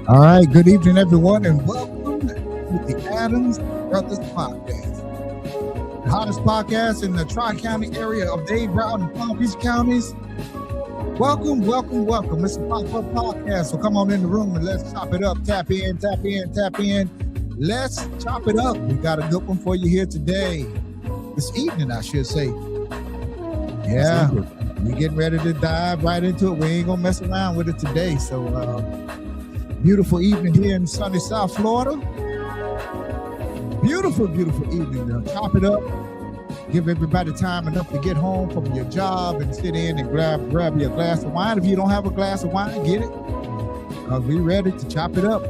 All right, good evening, everyone, and welcome to the Adams Brothers Podcast, the hottest podcast in the Tri-County area of Dade, Broward, and Palm Beach counties. Welcome, welcome, welcome. It's a pop-up podcast, so come on in the room and let's chop it up. Tap in, tap in, tap in. Let's chop it up. We got a good one for you here today. This evening, I should say. Yeah, we're getting ready to dive right into it. We ain't going to mess around with it today, so beautiful evening here in sunny South Florida. Beautiful, beautiful evening. Chop it up. Give everybody time enough to get home from your job and sit in and grab you a glass of wine. If you don't have a glass of wine, get it. Because we're ready to chop it up.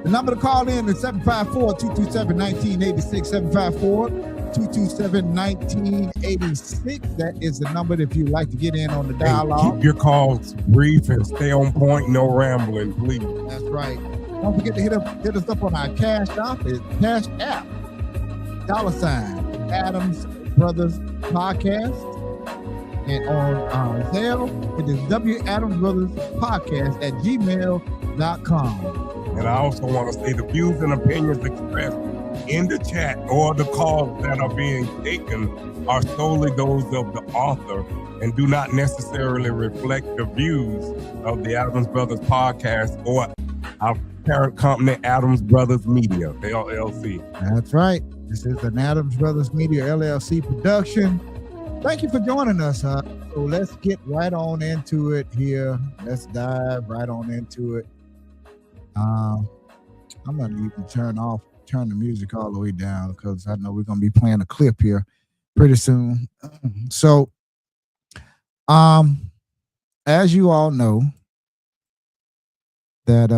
The number to call in is 754-227-1986. 754-227-1986. That is the number if you'd like to get in on the dialogue. Keep your calls brief and stay on point. No rambling, please. That's right. Don't forget to hit us up on our Cash App. It's Cash App. $ Adams Brothers Podcast. And on Zelle, it is WAdamsBrothersPodcast@gmail.com. And I also want to say the views and opinions expressed in the chat or the calls that are being taken are solely those of the author and do not necessarily reflect the views of the Adams Brothers Podcast or our parent company, Adams Brothers Media, LLC. That's right. This is an Adams Brothers Media LLC production. Thank you for joining us. So let's get right on into it here. Let's dive right on into it. I'm going to even turn the music all the way down because I know we're going to be playing a clip here pretty soon. So, as you all know, that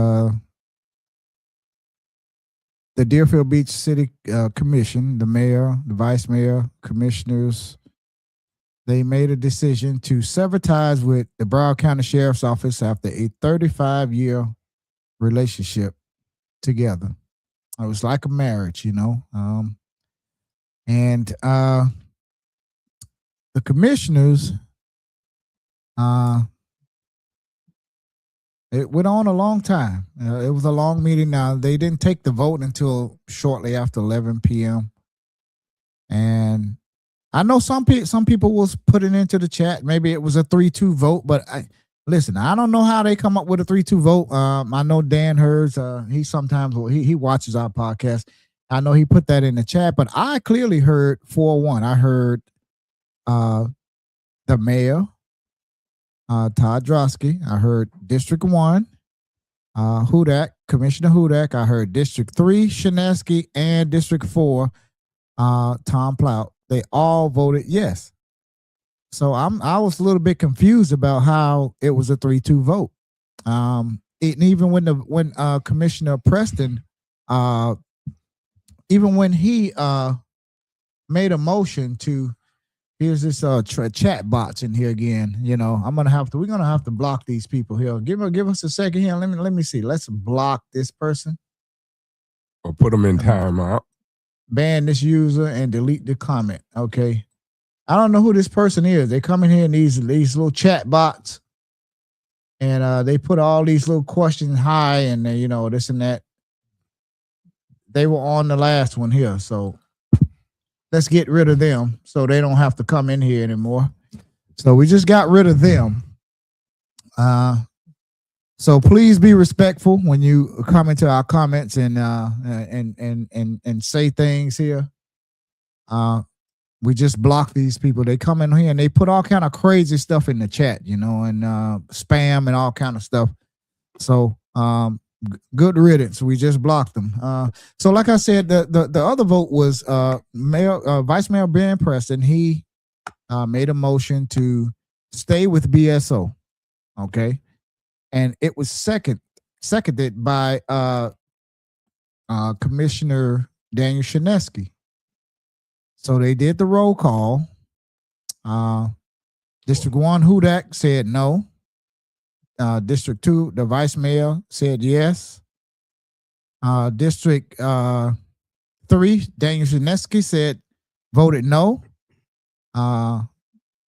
the Deerfield Beach City Commission, the mayor, the vice mayor, commissioners, they made a decision to sever ties with the Broward County Sheriff's Office after a 35-year relationship together. It was like a marriage, and the commissioners, it went on a long time. It was a long meeting. Now, they didn't take the vote until shortly after 11 p.m. And I know some people was putting into the chat. Maybe it was a 3-2 vote, but listen, I don't know how they come up with a 3-2 vote. I know Dan Hurds, he watches our podcast. I know he put that in the chat, but I clearly heard 4-1. I heard the mayor, Todd Drosky. I heard District 1, Hudak, Commissioner Hudak. I heard District 3, Shinesky, and District 4, Tom Plout. They all voted yes. So I was a little bit confused about how it was a 3-2 vote. Even when Commissioner Preston, even when he made a motion to, here's this chat bots in here again. We're gonna have to block these people here. Give us a second here. Let me see. Let's block this person. Or put them in timeout. Ban this user and delete the comment. Okay. I don't know who this person is. They come in here in these little chat bots, and they put all these little questions high, and this and that. They were on the last one here, so let's get rid of them so they don't have to come in here anymore. So we just got rid of them. So please be respectful when you come into our comments and say things here. We just block these people. They come in here and they put all kind of crazy stuff in the chat, and spam and all kind of stuff. So good riddance. We just blocked them. So like I said, the other vote was Vice Mayor Ben Preston. He made a motion to stay with BSO. Okay. And it was seconded by Commissioner Daniel Shinesky. So they did the roll call. District 1, Hudak said no. District 2, the vice mayor said yes. District 3, Daniel Shinesky voted no.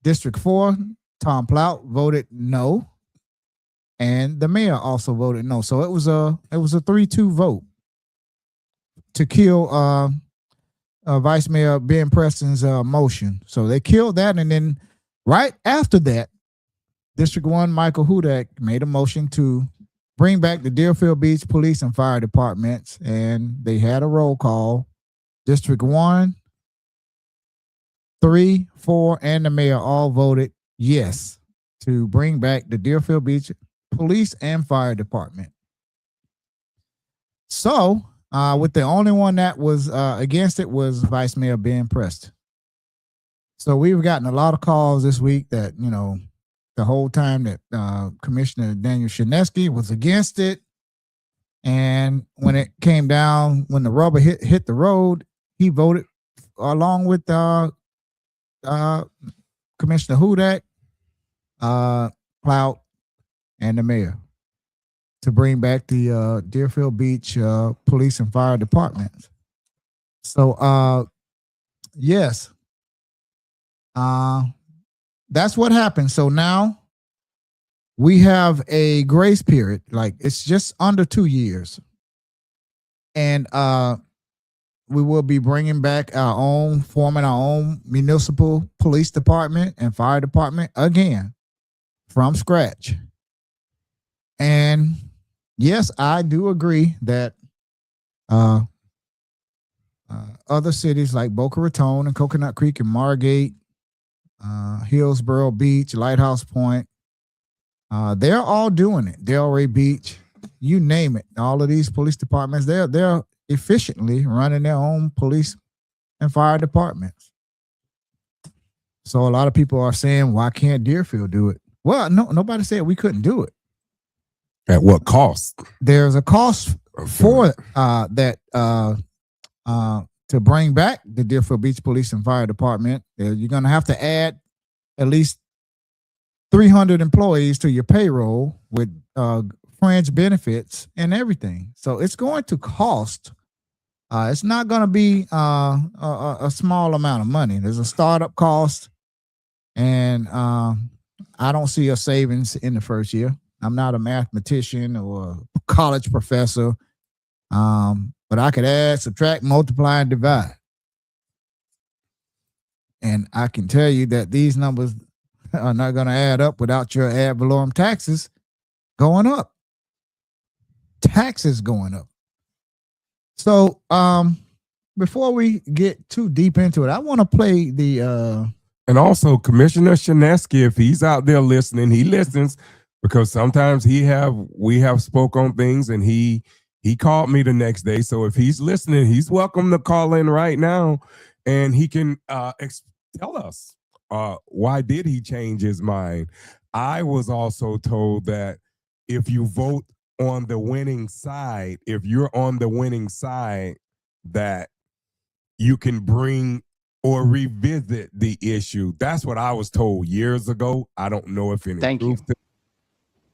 District 4, Tom Plout voted no. and the mayor also voted no. So it was a 3-2 vote to kill Vice Mayor Ben Preston's motion. So they killed that, and then right after that, District 1 Michael Hudak made a motion to bring back the Deerfield Beach Police and Fire Departments, and they had a roll call. District 1, 3, 4, and the mayor all voted yes to bring back the Deerfield Beach Police and Fire Department. So, with the only one that was against it was Vice Mayor Ben Preston. So we've gotten a lot of calls this week that, you know, the whole time that Commissioner Daniel Shinesky was against it. And when it came down, when the rubber hit the road, he voted along with Commissioner Hudak, Clout, and the mayor to bring back the Deerfield Beach Police and Fire Departments. So, yes, that's what happened. So now we have a grace period, like it's just under 2 years, and we will be bringing back forming our own municipal police department and fire department again from scratch. And yes, I do agree that other cities like Boca Raton and Coconut Creek and Margate, Hillsborough Beach, Lighthouse Point, they're all doing it. Delray Beach, you name it. All of these police departments, they're efficiently running their own police and fire departments. So a lot of people are saying, why can't Deerfield do it? Well, nobody said we couldn't do it. At what cost? There's a cost for that to bring back the Deerfield Beach Police and Fire Department. You're going to have to add at least 300 employees to your payroll with fringe benefits and everything. So it's going to cost. It's not going to be a small amount of money. There's a startup cost, and I don't see a savings in the first year. I'm not a mathematician or a college professor, but I could add, subtract, multiply, and divide. And I can tell you that these numbers are not going to add up without your ad valorem taxes going up. Taxes going up. So before we get too deep into it, I want to play the and also Commissioner Shinesky, if he's out there listening, he listens, because sometimes we have spoke on things, and he called me the next day. So if he's listening, he's welcome to call in right now, and he can tell us why did he change his mind. I was also told that if you vote on the winning side, if you're on the winning side, that you can bring or revisit the issue. That's what I was told years ago. I don't know if any truth.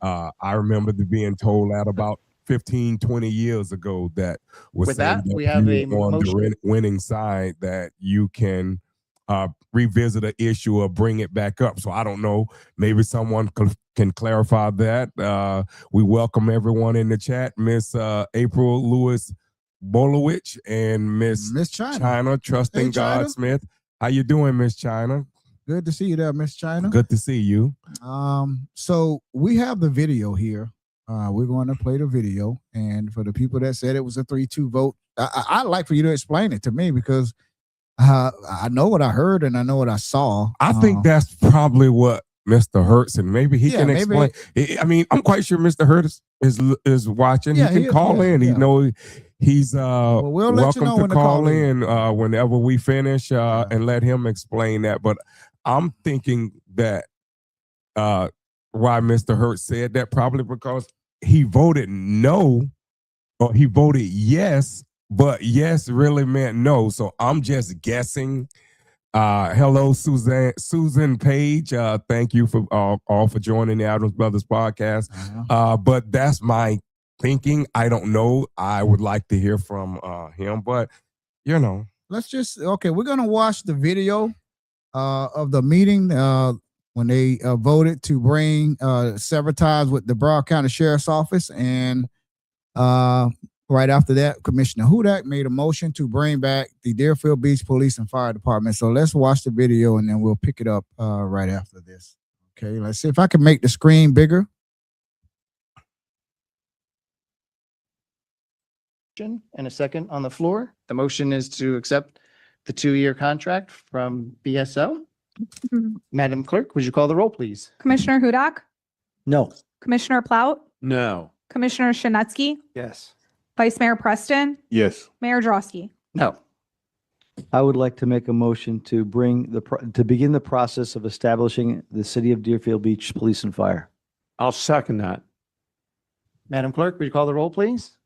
I remember being told that about 15, 20 years ago, that was with that, we have a on motion. the winning side, that you can revisit an issue or bring it back up. So I don't know. Maybe someone can clarify that. We welcome everyone in the chat. Miss April Lewis Bolowich and Miss China Trusting God Smith. How you doing, Miss China? Good to see you there, Miss China. Good to see you. So we have the video here. We're going to play the video. And for the people that said it was a 3-2 vote, I'd like for you to explain it to me, because I know what I heard and I know what I saw. I think that's probably what Mr. Hertz, and maybe he can explain. I mean, I'm quite sure Mr. Hertz is watching. Yeah, he can call in. Yeah. He know he's we'll welcome let you know to call in whenever we finish and let him explain that. But I'm thinking that why Mr. Hertz said that, probably because he voted no, or he voted yes, but yes really meant no. So I'm just guessing. Hello, Susan Page. Thank you for all for joining the Adams Brothers podcast. But that's my thinking. I don't know. I would like to hear from him, but you know. Let's just, we're going to watch the video of the meeting. when they voted to bring sever ties with the Broward County Sheriff's Office. And right after that, Commissioner Hudak made a motion to bring back the Deerfield Beach Police and Fire Department. So let's watch the video and then we'll pick it up right after this. Okay, let's see if I can make the screen bigger. And a second on the floor. The motion is to accept the 2-year contract from BSO. Madam Clerk, would you call the roll, please? Commissioner Hudak, No. Commissioner Plout, No. Commissioner Shinetsky, Yes. Vice Mayor Preston, Yes. Mayor Drosky. No. I would like to make a motion to begin the process of establishing the City of Deerfield Beach Police and Fire. I'll second that. Madam Clerk, would you call the roll, please?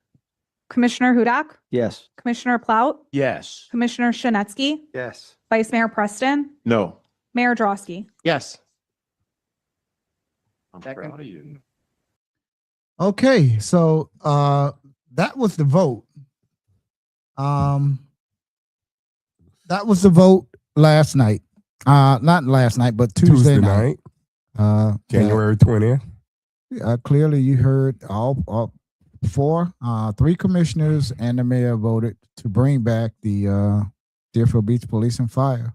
Commissioner Hudak, Yes. Commissioner Plout, Yes. Commissioner Shinetsky, Yes. Vice Mayor Preston, No. Mayor Drosky. Yes. I'm Second. proud of you. Okay, so that was the vote. That was the vote last night. Not last night, but Tuesday night. January 20th. Clearly, you heard all three commissioners and the mayor voted to bring back the Deerfield Beach Police and Fire.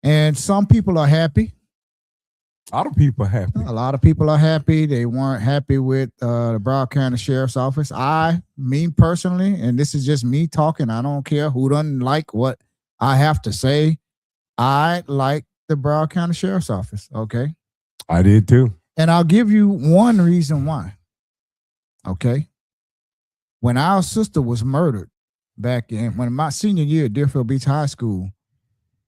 And some people are happy. A lot of people happy. A lot of people are happy. They weren't happy with the Broward County Sheriff's Office. Me personally, and this is just me talking, I don't care who doesn't like what I have to say. I like the Broward County Sheriff's Office, okay? I did too. And I'll give you one reason why, okay? When our sister was murdered back when my senior year at Deerfield Beach High School,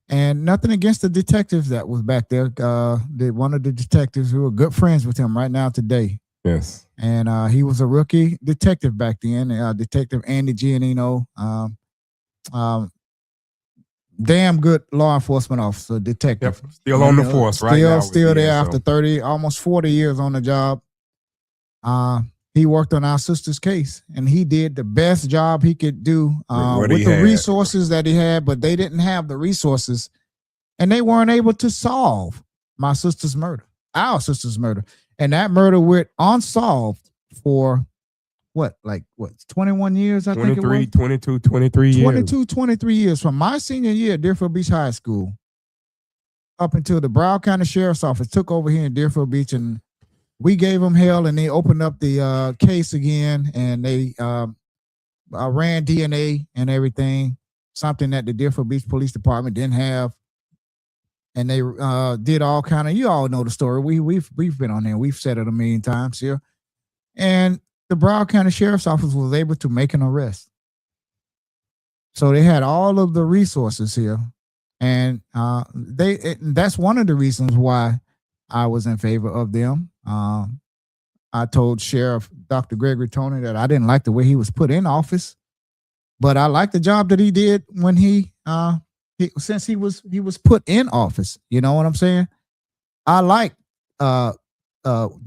and nothing against the detectives that was back there. One of the detectives who are good friends with him right now today. Yes. And he was a rookie detective back then. Detective Andy Giannino. Damn good law enforcement officer, detective. Yep. Still on the force right now. Still there after 30, almost 40 years on the job. He worked on our sister's case, and he did the best job he could do with the resources that he had, but they didn't have the resources, and they weren't able to solve my sister's murder, our sister's murder. And that murder went unsolved for 21 years, I think it was? 23 years. 23 years from my senior year at Deerfield Beach High School up until the Broward County Sheriff's Office took over here in Deerfield Beach, and we gave them hell, and they opened up the case again, and they ran DNA and everything, something that the Deerfield Beach Police Department didn't have. And they did all kind of, you all know the story. We've been on there. We've said it a million times here. And the Broward County Sheriff's Office was able to make an arrest. So they had all of the resources here. And that's one of the reasons why I was in favor of them. I told Sheriff Dr. Gregory Tony that I didn't like the way he was put in office, but I liked the job that he did when since he was put in office. You know what I'm saying? I like the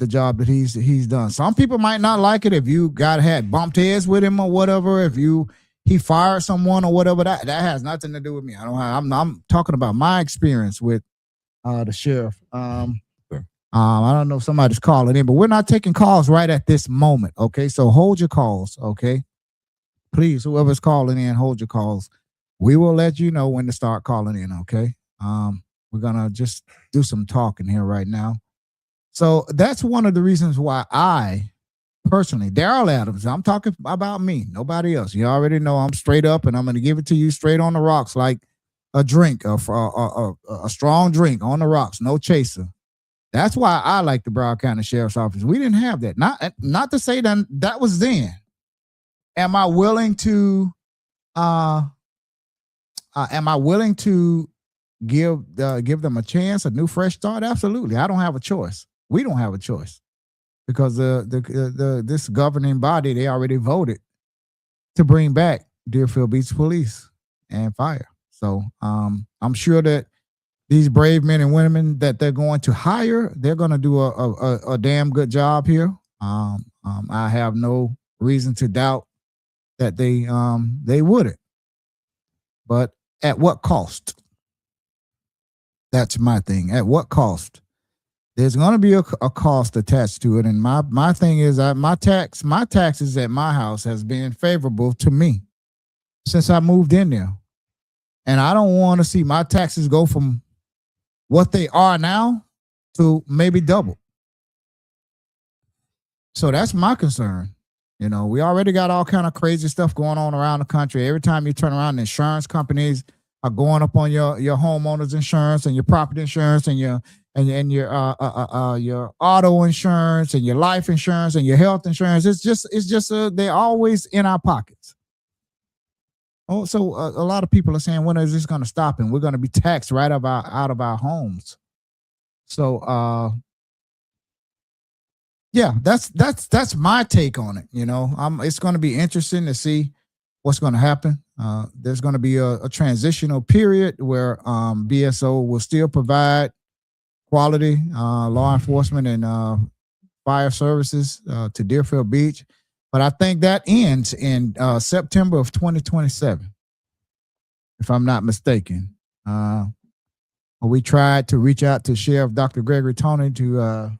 job that he's done. Some people might not like it if you had bumped heads with him or whatever. If he fired someone or whatever, that has nothing to do with me. I'm talking about my experience with the sheriff. I don't know if somebody's calling in, but we're not taking calls right at this moment. Okay, so hold your calls. Okay, please, whoever's calling in, hold your calls. We will let you know when to start calling in. Okay, we're gonna just do some talking here right now. So that's one of the reasons why I personally, Daryl Adams, I'm talking about me, nobody else. You already know I'm straight up, and I'm gonna give it to you straight on the rocks, like a drink, a strong drink on the rocks, no chaser. That's why I like the Broward County Sheriff's Office. We didn't have that. Not to say that was then. Am I willing to give them a chance, a new fresh start? Absolutely. I don't have a choice. We don't have a choice because this governing body, they already voted to bring back Deerfield Beach Police and Fire. So I'm sure that these brave men and women that they're going to hire, they're going to do a damn good job here. I have no reason to doubt that they wouldn't. But at what cost? That's my thing. At what cost? there's going to be a cost attached to it. And my thing is, my taxes at my house has been favorable to me since I moved in there. And I don't want to see my taxes go from what they are now to maybe double. So that's my concern. You know, we already got all kind of crazy stuff going on around the country. Every time you turn around, insurance companies are going up on your homeowner's insurance and your property insurance and your auto insurance and your life insurance and your health insurance. It's just they're always in our pockets. Oh, so a lot of people are saying, when is this going to stop? And we're going to be taxed right out of our homes. So, yeah, that's my take on it. You know, it's going to be interesting to see what's going to happen. There's going to be a transitional period where BSO will still provide quality law enforcement and fire services to Deerfield Beach. But I think that ends in September of 2027, if I'm not mistaken. We tried to reach out to Sheriff Dr. Gregory Tony to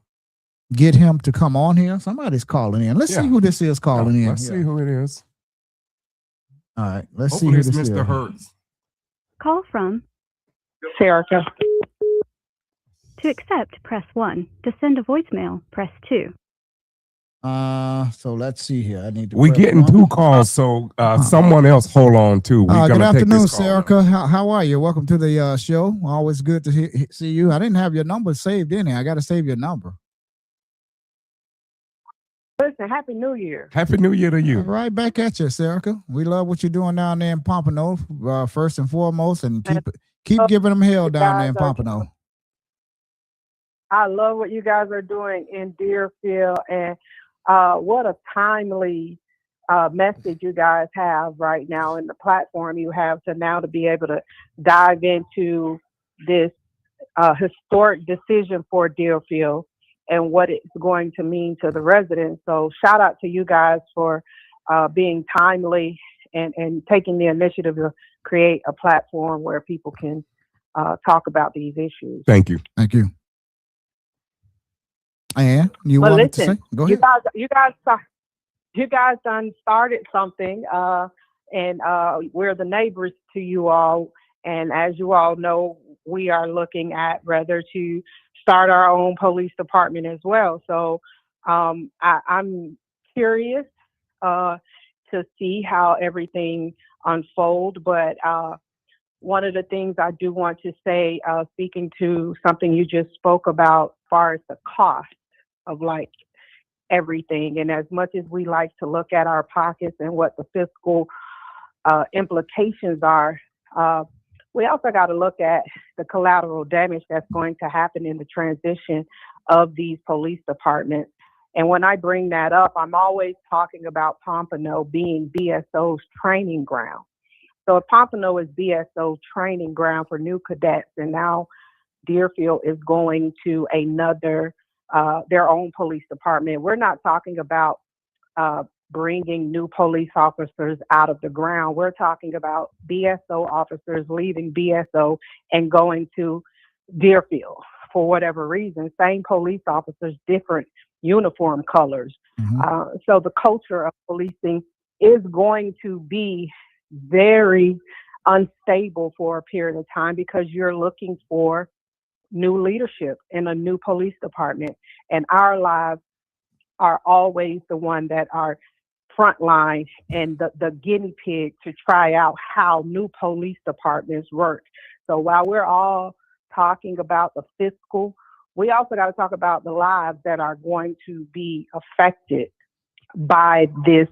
get him to come on here. Somebody's calling in. Let's see who this is calling in. Let's see who it is. All right, let's Hopefully see it's who this Mr. is. Hertz. Call from. Serica. To accept, press 1. To send a voicemail, press 2. So let's see here. I need to. We press getting one. 2 calls, so someone else hold on too. We're Good gonna take afternoon, this call. Serica. How are you? Welcome to the show. Always good to see you. I didn't have your number saved in here. I got to save your number. Listen, Happy New Year. Happy New Year to you. Right back at you, Serica. We love what you're doing down there in Pompano, first and foremost, and keep giving them hell down there in Pompano. I love what you guys are doing in Deerfield, and what a timely message you guys have right now in the platform you have to be able to dive into this historic decision for Deerfield and what it's going to mean to the residents. So shout out to you guys for being timely and taking the initiative to create a platform where people can talk about these issues. Thank you. Thank you. And you Well, wanted to listen, say? Go ahead. You guys done started something, and we're the neighbors to you all. And as you all know, we are looking at whether to start our own police department as well. So I'm curious to see how everything unfolds. But one of the things I do want to say, speaking to something you just spoke about, as far as the cost of like everything, and as much as we like to look at our pockets and what the fiscal implications are, we also got to look at the collateral damage that's going to happen in the transition of these police departments. And when I bring that up, I'm always talking about Pompano being BSO's training ground. So if Pompano is BSO's training ground for new cadets, and now Deerfield is going to another, their own police department, we're not talking about bringing new police officers out of the ground. We're talking about BSO officers leaving BSO and going to Deerfield for whatever reason. Same police officers, different uniform colors. Mm-hmm. So the culture of policing is going to be very unstable for a period of time because you're looking for new leadership in a new police department. And our lives are always the one that are frontline and the guinea pig to try out how new police departments work. So while we're all talking about the fiscal, we also got to talk about the lives that are going to be affected by this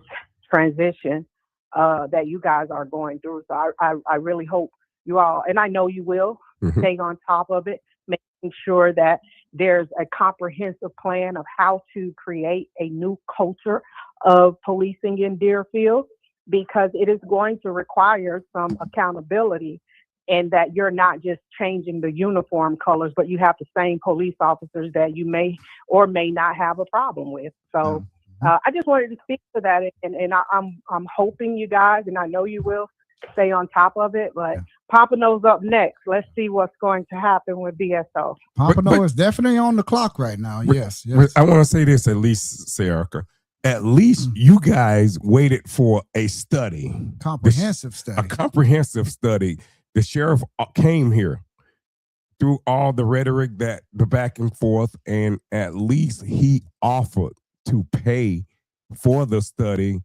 transition that you guys are going through. So I really hope you all, and I know you will, stay on top of it, making sure that there's a comprehensive plan of how to create a new culture of policing in Deerfield, because it is going to require some accountability, and that you're not just changing the uniform colors, but you have the same police officers that you may or may not have a problem with. So I just wanted to speak to that, and I'm hoping you guys, and I know you will, stay on top of it, but Pompano's up next. Let's see what's going to happen with BSO. Pompano but- is definitely on the clock right now. But- Yes, But yes. I want to say this at least, Sarah. At least you guys waited for a study, Comprehensive a study. comprehensive study. The sheriff came here through all the rhetoric, that the back and forth, and at least he offered to pay for the study.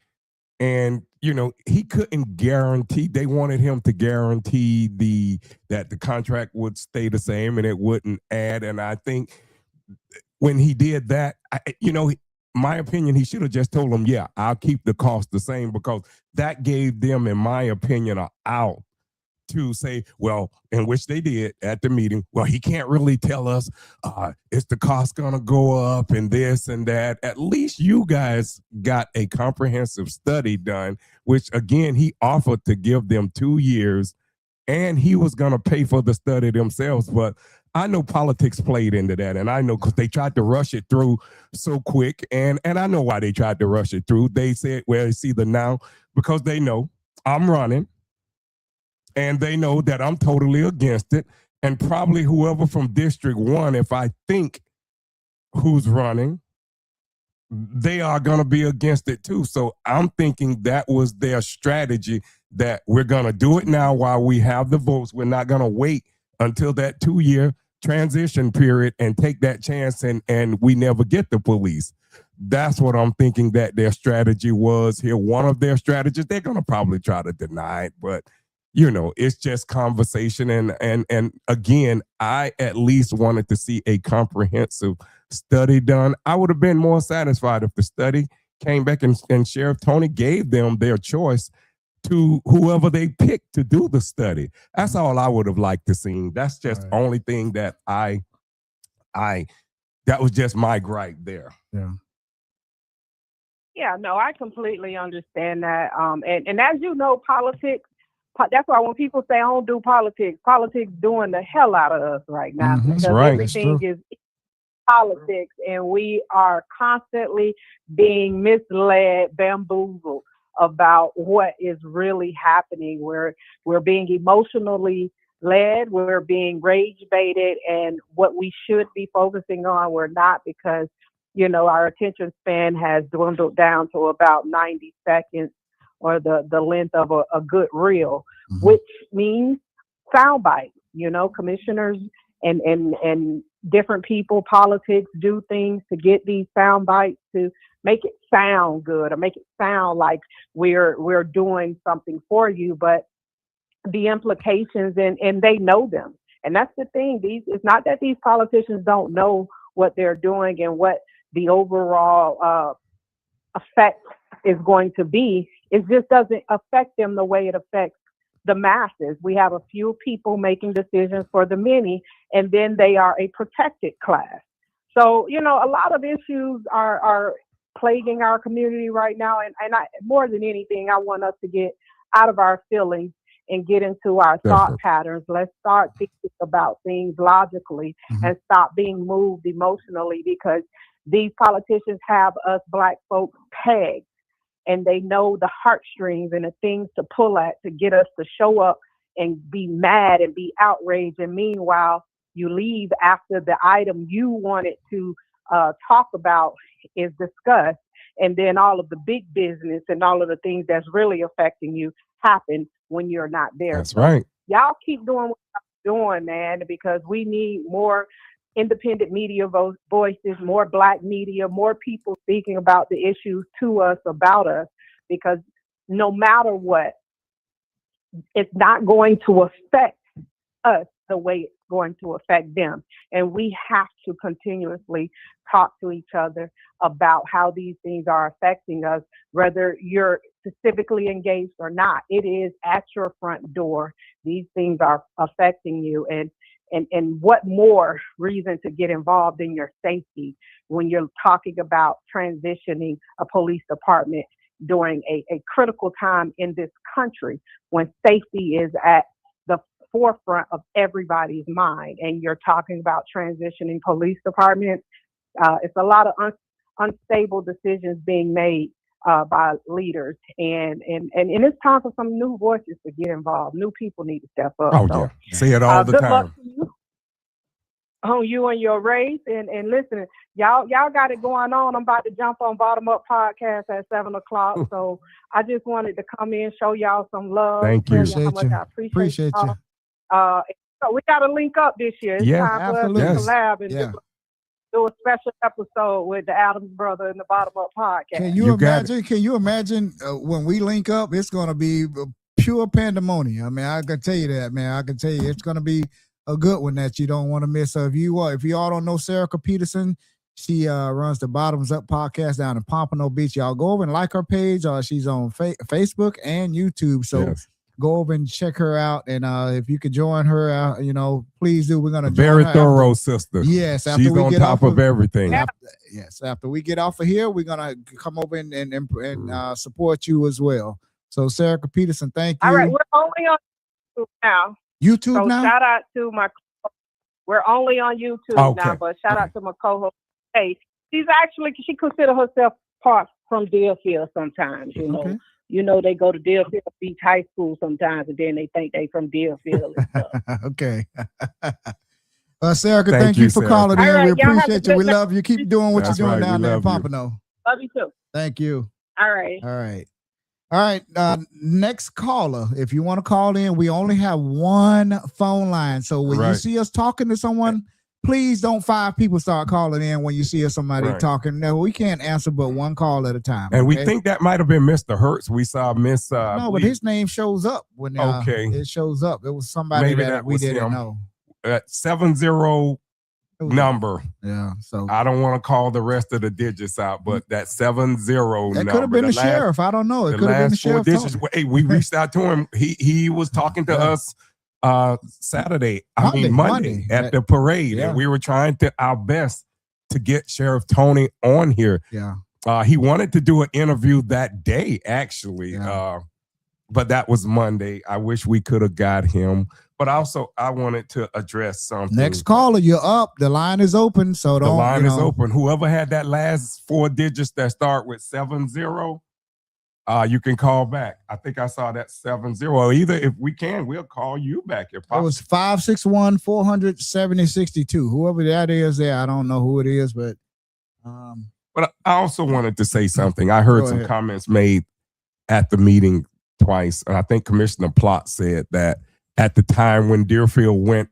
And he couldn't guarantee. They wanted him to guarantee that the contract would stay the same and it wouldn't add. And I think when he did that, my opinion, he should have just told them, yeah, I'll keep the cost the same, because that gave them, in my opinion, an out to say, well, in which they did at the meeting, well, he can't really tell us, is the cost going to go up and this and that. At least you guys got a comprehensive study done, which again, he offered to give them 2 years, and he was going to pay for the study themselves. But I know politics played into that, and I know because they tried to rush it through so quick, and I know why they tried to rush it through. They said, well, it's either now, because they know I'm running, and they know that I'm totally against it, and probably whoever from District 1, if I think who's running, they are going to be against it too. So I'm thinking that was their strategy, that we're going to do it now while we have the votes. We're not going to wait until that 2-year transition period and take that chance and we never get the police. That's what I'm thinking that their strategy was here. One of their strategies, they're going to probably try to deny it, but it's just conversation. And again, I at least wanted to see a comprehensive study done. I would have been more satisfied if the study came back and Sheriff Tony gave them their choice to whoever they picked to do the study. That's all I would have liked to see. That's just Right. the only thing that that was just my gripe there. Yeah. Yeah, no, I completely understand that. And as you know, politics, that's why when people say I don't do politics doing the hell out of us right now. Mhm. Because That's right. everything That's is politics, and we are constantly being misled, bamboozled about what is really happening. We're being emotionally led, we're being rage baited, and what we should be focusing on, we're not, because our attention span has dwindled down to about 90 seconds, or the length of a good reel, Mhm. which means sound bites. Commissioners and different people, politics, do things to get these sound bites to make it sound good, or make it sound like we're doing something for you, but the implications, and they know them. And that's the thing. It's not that these politicians don't know what they're doing and what the overall effect is going to be. It just doesn't affect them the way it affects the masses. We have a few people making decisions for the many, and then they are a protected class. So, a lot of issues are plaguing our community right now. And more than anything, I want us to get out of our feelings and get into our thought Definitely. patterns. Let's start thinking about things logically and stop being moved emotionally, because these politicians have us Black folks pegged, and they know the heartstrings and the things to pull at to get us to show up and be mad and be outraged. And meanwhile, you leave after the item you wanted to talk about is discussed, and then all of the big business and all of the things that's really affecting you happen when you're not there. That's right. Y'all keep doing what y'all doing, man, because we need more independent media voices, more Black media, more people speaking about the issues to us, about us, because no matter what, it's not going to affect us the way it's going to affect them. And we have to continuously talk to each other about how these things are affecting us, whether you're specifically engaged or not. It is at your front door. These things are affecting you. And what more reason to get involved in your safety when you're talking about transitioning a police department during a critical time in this country, when safety is at the forefront of everybody's mind, and you're talking about transitioning police departments. It's a lot of unstable decisions being made by leaders, and it's time for some new voices to get involved. New people need to step up. Oh, So, yeah. Say it all the good time. luck to you on you and your race. And listen, y'all got it going on. I'm about to jump on Bottom Up Podcast at 7:00. So I just wanted to come in, show y'all some love. Thank you. Tell how Appreciate much you. I Appreciate you. y'all. So we got to link up this year. It's Yeah, time for us absolutely. to collab and Yeah. do a special episode with the Adams brother and the Bottom Up Podcast. Can you You got imagine? Can you imagine when we link up? It's going to be pure pandemonium. I mean, I can tell you that, man. I can tell you it's going to be a good one that you don't want to miss. So if you all don't know Sarah Peterson, she runs the Bottoms Up Podcast down in Pompano Beach. Y'all go over and like her page. She's on Facebook and YouTube. So Yes. go over and check her out. And if you could join her, please do. We're going to Very thorough sister. Yes, after She's we on get top off of everything. after we get off of here, we're gonna come over and support you as well. So Sarah Peterson, thank you. All right, we're only on YouTube now. YouTube So now. shout out to my. We're only on YouTube Okay. now, but shout out to my co-host. Hey, she considers herself part from Deerfield sometimes. You know, Okay. they go to Deerfield Beach High School sometimes, and then they think they from Deerfield and stuff. Okay. Sarah, Thank thank you, you for Sarah. calling in. All right, we y'all have a appreciate you. good We night. love you. Keep doing what That's you're doing right. down We there in love you. Pompano. Love you too. Thank you. All right. All right. All right. Next caller. If you want to call in, we only have one phone line. So when you Right. see us talking to someone, please don't 5 people start calling in when you see somebody Right. talking. No, we can't answer but one call at a time. And we okay? think that might have been Mr. Hertz. We saw Miss. no, but his name shows up when Okay. it shows up. It was somebody Maybe that that we was didn't him. know. 70 It was- number. Yeah. So I don't want to call the rest of the digits out, but that 70 that number. could have been the last- sheriff. I don't know. It The could have been the last 4 sheriff. digits. talking. Hey, we reached out to him. He was talking to Yeah. us Saturday. Monday. Monday at the parade, Yeah. and we were trying our best to get Sheriff Tony on here. Yeah. He wanted to do an interview that day, actually, Yeah. but that was Monday. I wish we could have got him. But also, I wanted to address something. Next caller, you're up. The line is open. So The don't. line is open. Whoever had that last 4 digits that start with 70, you can call back. I think I saw that 70. Or either if we can, we'll call you back if It possible. was 561-400-7062. Whoever that is there, I don't know who it is, but But I also wanted to say something. I heard Go some ahead. comments made at the meeting twice, and I think Commissioner Plott said that at the time when Deerfield went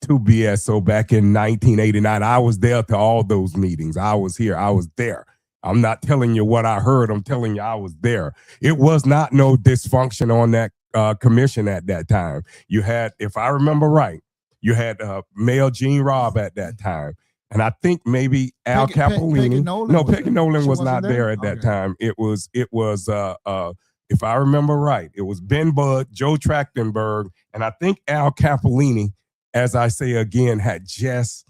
to BSO back in 1989, I was there to all those meetings. I was here. I was there. I'm not telling you what I heard. I'm telling you I was there. It was not no dysfunction on that commission at that time. You had, if I remember right, you had Mayor Gene Robb at that time. And I think maybe Al Capolini. Peggy Nolan No, was Peggy there? Nolan She was wasn't not there at that Okay. time. It was if I remember right, it was Ben Budd, Joe Trachtenberg, and I think Al Capolini, as I say again, had just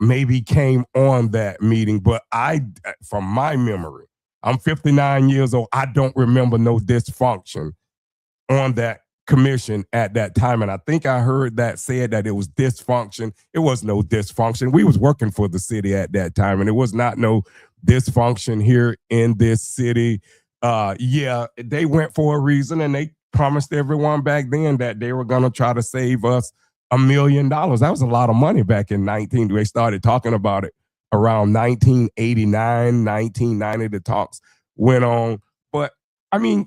maybe came on that meeting. But from my memory, I'm 59 years old. I don't remember no dysfunction on that commission at that time. And I think I heard that said that it was dysfunction. It was no dysfunction. We was working for the city at that time, and it was not no dysfunction here in this city. Yeah, they went for a reason, and they promised everyone back then that they were going to try to save us $1 million. That was a lot of money back in 19. They started talking about it around 1989, 1990. The talks went on. But I mean,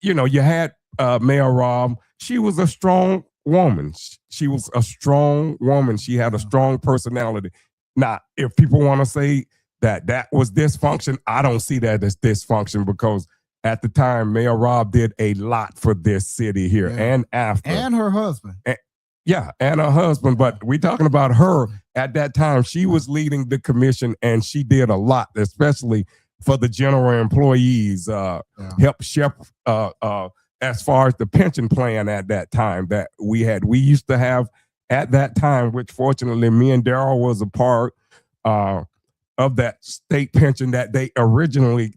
you know, you had Mayor Robb. She was a strong woman. She was a strong woman. She had a strong personality. Now, if people want to say that was dysfunction, I don't see that as dysfunction, because at the time, Mayor Robb did a lot for this city here. Yeah. And after. And her husband. Yeah, and her husband, but we're talking about her at that time. She was leading the commission, and she did a lot, especially for the general employees, help shepherd as far as the pension plan at that time that we had. We used to have at that time, which fortunately me and Daryl was a part of that state pension that they originally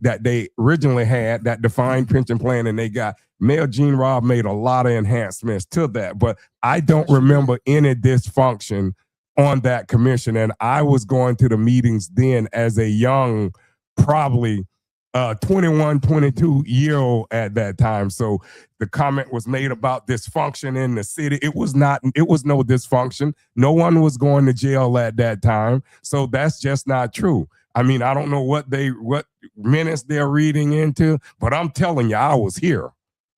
had, that defined pension plan, and they got. Mayor Gene Robb made a lot of enhancements to that, but I don't remember any dysfunction on that commission. And I was going to the meetings then as a young, probably 21, 22-year-old at that time. So the comment was made about dysfunction in the city. It was no dysfunction. No one was going to jail at that time. So that's just not true. I mean, I don't know what minutes they're reading into, but I'm telling you, I was here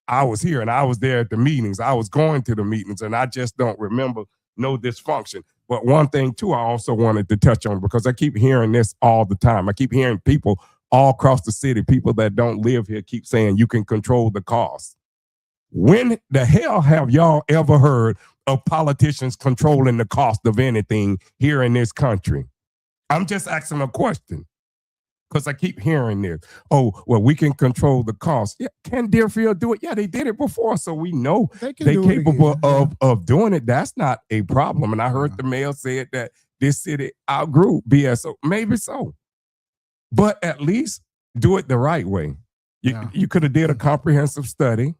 and I was there at the meetings. I was going to the meetings, and I just don't remember no dysfunction. But one thing too, I also wanted to touch on, because I keep hearing this all the time. I keep hearing people all across the city, people that don't live here, keep saying you can control the cost. When the hell have y'all ever heard of politicians controlling the cost of anything here in this country? I'm just asking a question, because I keep hearing this. Oh, well, we can control the cost. Yeah, can Deerfield do it? Yeah, they did it before, so we know They can they're do it capable again. of doing it. That's not a problem. And I heard the mayor said that this city outgrew BSO. Maybe so. But at least do it the right way. You could have did a comprehensive study,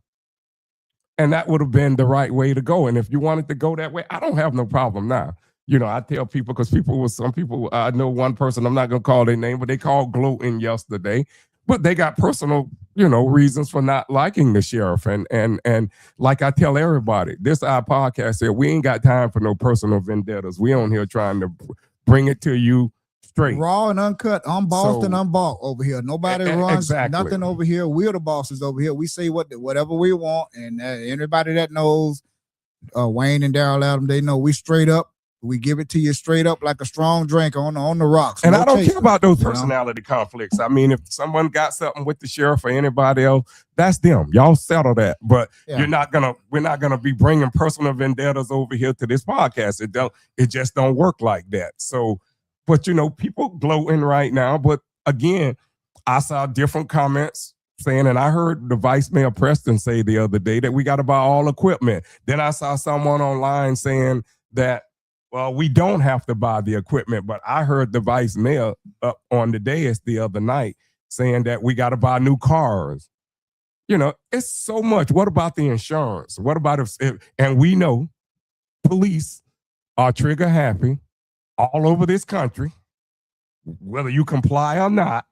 and that would have been the right way to go. And if you wanted to go that way, I don't have no problem now. You know, I tell people, because some people, I know one person, I'm not going to call their name, but they called gloating yesterday. But they got personal, reasons for not liking the sheriff. And like I tell everybody, this our podcast here, we ain't got time for no personal vendettas. We on here trying to bring it to you straight. Raw and uncut, unbossed and So- unbought over here. Nobody runs exactly. nothing over here. We're the bosses over here. We say whatever we want, and anybody that knows Wayne and Daryl Adam, they know we straight up. We give it to you straight up like a strong drink on the rocks. And No I don't chaser, care about those you know? personality conflicts. I mean, if someone got something with the sheriff or anybody else, that's them. Y'all settle that. But Yeah. we're not gonna be bringing personal vendettas over here to this podcast. It just don't work like that. So, but people gloating right now. But again, I saw different comments saying, and I heard the Vice Mayor Preston say the other day that we got to buy all equipment. Then I saw someone online saying that, well, we don't have to buy the equipment, but I heard the vice mayor up on the dais the other night saying that we got to buy new cars. It's so much. What about the insurance? What about and we know police are trigger happy all over this country, whether you comply or not,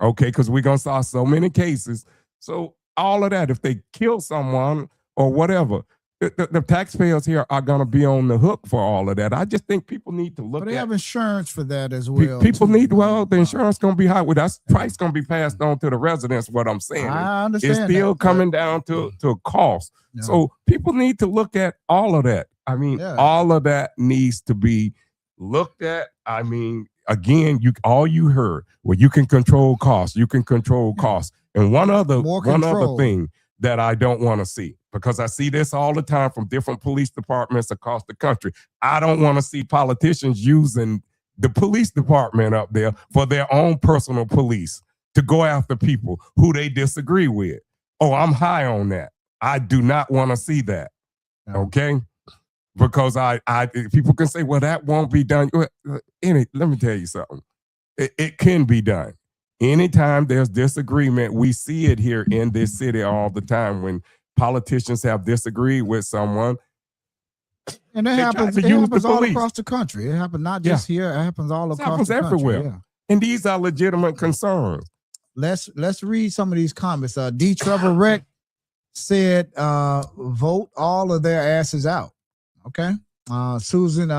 okay, because we're going to saw so many cases. So all of that, if they kill someone or whatever, the taxpayers here are going to be on the hook for all of that. I just think people need to look But they at have insurance for that as well. people too. need, the insurance going to be high. Well, that's price going to be passed on to the residents. What I'm saying, I understand. it's still that, but- coming down to cost. Yeah. So people need to look at all of that. I mean, Yeah. all of that needs to be looked at. I mean, again, all you heard, well, you can control costs. You can control costs. And one other control. thing that I don't want to see, because I see this all the time from different police departments across the country. I don't want to see politicians using the police department up there for their own personal police to go after people who they disagree with. Oh, I'm high on that. I do not want to see that. Yeah. Okay? Because people can say, well, that won't be done. Let me tell you something. It can be done. Anytime there's disagreement, we see it here in this city all the time when politicians have disagreed with someone. And it They happens, tried to it use happens the all police. across the country. It happens not just here. It happens all across happens the country. everywhere. Yeah. And these are legitimate concerns. Let's read some of these comments. D. Trevor Reck said, vote all of their asses out. Okay. Susan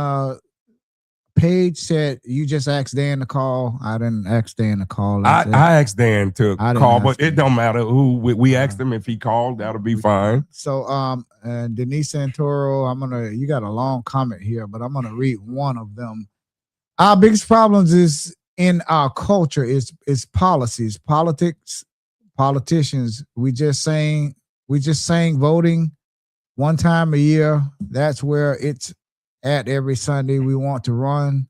Page said, you just asked Dan to call. I didn't ask Dan to call. I asked Dan to I didn't call, ask but it him. don't matter who we asked him if he called, that'll be fine. So and Denise Santoro, you got a long comment here, but I'm gonna read one of them. Our biggest problems is in our culture is policies, politics, politicians. We just saying voting one time a year. That's where it's at every Sunday. We want to run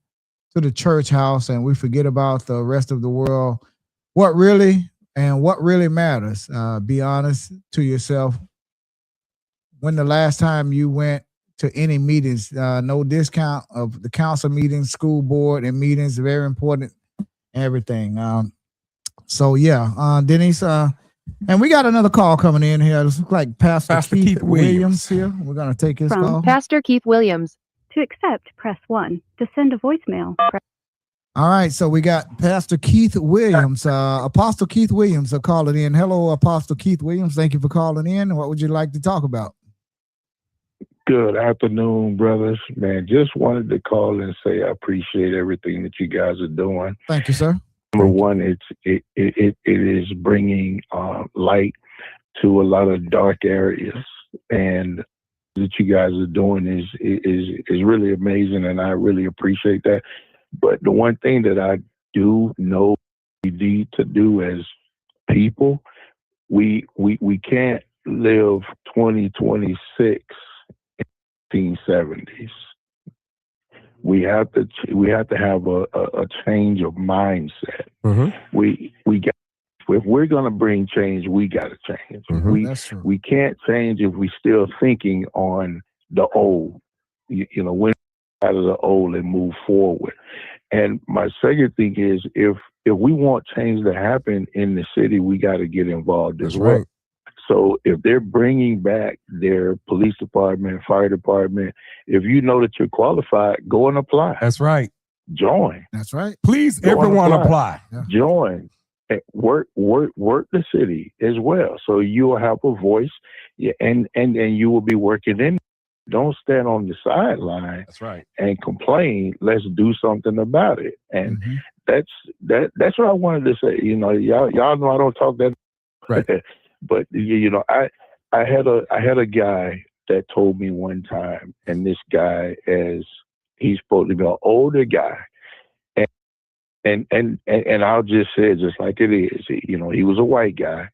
to the church house and we forget about the rest of the world. What really matters? Be honest to yourself. When the last time you went to any meetings? No discount of the council meetings, school board and meetings, very important, everything. So yeah, Denise, and we got another call coming in here. It looks like Pastor Keith Williams here. We're gonna take his From call. Pastor Keith Williams. To accept, press 1. To send a voicemail, press All right, so we got Pastor Keith Williams, Apostle Keith Williams, calling in. Hello, Apostle Keith Williams. Thank you for calling in. What would you like to talk about? Good afternoon, brothers. Man, just wanted to call and say I appreciate everything that you guys are doing. Thank you, sir. Number one, it is bringing light to a lot of dark areas, and that you guys are doing is really amazing, and I really appreciate that. But the one thing that I do know we need to do as people, we can't live 2026 in 1970s. We have to have a change of mindset. We got, if we're gonna bring change, we gotta change. That's true. We can't change if we still thinking on the old. You know, when out of the old and move forward. And my second thing is, if we want change to happen in the city, we got to get involved as well. Right. So if they're bringing back their police department, fire department, if you know that you're qualified, go and apply. That's right. Join. That's right. Please, Go and everyone apply. apply. Join. Work the city as well. So you will have a voice, and you will be working in. Don't stand on the sideline That's right. and complain. Let's do something about it. And that's what I wanted to say. You know, y'all know I don't talk that, Right. but you know, I had a guy that told me one time, and this guy, as he's supposed to be an older guy, and I'll just say it just like it is. You know, he was a white guy,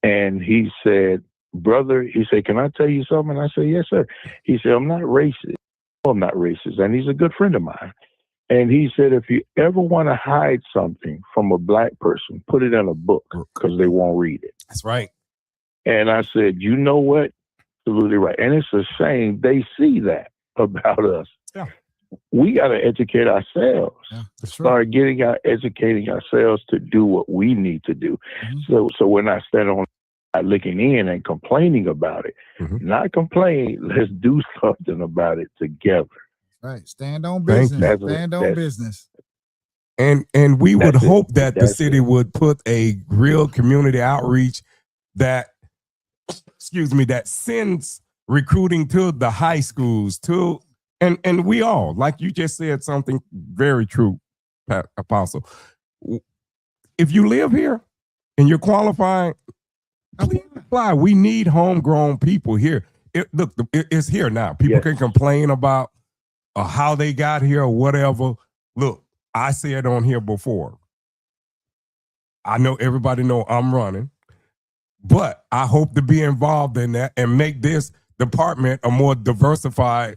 and he said, brother, he said, can I tell you something? And I said, yes, sir. He said, I'm not racist. I'm not racist. And he's a good friend of mine. And he said, if you ever want to hide something from a black person, put it in a book because they won't read it. That's right. And I said, you know what? Absolutely right. And it's a shame they see that about us. Yeah. We got to educate ourselves. Yeah, that's right. Start educating ourselves to do what we need to do. So when I stand on looking in and complaining about it, not complain, let's do something about it together. Right. Stand on Thank business. you. Stand on business. And we would That's it. hope that the That's city it. would put a real community outreach that, that sends recruiting to the high schools, and we all, like you just said something very true, Apostle. If you live here and you're qualified, please apply. We need homegrown people here. It's here now. People Yes. can complain about how they got here or whatever. Look, I said on here before, I know everybody know I'm running, but I hope to be involved in that and make this department a more diversified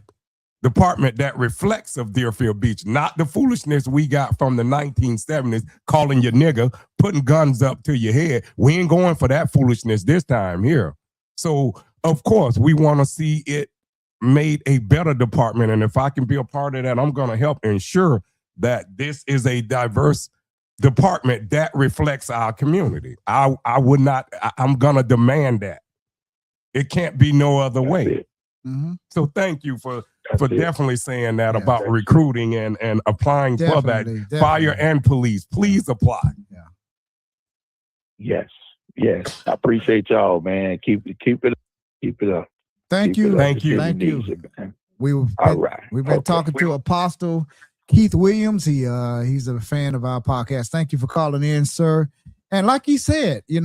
department that reflects of Deerfield Beach, not the foolishness we got from the 1970s, calling you nigger, putting guns up to your head. We ain't going for that foolishness this time here. So, of course, we want to see it made a better department. And if I can be a part of that, I'm going to help ensure that this is a diverse department that reflects our community. I'm going to demand that. It can't be no other That's way. it. So thank you for That's it. definitely saying that Yeah. about recruiting and applying for that. Definitely, Fire definitely. and police, please apply. Yes. I appreciate y'all, man. Keep it up. Thank Keep it you. up. Thank The you. city Thank you. needs it, man. We've All been, right. we've been Okay. talking to Apostle Keith Williams. He's a fan of our podcast. Thank you for calling in, sir. And like he said, if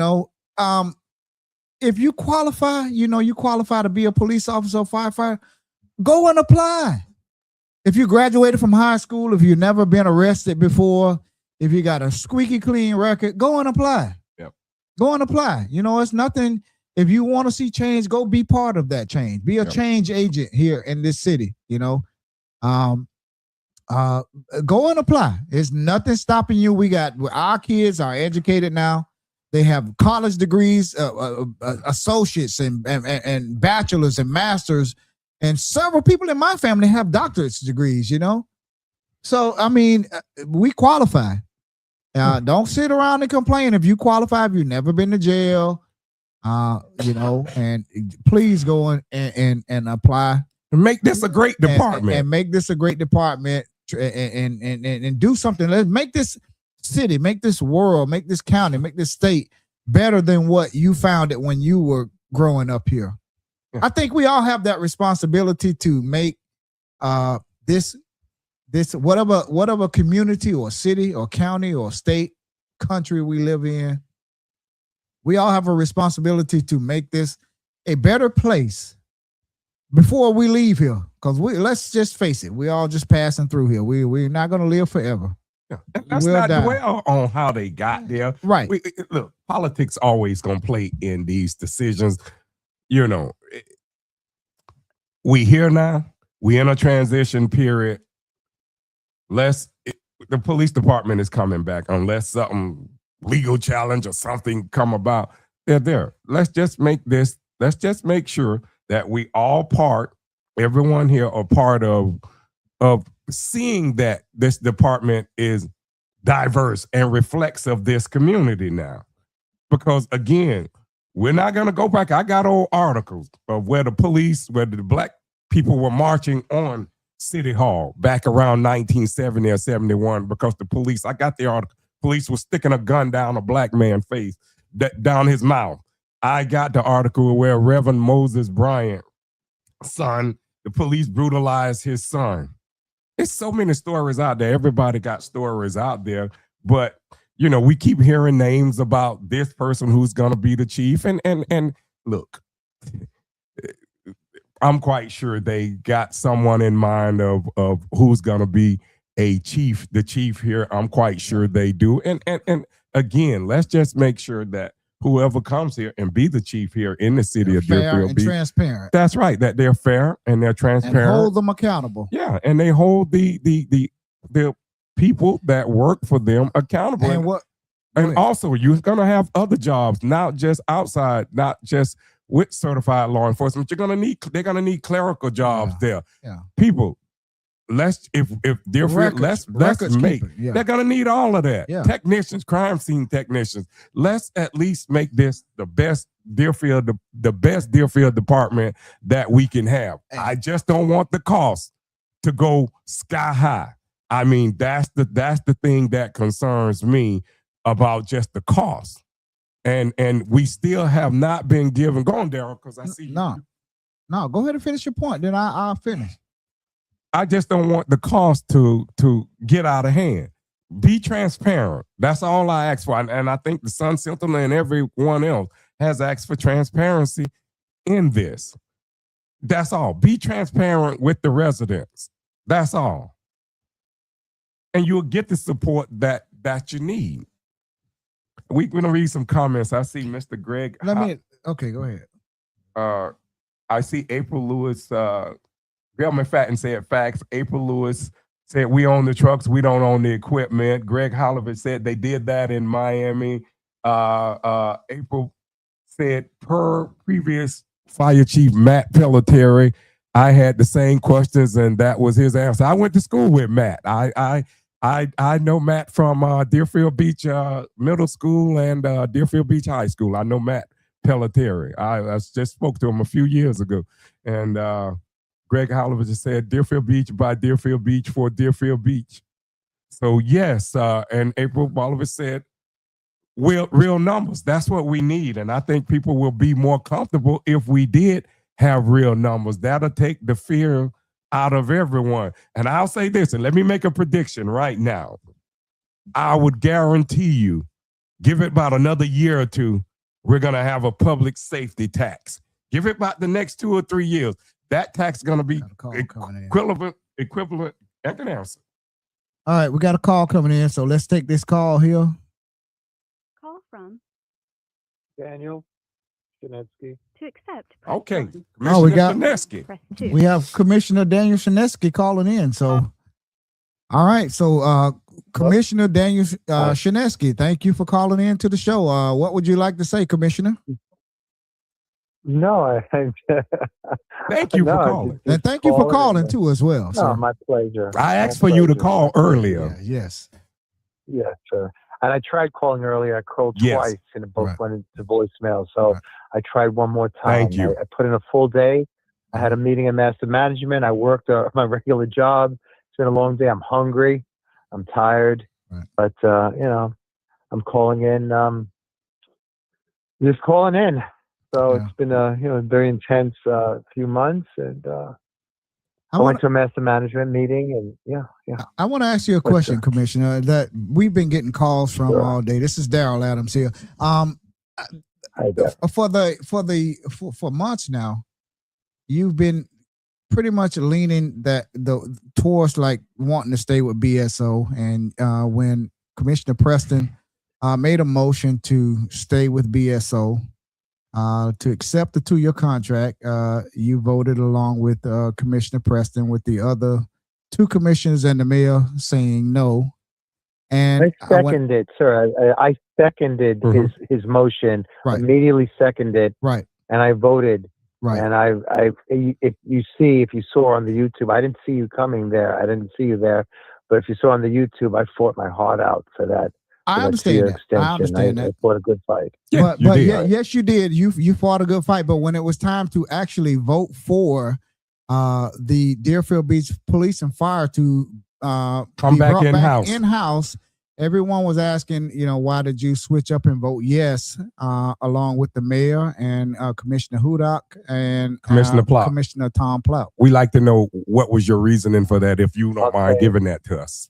you qualify, you qualify to be a police officer or firefighter, go and apply. If you graduated from high school, if you've never been arrested before, if you got a squeaky clean record, go and apply. Yep. Go and apply. It's nothing. If you want to see change, go be part of that change. Be a Yep. change agent here in this city. Go and apply. There's nothing stopping you. Our kids are educated now. They have college degrees, associates and bachelors and masters, and several people in my family have doctorate degrees. So I mean, we qualify. Don't sit around and complain. If you qualify, if you've never been to jail, and please go and apply And make this a great department. and make this a great department. and do something. Let's make this city, make this world, make this county, make this state better than what you found it when you were growing up here. Yeah. I think we all have that responsibility to make this whatever community or city or county or state, country we live in, we all have a responsibility to make this a better place before we leave here. Because let's just face it, we all just passing through here. We're not going to live forever. Yeah. Let's We'll not die. dwell on how they got there. Right. Look, politics always gonna play in these decisions. You know, we here now. We in a transition period. The police department is coming back unless something legal challenge or something come about. They're there. Let's just make sure that we all everyone here are part of seeing that this department is diverse and reflects of this community now. Because again, we're not going to go back. I got old articles of where the black people were marching on City Hall back around 1970 or 71 because I got the article. Police was sticking a gun down a black man's face, down his mouth. I got the article where Reverend Moses Bryant, son, the police brutalized his son. There's so many stories out there. Everybody got stories out there, but you know, we keep hearing names about this person who's going to be the chief. And look, I'm quite sure they got someone in mind of who's going to be the chief here. I'm quite sure they do. And again, let's just make sure that whoever comes here and be the chief here in the city of Fair Deerfield and Beach, transparent. that's right, that they're fair and they're transparent. And hold them accountable. Yeah, and they hold the people that work for them accountable. And what? And also, you're going to have other jobs, not just outside, not just with certified law enforcement. They're going to need clerical jobs there. Yeah. People, if Deerfield, let's make. keeping, yeah. They're going to need all of that. Yeah. Technicians, crime scene technicians. Let's at least make this the best Deerfield, the best Deerfield department that we can have. I just don't want the cost to go sky high. I mean, that's the thing that concerns me about just the cost. And we still have not been given. Go on, Daryl, because I see No, go ahead and finish your point. Then I'll finish. I just don't want the cost to get out of hand. Be transparent. That's all I ask for. And I think the Sun Sentinel and everyone else has asked for transparency in this. That's all. Be transparent with the residents. That's all. And you'll get the support that you need. We're going to read some comments. I see Mr. Greg. Okay, go ahead. I see April Lewis. Gelman Fatton said facts. April Lewis said we own the trucks, we don't own the equipment. Greg Holliver said they did that in Miami. April said per previous Fire Chief Matt Pelletieri, I had the same questions and that was his answer. I went to school with Matt. I know Matt from Deerfield Beach Middle School and Deerfield Beach High School. I know Matt Pelletieri. I just spoke to him a few years ago. And Greg Holliver just said Deerfield Beach by Deerfield Beach for Deerfield Beach. So yes, and April Oliver said real numbers. That's what we need. And I think people will be more comfortable if we did have real numbers. That'll take the fear out of everyone. And I'll say this, and let me make a prediction right now. I would guarantee you, give it about another year or two, we're going to have a public safety tax. Give it about the next 2 or 3 years. That tax is going to be equivalent. I can answer. All right, we got a call coming in, so let's take this call here. Call from Daniel Shinetsky. to accept. Okay. Oh, we got- Shinesky. Press 2. We have Commissioner Daniel Shinesky calling in. So, all right. So, Commissioner Daniel Shinesky, thank you for calling in to the show. What would you like to say, Commissioner? No, Thank you for calling. And thank you for calling too as well. No, sir. my pleasure. I asked My for you to pleasure. call earlier. Yeah, yes. Yes, sir. And I tried calling earlier. I called Yes. twice, and it both Right. went into voicemail. So Right. I tried one more time. Thank you. I put in a full day. I had a meeting in master management. I worked my regular job, been a long day. I'm hungry. I'm tired. Right. But, I'm calling in, just calling in. So Yeah. it's been a, very intense, few months. And, I I want went to a master management meeting and yeah. I want to ask you a What's question, that? Commissioner, that we've been getting calls from Sure. all day. This is Daryl Adams here. Hi there. For months now, you've been pretty much leaning towards like wanting to stay with BSO. And when Commissioner Preston made a motion to stay with BSO, to accept the 2-year contract, you voted along with Commissioner Preston, with the other 2 commissioners and the mayor saying no. And I seconded, sir. I seconded Mhm. his motion. Right. Immediately seconded, Right, and I voted. right. And if you saw on the YouTube, I didn't see you coming there. I didn't see you there, but if you saw on the YouTube, I fought my heart out for that. I for understand 2-year that. extension. I understand I that. fought a good fight. Yeah, you but did. yes, you did. You fought a good fight. But when it was time to actually vote for the Deerfield Beach Police and Fire to Come be back brought in-house. in-house, everyone was asking, why did you switch up and vote yes, along with the mayor and Commissioner Hudak and Commissioner Plow. Commissioner Tom Plow? We like to know what was your reasoning for that, if you don't mind Okay. giving that to us.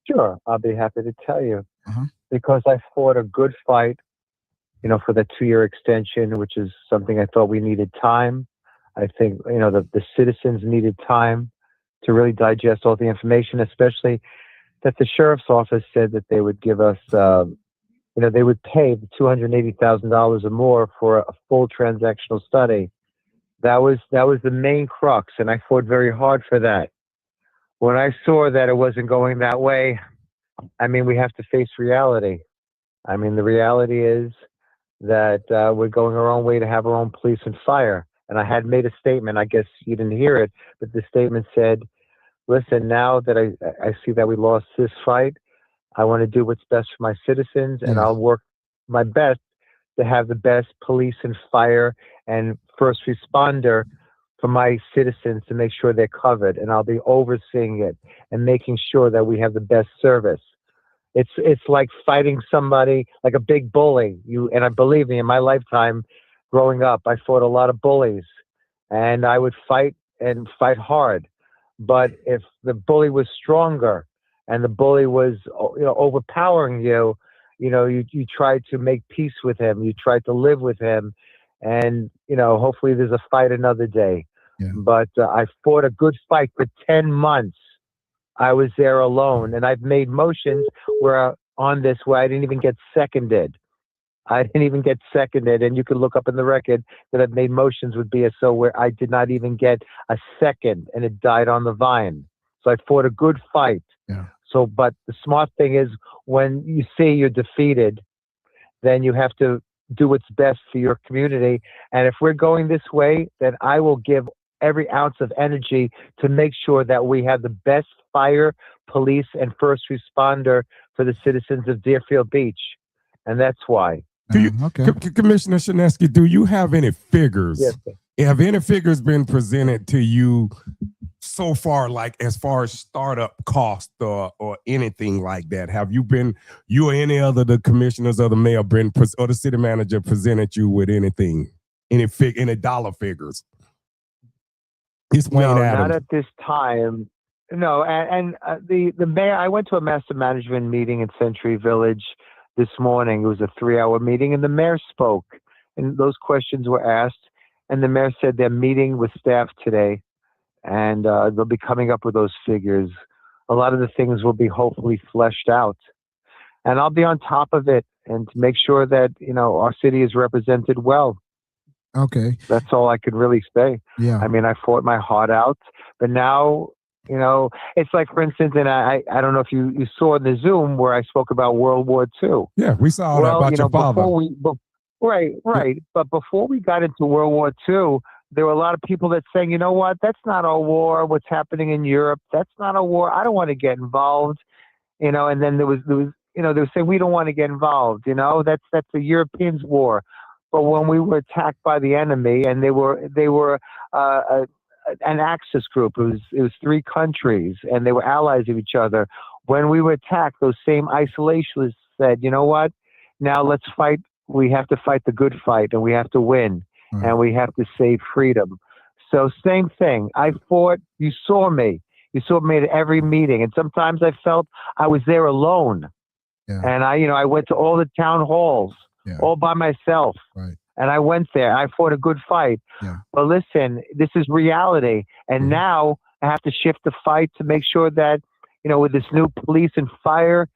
Sure, I'll be happy to tell you. Uh-huh. Because I fought a good fight, for the 2-year extension, which is something I thought we needed time. I think, the citizens needed time to really digest all the information, especially that the sheriff's office said that they would give us, they would pay $280,000 or more for a full transactional study. That was the main crux, and I fought very hard for that. When I saw that it wasn't going that way, we have to face reality. The reality is that we're going our own way to have our own police and fire. And I had made a statement, I guess you didn't hear it, but the statement said, listen, now that I see that we lost this fight, I want to do what's best for my citizens, and Yeah. I'll work my best to have the best police and fire and first responder for my citizens to make sure they're covered. And I'll be overseeing it and making sure that we have the best service. It's like fighting somebody, like a big bully. And I believe me, in my lifetime growing up, I fought a lot of bullies, and I would fight and fight hard. But if the bully was stronger and the bully was, overpowering you, you tried to make peace with him. You tried to live with him, and hopefully there's a fight another day. Yeah. But I fought a good fight for 10 months. I was there alone, and I've made motions where I didn't even get seconded. And you can look up in the record that I've made motions with BSO where I did not even get a second, and it died on the vine. So I fought a good fight. Yeah. So, but the smart thing is, when you see you're defeated, then you have to do what's best for your community. And if we're going this way, then I will give every ounce of energy to make sure that we have the best fire, police, and first responder for the citizens of Deerfield Beach. And that's why. Do you, Okay. Commissioner Shinesky, do you have any figures? Yes, sir. Have any figures been presented to you so far, like as far as startup cost or anything like that? Have you or any other the commissioners or the mayor or the city manager presented you with anything, any dollar figures? It's Wayne No, Adams. not at this time. No, and the mayor. I went to a master management meeting in Century Village this morning. It was a 3-hour meeting, and the mayor spoke, and those questions were asked. And the mayor said they're meeting with staff today, and they'll be coming up with those figures. A lot of the things will be hopefully fleshed out, and I'll be on top of it and to make sure that our city is represented well. Okay. That's all I could really say. Yeah. I fought my heart out, but now, it's like, for instance, and I don't know if you saw in the Zoom where I spoke about World War II. Yeah, we saw that about your father. Right. But before we got into World War II, there were a lot of people that saying, you know what, that's not our war. What's happening in Europe, that's not a war. I don't want to get involved. And then there was they were saying we don't want to get involved. That's the Europeans' war. But when we were attacked by the enemy, and they were an Axis group. It was 3 countries, and they were allies of each other. When we were attacked, those same isolationists said, you know what? Now let's fight. We have to fight the good fight, and we have to win, and we have to save freedom. So same thing. I fought. You saw me. You saw me at every meeting, and sometimes I felt I was there alone. Yeah. And I went to all the town halls all by myself. Right. And I went there. I fought a good fight. Yeah. But listen, this is reality. And now I have to shift the fight to make sure that, with this new police and fire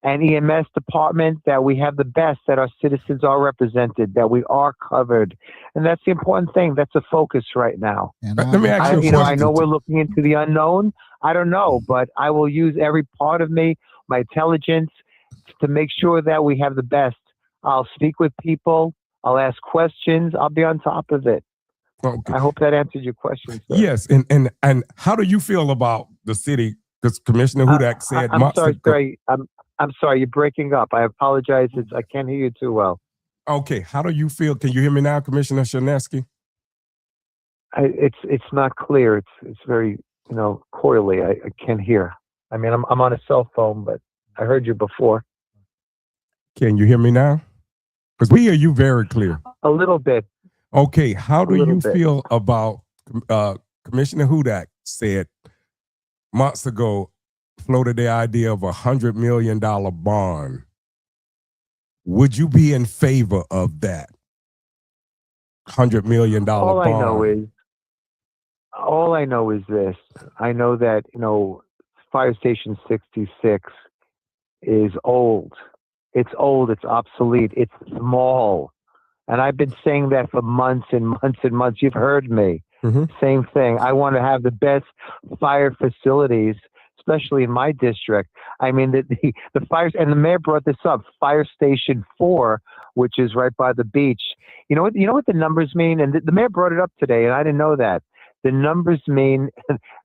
and EMS department, that we have the best, that our citizens are represented, that we are covered. And that's the important thing. That's the focus right now. And Let me ask you a I question. know we're looking into the unknown. I don't know, but I will use every part of me, my intelligence, to make sure that we have the best. I'll speak with people. I'll ask questions. I'll be on top of it. Okay. I hope that answered your question, sir. Yes, and how do you feel about the city? Because Commissioner Hudak said, I'm sorry. I'm sorry. You're breaking up. I apologize. I can't hear you too well. Okay, how do you feel? Can you hear me now, Commissioner Shinesky? It's not clear. It's very coily. I can't hear. I mean, I'm on a cell phone, but I heard you before. Can you hear me now? Because we hear you very clear. A little bit. Okay, how do you bit. feel about Commissioner Hudak said months ago, floated the idea of $100 million bond? Would you be in favor of that $100 million bond? All I know is this. I know that, Fire Station 66 is old. It's old. It's obsolete. It's small. And I've been saying that for months and months and months. You've heard me. Same thing. I want to have the best fire facilities, especially in my district. I mean, the fires, and the mayor brought this up, Fire Station 4, which is right by the beach. You know what the numbers mean? And the mayor brought it up today, and I didn't know that. The numbers mean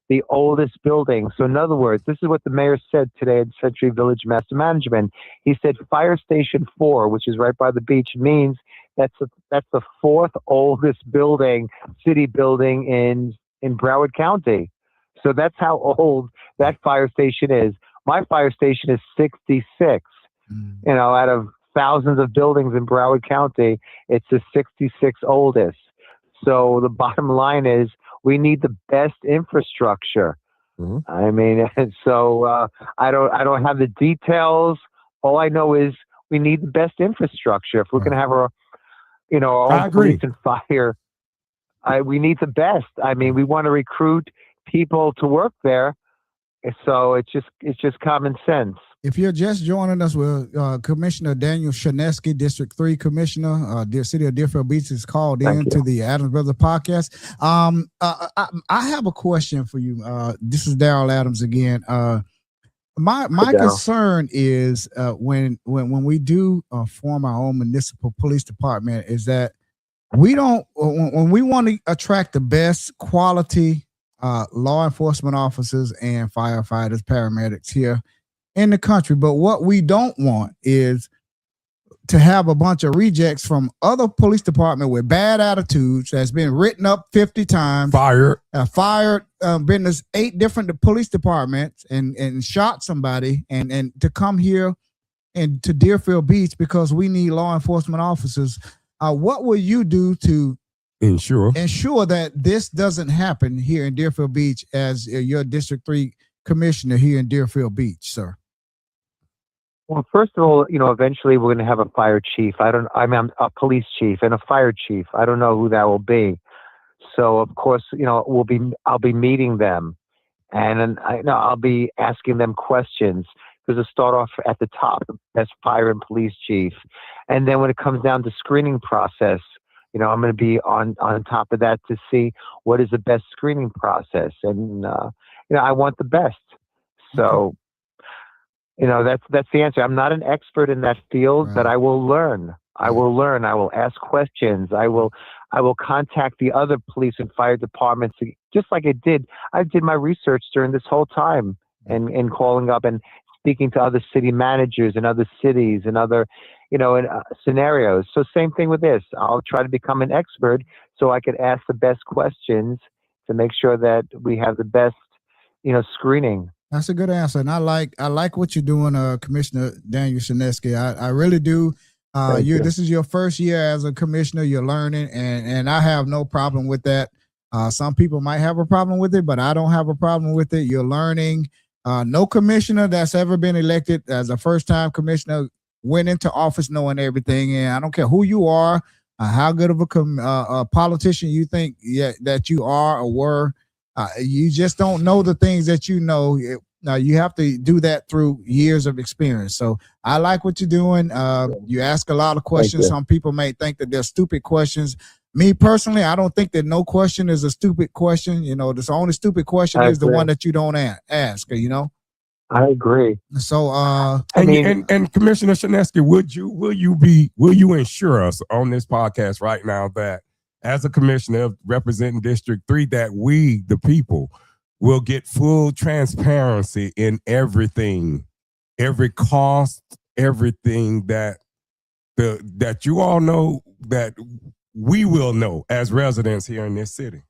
the oldest building. So in other words, this is what the mayor said today at Century Village Master Management. He said Fire Station 4, which is right by the beach, means that's the 4th oldest city building in Broward County. So that's how old that fire station is. My fire station is 66. Out of thousands of buildings in Broward County, it's the 66th oldest. So the bottom line is we need the best infrastructure. I mean, so I don't have the details. All I know is we need the best infrastructure. If we're going to have our own police and fire, we need the best. I mean, we want to recruit people to work there. So it's just common sense. If you're just joining us with Commissioner Daniel Shinesky, District 3 Commissioner, the City of Deerfield Beach is called into the Adams Brothers podcast. I have a question for you. This is Daryl Adams again. My concern is when we do form our own municipal police department is that we don't, when we want to attract the best quality law enforcement officers and firefighters, paramedics here in the country. But what we don't want is to have a bunch of rejects from other police department with bad attitudes that's been written up 50 times, fired, been to 8 different police departments and shot somebody and to come here and to Deerfield Beach because we need law enforcement officers. What will you do to ensure that this doesn't happen here in Deerfield Beach as your District 3 Commissioner here in Deerfield Beach, sir? Well, first of all, eventually we're going to have a fire chief. I'm a police chief and a fire chief. I don't know who that will be. So of course, I'll be meeting them, and I'll be asking them questions. Because to start off at the top, as fire and police chief, and then when it comes down to screening process, I'm going to be on top of that to see what is the best screening process, and I want the best. So. That's the answer. I'm not an expert in that field, but I will learn. I will ask questions. I will contact the other police and fire departments, just like I did. I did my research during this whole time and calling up and speaking to other city managers in other cities and other, scenarios. So same thing with this. I'll try to become an expert so I could ask the best questions to make sure that we have the best, screening. That's a good answer, and I like what you're doing, Commissioner Daniel Shineski. I really do. Thank you. This is your first year as a commissioner. You're learning, and I have no problem with that. Some people might have a problem with it, but I don't have a problem with it. You're learning. No commissioner that's ever been elected as a first-time commissioner went into office knowing everything, and I don't care who you are, how good of a politician you think that you are or were. You just don't know the things that you know. You have to do that through years of experience. So I like what you're doing. You ask a lot of questions. you. Some people may think that they're stupid questions. Me personally, I don't think that no question is a stupid question. The only stupid question I is the agree. one that you don't ask. I agree. So And Commissioner Shineski, will you ensure us on this podcast right now that as a commissioner representing District 3, that we, the people, will get full transparency in everything, every cost, everything that you all know, that we will know as residents here in this city?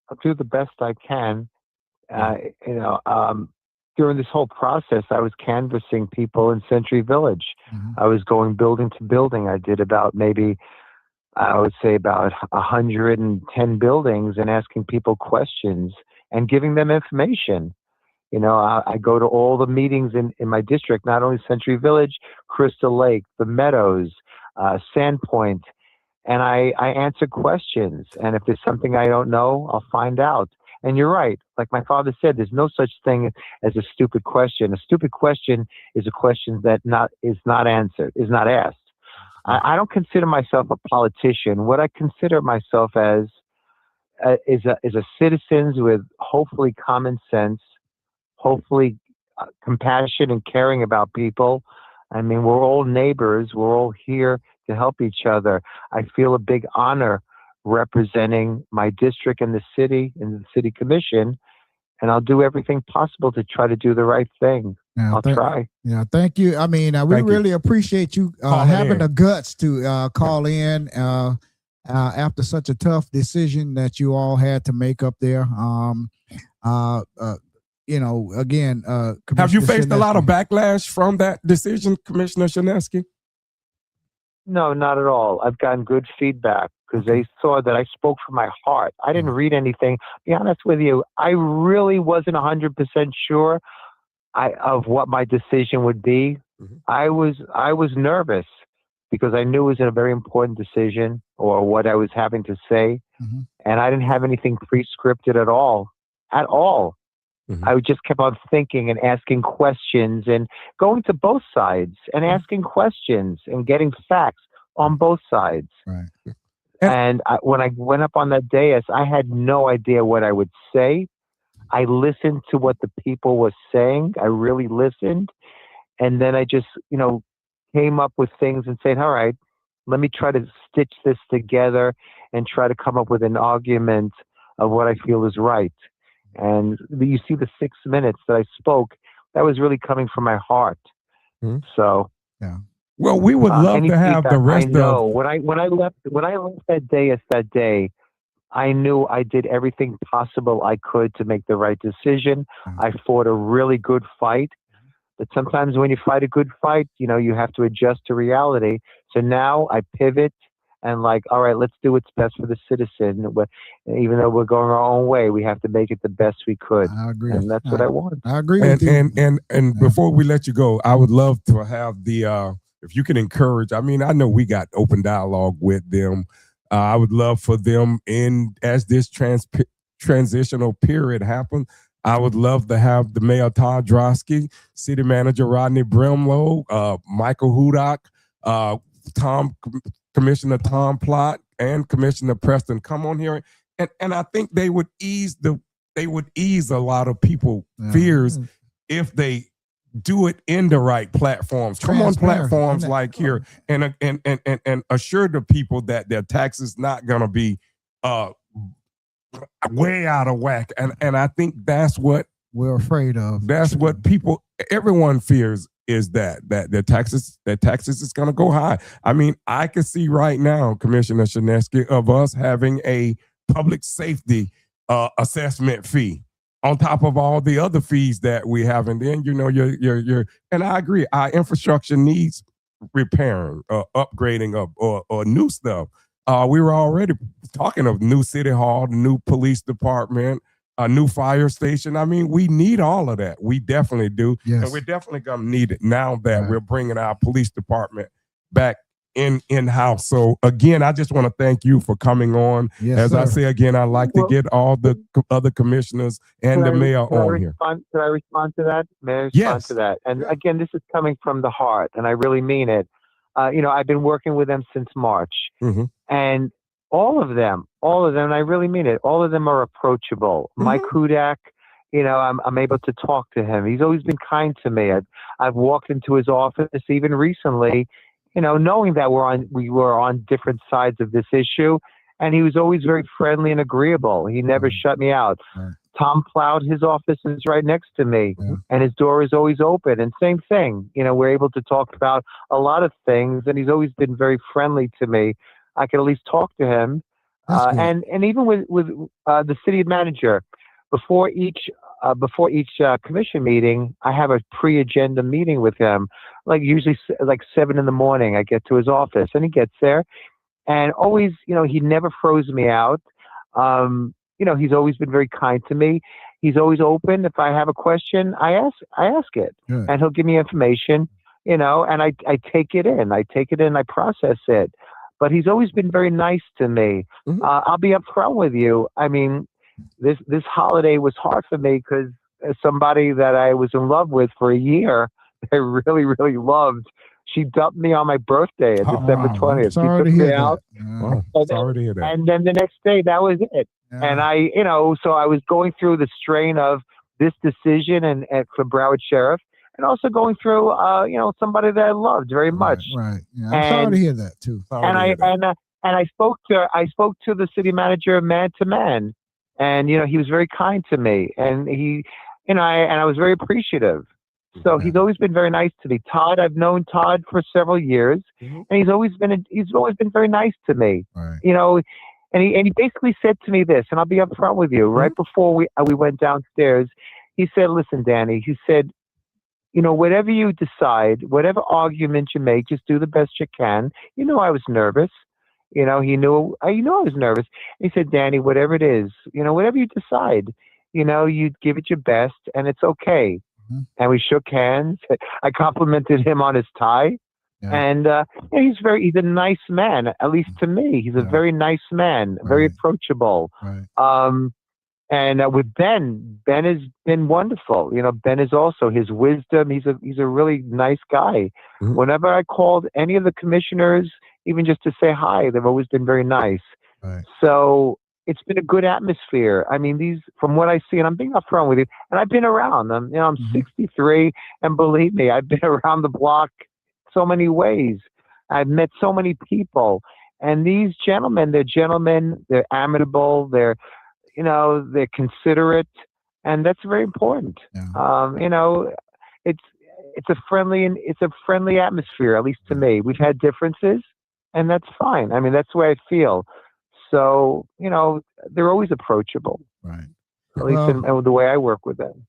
I'll do the best I can. During this whole process, I was canvassing people in Century Village. Mhm. I was going building to building. I did about 110 buildings and asking people questions and giving them information. I go to all the meetings in my district, not only Century Village, Crystal Lake, the Meadows, Sandpoint, and I answer questions. And if there's something I don't know, I'll find out. And you're right. Like my father said, there's no such thing as a stupid question. A stupid question is a question that is not answered, is not asked. I don't consider myself a politician. What I consider myself as is a citizen with hopefully common sense, hopefully compassion and caring about people. I mean, we're all neighbors. We're all here to help each other. I feel a big honor representing my district and the city commission, and I'll do everything possible to try to do the right thing. Yeah, I'll try. Yeah, thank you. I mean, we Thank you. really appreciate you Calling having in. the guts to call in after such a tough decision that you all had to make up there. Again, Have you Commissioner faced a lot of Shineski. backlash from that decision, Commissioner Shineski? No, not at all. I've gotten good feedback because they saw that I spoke from my heart. I didn't read anything. Be honest with you, I really wasn't 100% sure of what my decision would be. Mhm. I was nervous because I knew it was a very important decision or what I was having to say, Mhm. and I didn't have anything pre-scripted at all. At all. Mhm. I just kept on thinking and asking questions and going to both sides and asking questions and getting facts on both sides. Right. And when I went up on that dais, I had no idea what I would say. I listened to what the people were saying. I really listened. And then I just, came up with things and said, all right, let me try to stitch this together and try to come up with an argument of what I feel is right. And you see the 6 minutes that I spoke, that was really coming from my heart. Mhm. So, Well, we would love any to have the feedback, rest I know. of. When I left that day, I knew I did everything possible I could to make the right decision. Mhm. I fought a really good fight. But sometimes when you fight a good fight, you have to adjust to reality. So now I pivot and all right, let's do what's best for the citizen. Even though we're going our own way, we have to make it the best we could. I agree. And that's what I want. I agree with you. And before we let you go, I would love to have if you can encourage. I mean, I know we got open dialogue with them. I would love for them as this transitional period happens. I would love to have the Mayor Todd Drosky, City Manager Rodney Brimlow, Michael Hudak, Commissioner Tom Plott, and Commissioner Preston come on here, and I think they would ease a lot of people Yeah. fears if they do it in the right platforms. Come on Transparent, platforms isn't it? like here and assure the people that their taxes not gonna be way out of whack. And I think that's what We're afraid of. everyone fears is that their taxes is gonna go high. I mean, I can see right now, Commissioner Shineski, of us having a public safety assessment fee on top of all the other fees that we have. And then, you know, and I agree, our infrastructure needs repairing, upgrading of, or new stuff. We were already talking of new city hall, the new police department, a new fire station. I mean, we need all of that. We definitely do. Yes. And we're definitely going to need it now that Right. we're bringing our police department back in-house. So again, I just want to thank you for coming on. Yes, As I sir. say again, I'd like to Well- get all the other commissioners and the mayor on here. Can I respond to that? May I respond Yes. to that? And again, this is coming from the heart, and I really mean it. You know, I've been working with them since March, Mhm. and all of them, and I really mean it, all of them are approachable. Mike Hudak, you know, I'm able to talk to him. He's always been kind to me. I've walked into his office even recently, you know, knowing that we were on different sides of this issue, and he was always very friendly and agreeable. He never Right. shut me out. Right. Tom Plowd, his office is right next to me, Yeah. and his door is always open. And same thing, you know, we're able to talk about a lot of things, and he's always been very friendly to me. I can at least talk to him. That's good. And even with the city manager, before each commission meeting, I have a pre-agenda meeting with him. Like usually, like 7 a.m, I get to his office, and he gets there, and always, you know, he never throws me out. You know, he's always been very kind to me. He's always open. If I have a question, I ask it, Good. and he'll give me information. You know, and I take it in. I process it. But he's always been very nice to me. Mhm. I'll be upfront with you. I mean, this holiday was hard for me because somebody that I was in love with for a year, I really, really loved, she dumped me on my birthday at Oh, December I'm 20th. She sorry took to me hear out, that. Yeah. Wow. And Sorry to hear that. and then the next day, that was it. Yeah. And I, you know, so I was going through the strain of this decision and for Broward Sheriff, and also going through, you know, somebody that I loved very much. Right. Yeah. I'm sorry And- to hear that too. Sorry And to hear that. I spoke to the city manager man to man, and you know, he was very kind to me, and I was very appreciative. So he's always been very nice to me. Todd, I've known Todd for several years, Mhm. and he's always been very nice to me. Right. You know, and he basically said to me this, and I'll be upfront with you. Right before we went downstairs, he said, "Listen, Danny," he said, "you know, whatever you decide, whatever argument you make, just do the best you can." You know, I was nervous. You know, he knew I was nervous. He said, "Danny, whatever it is, you know, whatever you decide, you know, you give it your best, and it's okay." Mhm. And we shook hands. I complimented him on his tie. Yeah. And he's a nice man, at least to me. He's a Yeah. very nice man, very Right. approachable. Right. And with Ben has been wonderful. You know, Ben is also his wisdom. He's a really nice guy. Mhm. Whenever I called any of the commissioners, even just to say hi, they've always been very nice. Right. So it's been a good atmosphere. I mean, from what I see, and I'm being upfront with you, and I've been around. I'm Mhm. 63, and believe me, I've been around the block so many ways. I've met so many people, and these gentlemen, they're amenable, they're considerate, and that's very important. Yeah. You know, it's a friendly atmosphere, at least to me. We've had differences, and that's fine. I mean, that's the way I feel. So, you know, they're always approachable, Right. at least Well, in the way I work with them.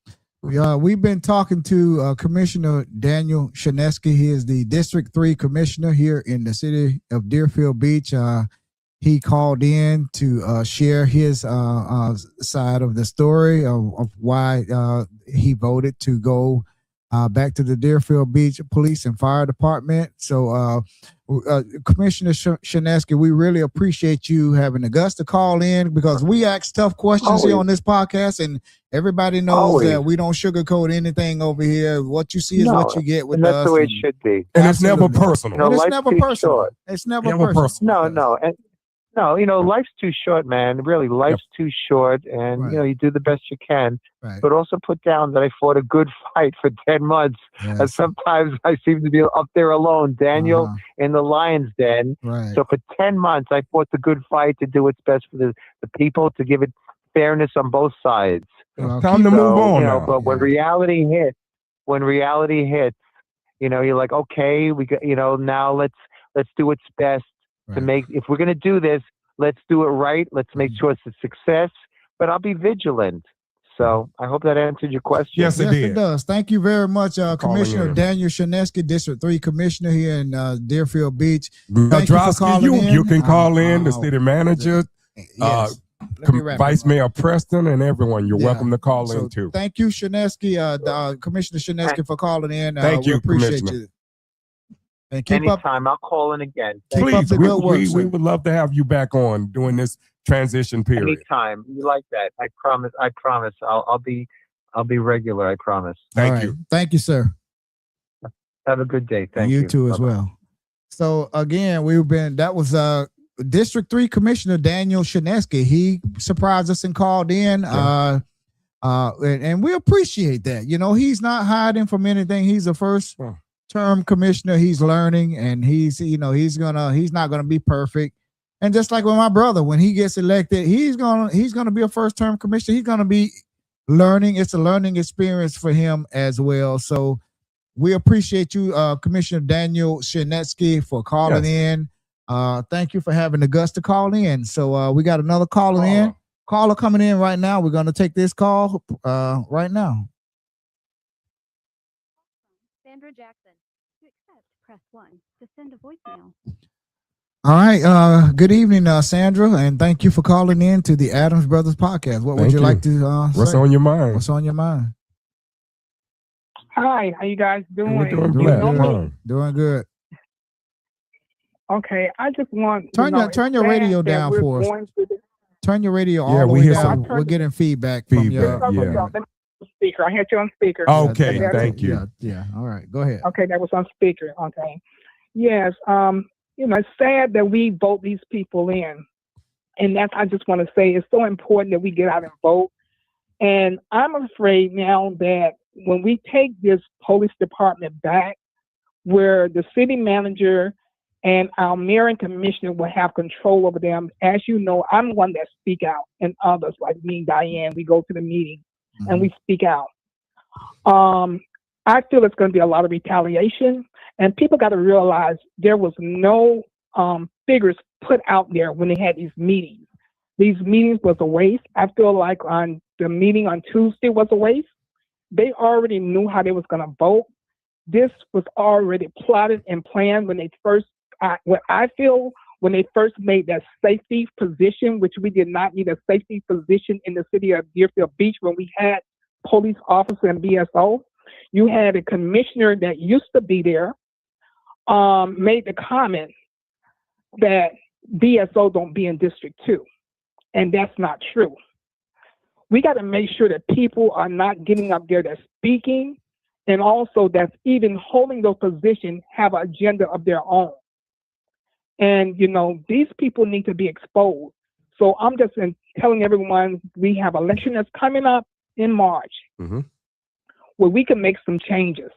Yeah, we've been talking to Commissioner Daniel Shinesky. He is the District 3 Commissioner here in the city of Deerfield Beach. He called in to share his side of the story of why he voted to go back to the Deerfield Beach Police and Fire Department. So, Commissioner Shinesky, we really appreciate you having the guts to call in, because we ask tough questions here on this podcast, and everybody knows that we don't sugarcoat anything over here. What you see is what you get with and that's us. the way it should be. And it's never Absolutely. personal. No, And it's life's never too personal. short. It's never Never personal. No, and no, you know, life's too short, man. Really, life's too short, and Right. you know, you do the best you can. Right. But also put down that I fought a good fight for 10 months, and Yes. sometimes I seem to be up there alone, Daniel, Uh-huh. in the lion's den. Right. So for 10 months, I fought the good fight to do what's best for the people, to give it fairness on both sides. Well, Time to keep- move on You know, now. but when reality hits, you know, you're like, okay, we got, you know, now let's do what's best to Right. make. If we're gonna do this, Let's do it right. Let's make sure it's a success, but I'll be vigilant. So I hope that answered your question. Yes, it Yes, did. it does. Thank you very much, Commissioner in. Daniel Shaneski, District 3 Commissioner here in Deerfield Beach. Thank you for Nadrowski, calling in. you can call in, the Uh, city manager, Yes. Let me wrap Vice it up. Mayor Preston, and everyone. You're Yeah. welcome to call So in too. thank you, Shaneski, Commissioner Shaneski, for calling in. Thank we you, appreciate Commissioner. you. And keep up. Anytime. I'll call in again. Keep up Please, the good work, we sir. would love to have you back on during this transition period. Anytime. You like that. I promise. I'll be regular. I promise. All Thank right. you. Thank you, sir. Have a good day. Thank you. You too as Bye-bye. well. So again, that was District 3 Commissioner Daniel Shaneski. He surprised us and called in. And we appreciate that. You know, he's not hiding from anything. He's a first term commissioner. He's learning, and he's not gonna be perfect. And just like with my brother, when he gets elected, he's gonna be a first term commissioner. He's gonna be learning. It's a learning experience for him as well. So we appreciate you, Commissioner Daniel Shaneski, for calling in. Thank you for having the guts to call in. So we got another caller coming in right now. We're going to take this call right now. Sandra Jackson. To accept, press 1. To send a voicemail. All right. Good evening, Sandra, and thank you for calling in to the Adams Brothers podcast. What would Thank you you. like to What's say? on your mind? What's on your mind? Hi, how you guys doing? We're doing Doing blessed. good. Fine. Doing good. Okay, I just want to Turn know, your it's radio sad that down we're for us. going through this. Turn your radio Yeah, all the we way hear down. some We're getting feedback from your. feedback. Yeah. Let me put on speaker. I had you on speaker. Okay, Yeah, thank you. Yeah. All right. Go ahead. Okay, that was on speaker. Okay. Yes. It's sad that we vote these people in. And I just want to say it's so important that we get out and vote. And I'm afraid now that when we take this police department back, where the city manager and our mayor and commissioner will have control over them. As you know, I'm one that speak out, and others like me, Diane, we go to the meeting and we speak out. I feel it's going to be a lot of retaliation, and people got to realize there was no figures put out there when they had these meetings. These meetings was a waste. I feel like on the meeting on Tuesday was a waste. They already knew how they was going to vote. This was already plotted and planned when they first, what I feel, when they first made that safety position, which we did not need a safety position in the city of Deerfield Beach when we had police officer and BSO. You had a commissioner that used to be there, made the comment that BSO don't be in District 2. And that's not true. We got to make sure that people are not getting up there that's speaking, and also that's even holding those positions have an agenda of their own. And, these people need to be exposed. So I'm just telling everyone we have election that's coming up in March where we can make some changes.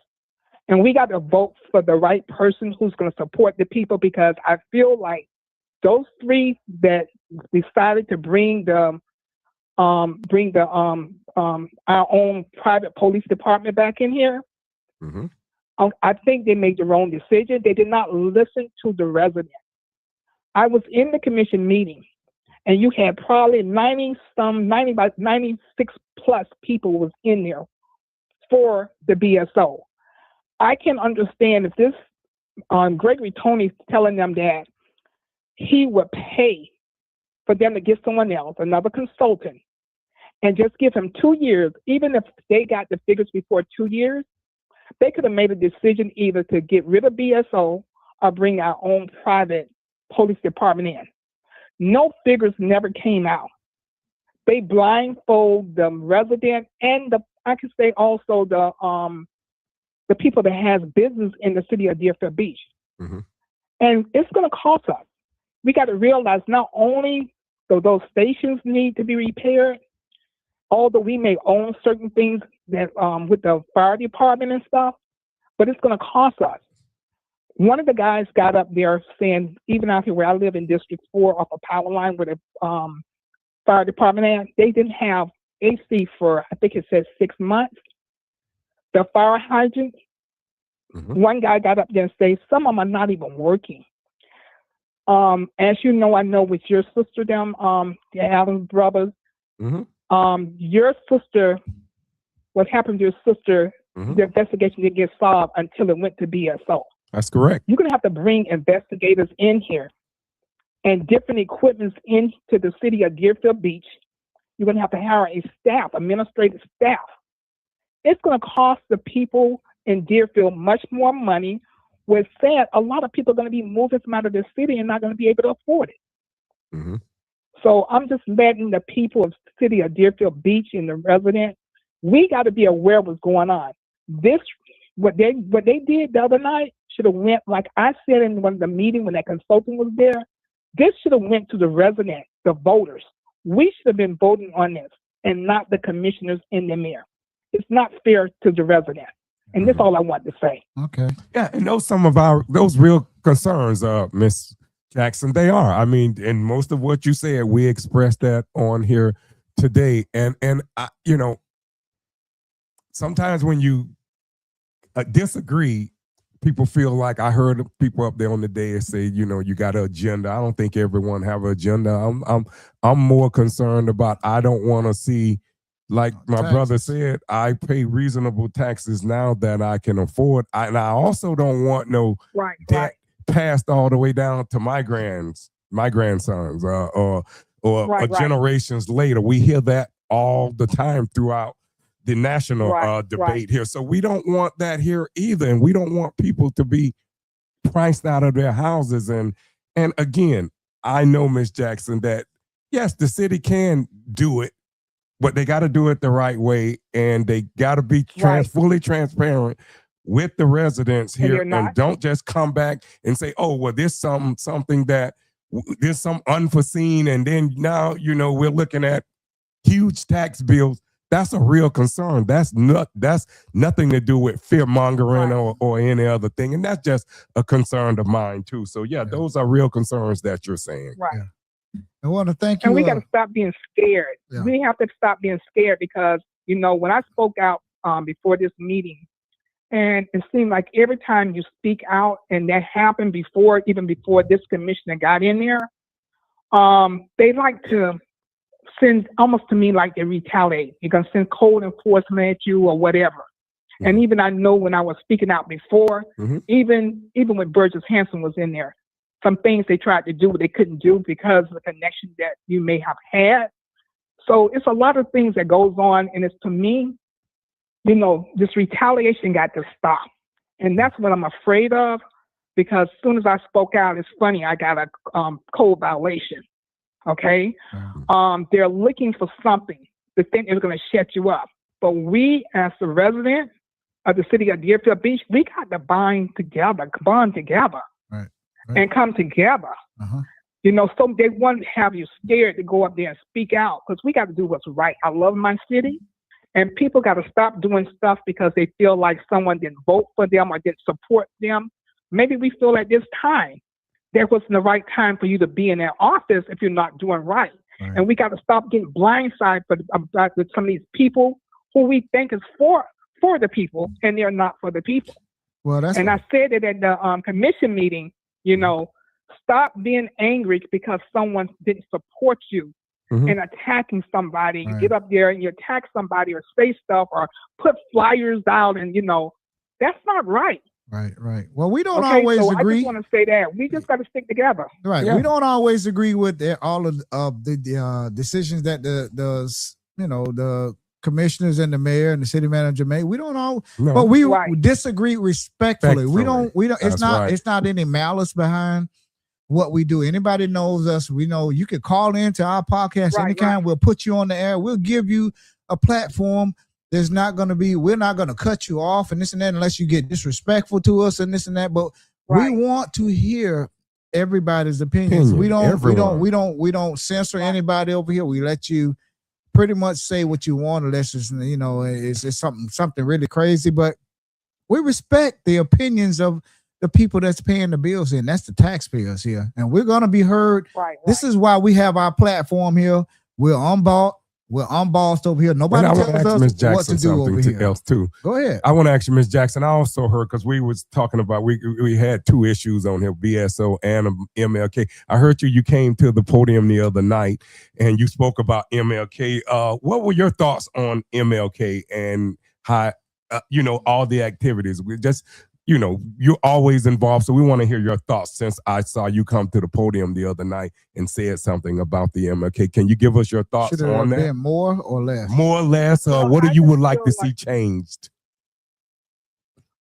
And we got to vote for the right person who's going to support the people, because I feel like those three that decided to bring our own private police department back in here, I think they made the wrong decision. They did not listen to the residents. I was in the commission meeting, and you had probably 96 plus people was in there for the BSO. I can understand if this Gregory Tony's telling them that he would pay for them to get someone else, another consultant, and just give him 2 years. Even if they got the figures before 2 years, they could have made a decision either to get rid of BSO or bring our own private police department in. No figures never came out. They blindfold the resident and I could say also the people that has business in the city of Deerfield Beach. And it's going to cost us. We got to realize not only do those stations need to be repaired, although we may own certain things that with the fire department and stuff, but it's going to cost us. One of the guys got up there saying, even out here where I live in District 4 off a power line where the fire department, they didn't have AC for, I think it says 6 months. The fire hydrants, one guy got up there and said, some of them are not even working. As you know, I know with your sister, the Allen brothers, Mhm. Your sister, what happened to your sister, Mhm. the investigation didn't get solved until it went to BSO. That's correct. You're going to have to bring investigators in here and different equipments into the city of Deerfield Beach. You're going to have to hire a staff, administrative staff. It's going to cost the people in Deerfield much more money. With that, a lot of people are going to be moving from out of the city and not going to be able to afford it. Mhm. So I'm just letting the people of the city of Deerfield Beach and the residents, we got to be aware of what's going on. What they did the other night should have went, like I said in one of the meeting when that consultant was there, this should have went to the residents, the voters. We should have been voting on this and not the commissioners and the mayor. It's not fair to the residents. And that's all I want to say. Okay. Yeah, and those real concerns, Miss Jackson, they are. I mean, and most of what you said, we expressed that on here today. And I, sometimes when you disagree, people feel like I heard people up there on the day say, you got an agenda. I don't think everyone have an agenda. I'm more concerned about I don't want to see. Like my brother said, I pay reasonable taxes now that I can afford. And I also don't want no debt passed all the way down to my grandsons, or generations later. We hear that all the time throughout the national debate here. So we don't want that here either. And we don't want people to be priced out of their houses. And again, I know, Miss Jackson, that yes, the city can do it, but they got to do it the right way, and they got to be fully transparent with the residents here, and don't just come back and say, "Oh, well, there's some unforeseen," and then now we're looking at huge tax bills. That's a real concern. That's nothing to do with fear mongering or any other thing, and that's just a concern of mine too. So yeah, those are real concerns that you're saying. Right. Yeah. I want to thank you. And we got to stop being scared. Yeah. We have to stop being scared because, when I spoke out before this meeting, and it seemed like every time you speak out, and that happened even before this commissioner got in there, they like to send, almost to me, like they retaliate. You're going to send code enforcement at you or whatever. Mm-hmm. And even I know when I was speaking out before, even when Burgess Hanson was in there, some things they tried to do, but they couldn't do because of the connection that you may have had. So it's a lot of things that goes on. And it's, to me, this retaliation got to stop. And that's what I'm afraid of, because as soon as I spoke out, it's funny, I got a code violation. Okay. They're looking for something to think is going to shut you up. But we, as the resident of the city of Deerfield Beach, we got to bond together. And come together. So they want to have you scared to go up there and speak out, because we got to do what's right. I love my city, and people got to stop doing stuff because they feel like someone didn't vote for them or didn't support them. Maybe we feel at this time that wasn't the right time for you to be in that office if you're not doing right. And we got to stop getting blindsided with some of these people who we think is for the people, and they're not for the people. Well, I said it at the commission meeting. Stop being angry because someone didn't support you in attacking somebody. You get up there and you attack somebody or say stuff or put flyers out, and that's not right. Right. Well, we don't always agree. I just want to say that we just got to stick together. Right. Yeah. We don't always agree with all of the decisions that the commissioners and the mayor and the city manager made. We don't all, but we disagree respectfully. We don't. It's not any malice behind what we do. Anybody knows us. We know you can call into our podcast anytime. We'll put you on the air. We'll give you a platform. We're not going to cut you off and this and that unless you get disrespectful to us and this and that. But we want to hear everybody's opinions. We don't censor anybody over here. We let you pretty much say what you want, unless it's something really crazy. But we respect the opinions of the people that's paying the bills here, and that's the taxpayers here. And we're going to be heard. This is why we have our platform here. We're unbought. We're unbossed over here. And Nobody I want to tells ask us Ms. what Jackson to do over something here. else too. Go ahead. I want to ask you, Ms. Jackson. I also heard because we was talking about we had two issues on here, BSO and MLK. I heard you came to the podium the other night and you spoke about MLK. What were your thoughts on MLK and how all the activities? We just you're always involved, so we want to hear your thoughts. Since I saw you come to the podium the other night and said something about the MLK, can you give us your thoughts Should it on have that? been more or less? More or less, Well, what do I you just would like feel to see changed?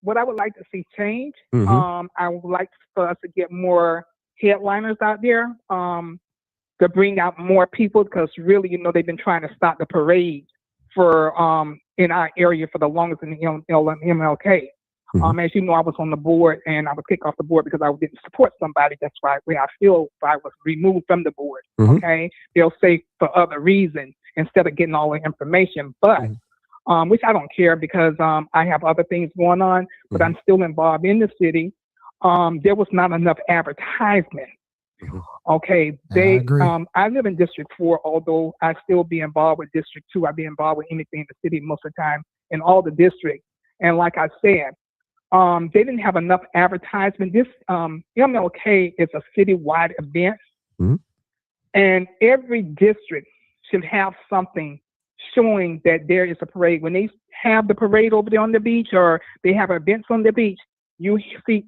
What I would like to see change, Mhm. I would like for us to get more headliners out there, to bring out more people because really, they've been trying to stop the parade for in our area for the longest in the MLK. As you know, I was on the board and I was kicked off the board because I didn't support somebody. That's why I feel I was removed from the board. Mhm. Okay, they'll say for other reasons instead of getting all the information, but which I don't care because I have other things going on, but I'm still involved in the city. There was not enough advertisement. Okay, I agree. I live in District 4, although I still be involved with District 2. I be involved with anything in the city most of the time in all the districts. And like I said, they didn't have enough advertisement. This MLK is a citywide event, and every district should have something showing that there is a parade. When they have the parade over there on the beach, or they have events on the beach, you see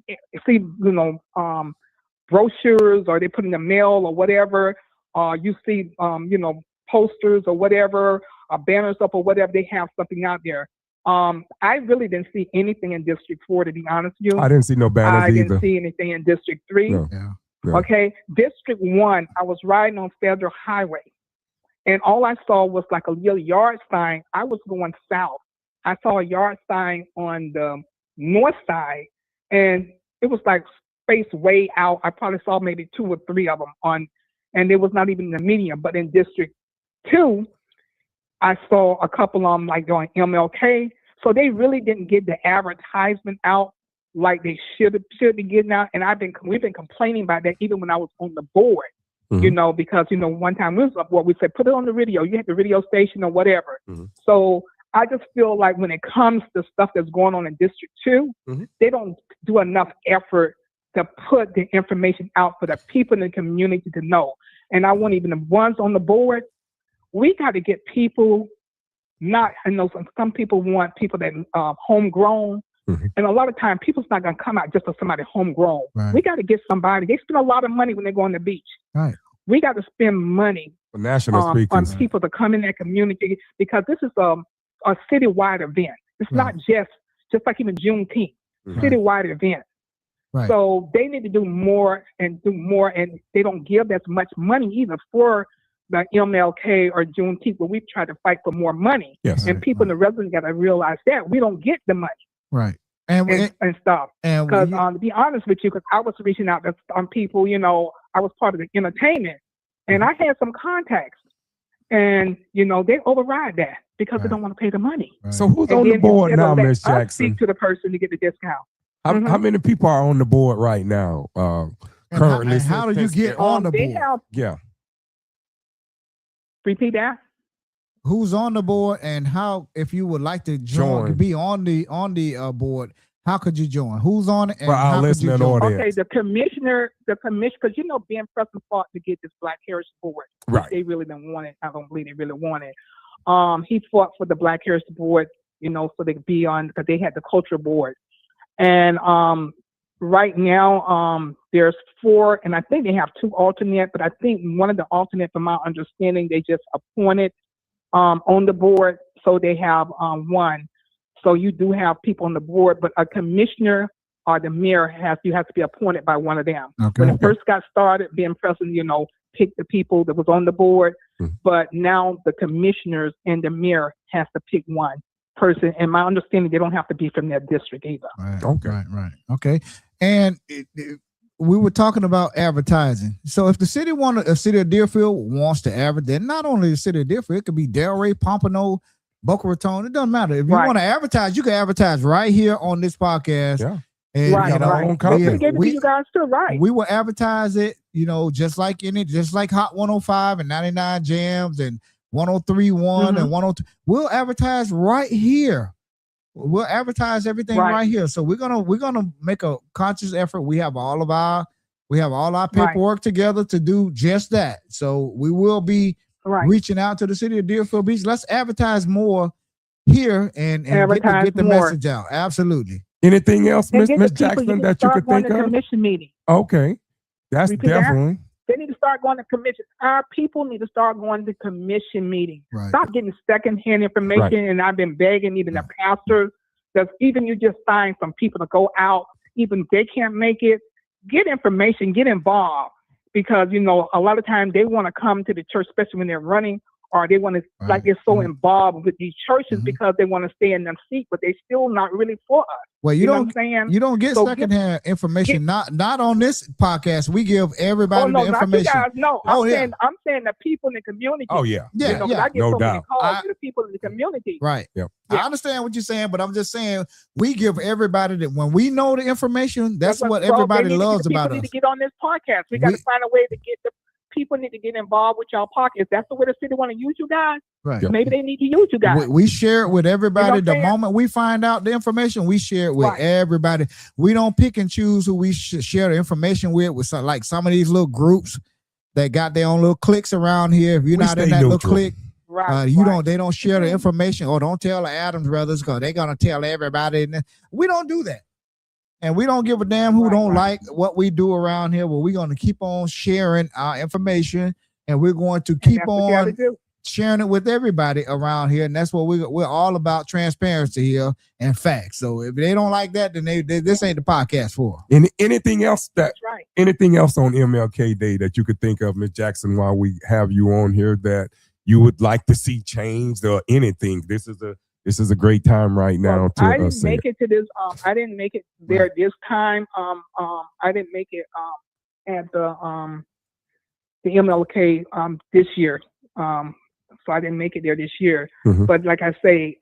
brochures, or they put in the mail or whatever. You see posters or whatever, banners up or whatever. They have something out there. I really didn't see anything in District 4, to be honest with you. I didn't see no banners I either. didn't see anything in District 3. No. Yeah. Yeah. Okay, District 1, I was riding on Federal Highway, and all I saw was like a little yard sign. I was going south. I saw a yard sign on the north side, and it was like spaced way out. I probably saw maybe 2 or 3 of them and it was not even the medium. But in District 2, I saw a couple of them like going MLK. So they really didn't get the advertisement out like they should be getting out. And we've been complaining about that even when I was on the board, because one time we was up board, we said put it on the radio. You had the radio station or whatever. So I just feel like when it comes to stuff that's going on in District 2, they don't do enough effort to put the information out for the people in the community to know. And I want even the ones on the board, we got to get people. Some people want people that homegrown, and a lot of time people's not gonna come out just for somebody homegrown. Right. We got to get somebody. They spend a lot of money when they go on the beach. Right. We got to spend money For national on speakers. people to come in that community because this is a citywide event. It's Right. not just like even Juneteenth, citywide event. Right. So they need to do more, and they don't give as much money either for the MLK or Juneteenth, but we've tried to fight for more money. Yes. And people in the residents got to realize that we don't get the money Right. And stuff. and Because we- to be honest with you, because I was reaching out to people, I was part of the entertainment, and I had some contacts, and they override that because they Right. don't want to pay the money. right. So who's And on the then board instead now, of letting Ms. us Jackson? speak to the person to get the discount. How many people are on the board right now? And Currently, and how do you since get they're- on the They board? have Yeah. repeat that. Who's on the board, and how, if you would like to Join. be on the board, how could you join? Who's on it? And For our how could you listening join? audience. Okay, the commissioner, because Ben Preston fought to get this Black Heritage Board. Right. They really didn't want it. I don't believe they really want it. He fought for the Black Heritage Board, so they could be on, because they had the culture board. And right now, there's 4, and I think they have 2 alternate, but I think one of the alternate, from my understanding, they just appointed on the board. So they have 1. So you do have people on the board, but a commissioner or the mayor you have to be appointed by one of them. Okay. When it first got started, Ben Preston, picked the people that was on the board, but now the commissioners and the mayor has to pick one person. And my understanding, they don't have to be from their district either. Right. Okay. Right. Okay. And we were talking about advertising. So if the city city of Deerfield wants to advertise, then not only the city of Deerfield, it could be Delray, Pompano, Boca Raton. It doesn't matter. If you Right. want to advertise, you can advertise right here on this podcast. Yeah. And, Right, you know, right. own We company. gave it to you guys too, right? we will advertise it, just like Hot 105 and 99 Jams and 103.1 and 102. We'll advertise right here. We'll advertise everything right here. So we're gonna make a conscious effort. We have all our paperwork together to do just that. So we will be reaching out to the city of Deerfield Beach. Let's advertise more here and get the message out. Absolutely. Anything else, And Miss get the people Jackson, to that you start could going think to of? commission meeting. Okay, that's Repeat that. definitely. They need to start going to commission. Our people need to start going to commission meetings. Right. Stop getting secondhand information. Right. And I've been begging even the pastors, that even you just find some people to go out, even if they can't make it, get information, get involved. Because, you know, a lot of times they want to come to the church, especially when they're running, or they want to, like they're so involved with these churches because they want to stay in them seat, but they still not really for us. Well, you know don't what I'm saying? you don't get So secondhand information. Not on this podcast. We give everybody the not you information. guys. No, Oh, I'm yeah. saying the people in the community. Oh yeah, Yeah, You know, 'cause yeah. I get no so many doubt. calls to the people in the community. Right. Yep. I understand what you're saying, but I'm just saying we give everybody that when we know the information, that's what everybody loves about People us. need to get on this podcast. We got to find a way to get the people need to get involved with y'all pockets. That's the way the city want to use you guys. Right. Yep. Maybe they need to use you guys. We share it with everybody. You know what The I'm saying? moment we find out the information, we share it with Right. everybody. We don't pick and choose who we share the information with some, like some of these little groups that got their own little cliques around here. If you're We not in stay that little neutral. clique, Right. they don't share the information, or don't tell the Adams brothers because they're gonna tell everybody. We don't do that. And we don't give a damn who don't like what we do around here. Well, we're going to keep on sharing our information, and we're going to keep That's what you gotta on do. sharing it with everybody around here. And that's what we're all about, transparency here and facts. So if they don't like that, then this ain't the podcast for. Anything else That's right. anything else on MLK Day that you could think of, Ms. Jackson, while we have you on here that you would like to see changed or anything? This is a great time right now to I didn't say make it to this. I didn't make it there this time. I didn't make it at the MLK this year. So I didn't make it there this year. Mhm. But like I say,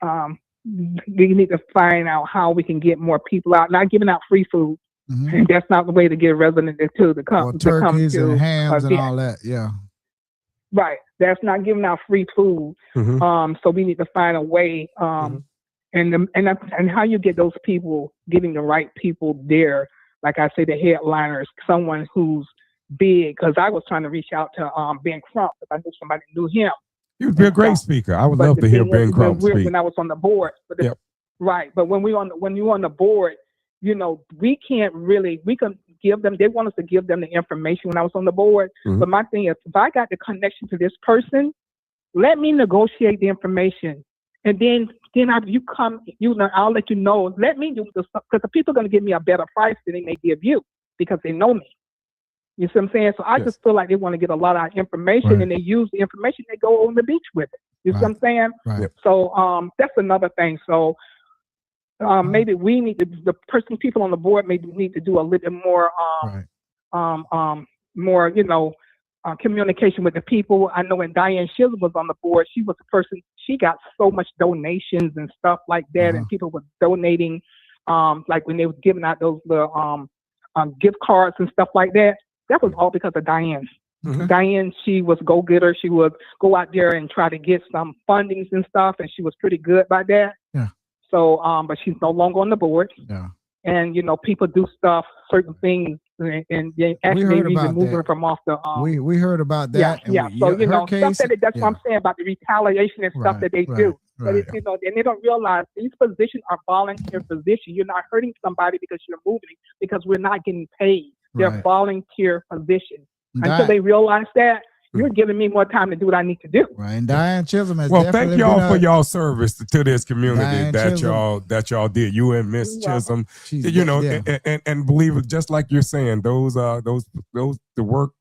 we need to find out how we can get more people out. Not giving out free food. Mhm. That's not the way to get a resident to Or come turkeys to and hams and event. all that. Yeah. Right. That's not giving out free food. Mhm. So we need to find a way. And how you get those people, getting the right people there. Like I say, the headliners, someone who's big. Because I was trying to reach out to Ben Crump because I knew somebody knew him. He would be a great speaker. I would But love the to hear thing Ben is, Crump speak. when I was on the board. But Yep. Right. But when you're on the board, you know, we can give them, they want us to give them the information when I was on the board. Mhm. But my thing is, if I got the connection to this person, let me negotiate the information. And then you come, I'll let you know. Let me do this because the people are going to give me a better price than they may give you because they know me. You see what I'm saying? So I Yes. just feel like they want to get a lot of information Right. and they use the information. They go on the beach with it. You see what I'm saying? Right. Yep. So that's another thing. So maybe we need to, people on the board maybe need to do a little bit more, Right. more, communication with the people. I know when Diane Chisholm was on the board, she was the person, she got so much donations and stuff like that. And people were donating, like when they were giving out those gift cards and stuff like that. That was all because of Diane. Mhm. Diane, she was a go-getter. She would go out there and try to get some fundings and stuff, and she was pretty good by that. Yeah. So, but she's no longer on the board. Yeah. And, people do stuff, certain things, and they actually heard even about moving that. from off the. We heard about that. and Yeah. we- So, her stuff case- that's what I'm saying about the retaliation and stuff Right, that they right, do. But right. it's, and they don't realize these positions are volunteer positions. You're not hurting somebody because you're moving, because we're not getting paid. They're Right. volunteer positions. Until Di- they realize that, you're giving me more time to do what I need to do. Right. And Diane Chisholm has Well, definitely thank y'all been for y'all service to this community Diane that Chisholm. y'all did. You and Miss You're welcome. Chisholm, she's- and, and believe it, just like you're saying, the work,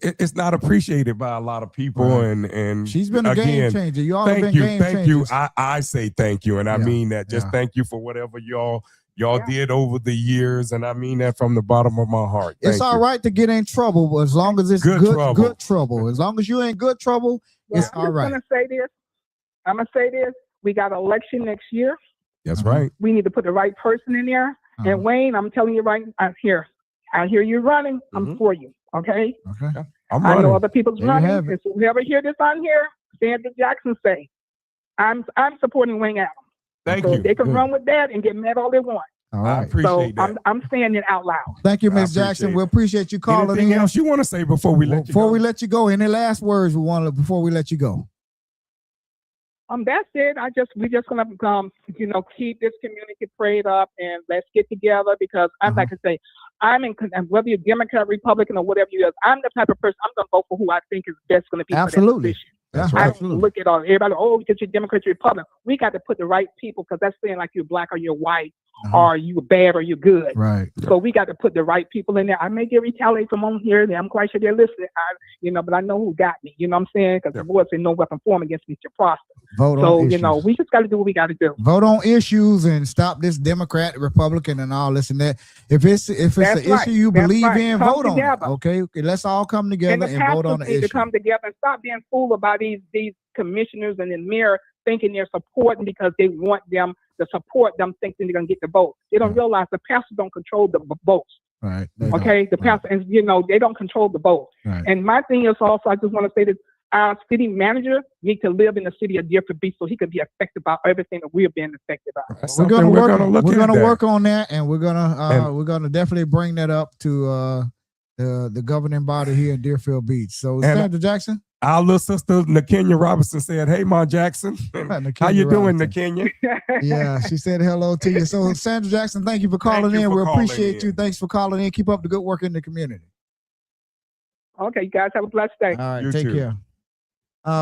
it's not appreciated by a lot of people. Right. And she's been a game again, changer. You all have thank been you, game thank you. changers. I say thank you, and I Yeah, mean that. Just yeah. thank you for whatever y'all Yeah. did over the years, and I mean that from the bottom of my heart. It's Thank all you. right to get in trouble, but as long as it's Good trouble. good trouble. As long as you ain't good trouble, Well, it's all right. I'm gonna say this. We got an election next year. That's Uh-huh. right. We need to put the right person in there. Uh-huh. And Wayne, I'm telling you right here. I hear you running. I'm for you. Okay. Okay. I'm I know running. other people's There you have running. it. And so whoever hear this on here, Sandra Jackson say. I'm supporting Wayne Adams. Thank So you. they can Good. run with that and get mad all they want. All I right. appreciate So that. I'm saying it out loud. Thank you, I Ms. Jackson. appreciate We it. appreciate you calling Anything in. else you want to say before we let you Before go? we let you go, any last words before we let you go? That's it. We just gonna keep this community prayed up and let's get together because I'm like I say, whether you're Democrat, Republican, or whatever you are, I'm the type of person I'm gonna vote for who I think is best gonna be for that Absolutely. position. That's I right. don't Absolutely. look at all everybody. Oh, because you're Democrat, you're Republican. We got to put the right people because that's saying like you're black or you're white or you're bad or you're good. Right. So we got to put the right people in there. I may get retaliated from on here. I'm quite sure they're listening. But I know who got me. You know what I'm saying? Because the Lord said no weapon formed against me shall prosper. Vote So on issues. we just got to do what we got to do. Vote on issues and stop this Democrat, Republican, and all this and that. If it's That's an right. issue you That's believe right. in, Come vote together. on it. Okay, let's all come together And the and vote on pastors the need to issue. come together and stop being fooled about these commissioners and the mayor thinking they're supporting because they want them to support them, thinking they're going to get the vote. They don't realize the pastors don't control the votes. Right. Okay, the pastor, and they don't control the vote. Right. And my thing is also, I just want to say that our city manager needs to live in the city of Deerfield Beach so he can be affected by everything that we're being affected by. That's We're something gonna we're work. gonna look We're at gonna that. work on that, and we're gonna definitely bring that up to the governing body here in Deerfield Beach. So, Sandra Jackson, Our little sister Nakenya Robinson said, "Hey, Ma Jackson, how you doing, Nakenya?" yeah, she said hello to you. So, Sandra Jackson, thank you for calling you in. for We calling appreciate you. in. Thanks for calling in. Keep up the good work in the community. Okay, you guys have a blessed day. All right, You take too. care.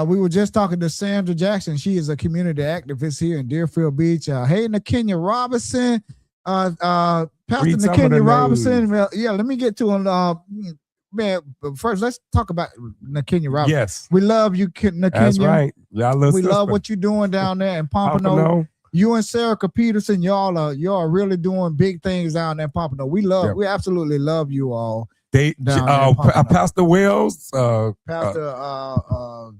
We were just talking to Sandra Jackson. She is a community activist here in Deerfield Beach. Hey, Nakenya Robinson, Pastor Read some of the Nakenya Robinson. names. Well, yeah, let me get to him. Man, but first let's talk about Nakenya Robinson. Yes, We love you, Nakenya. that's right. Y'all little We love sister. what you're doing down there in Pompano. Pompano. You and Sarah Peterson, y'all are really doing big things down there in Pompano. We absolutely love you all. They, Down there in Pompano. Pastor Wells, Pastor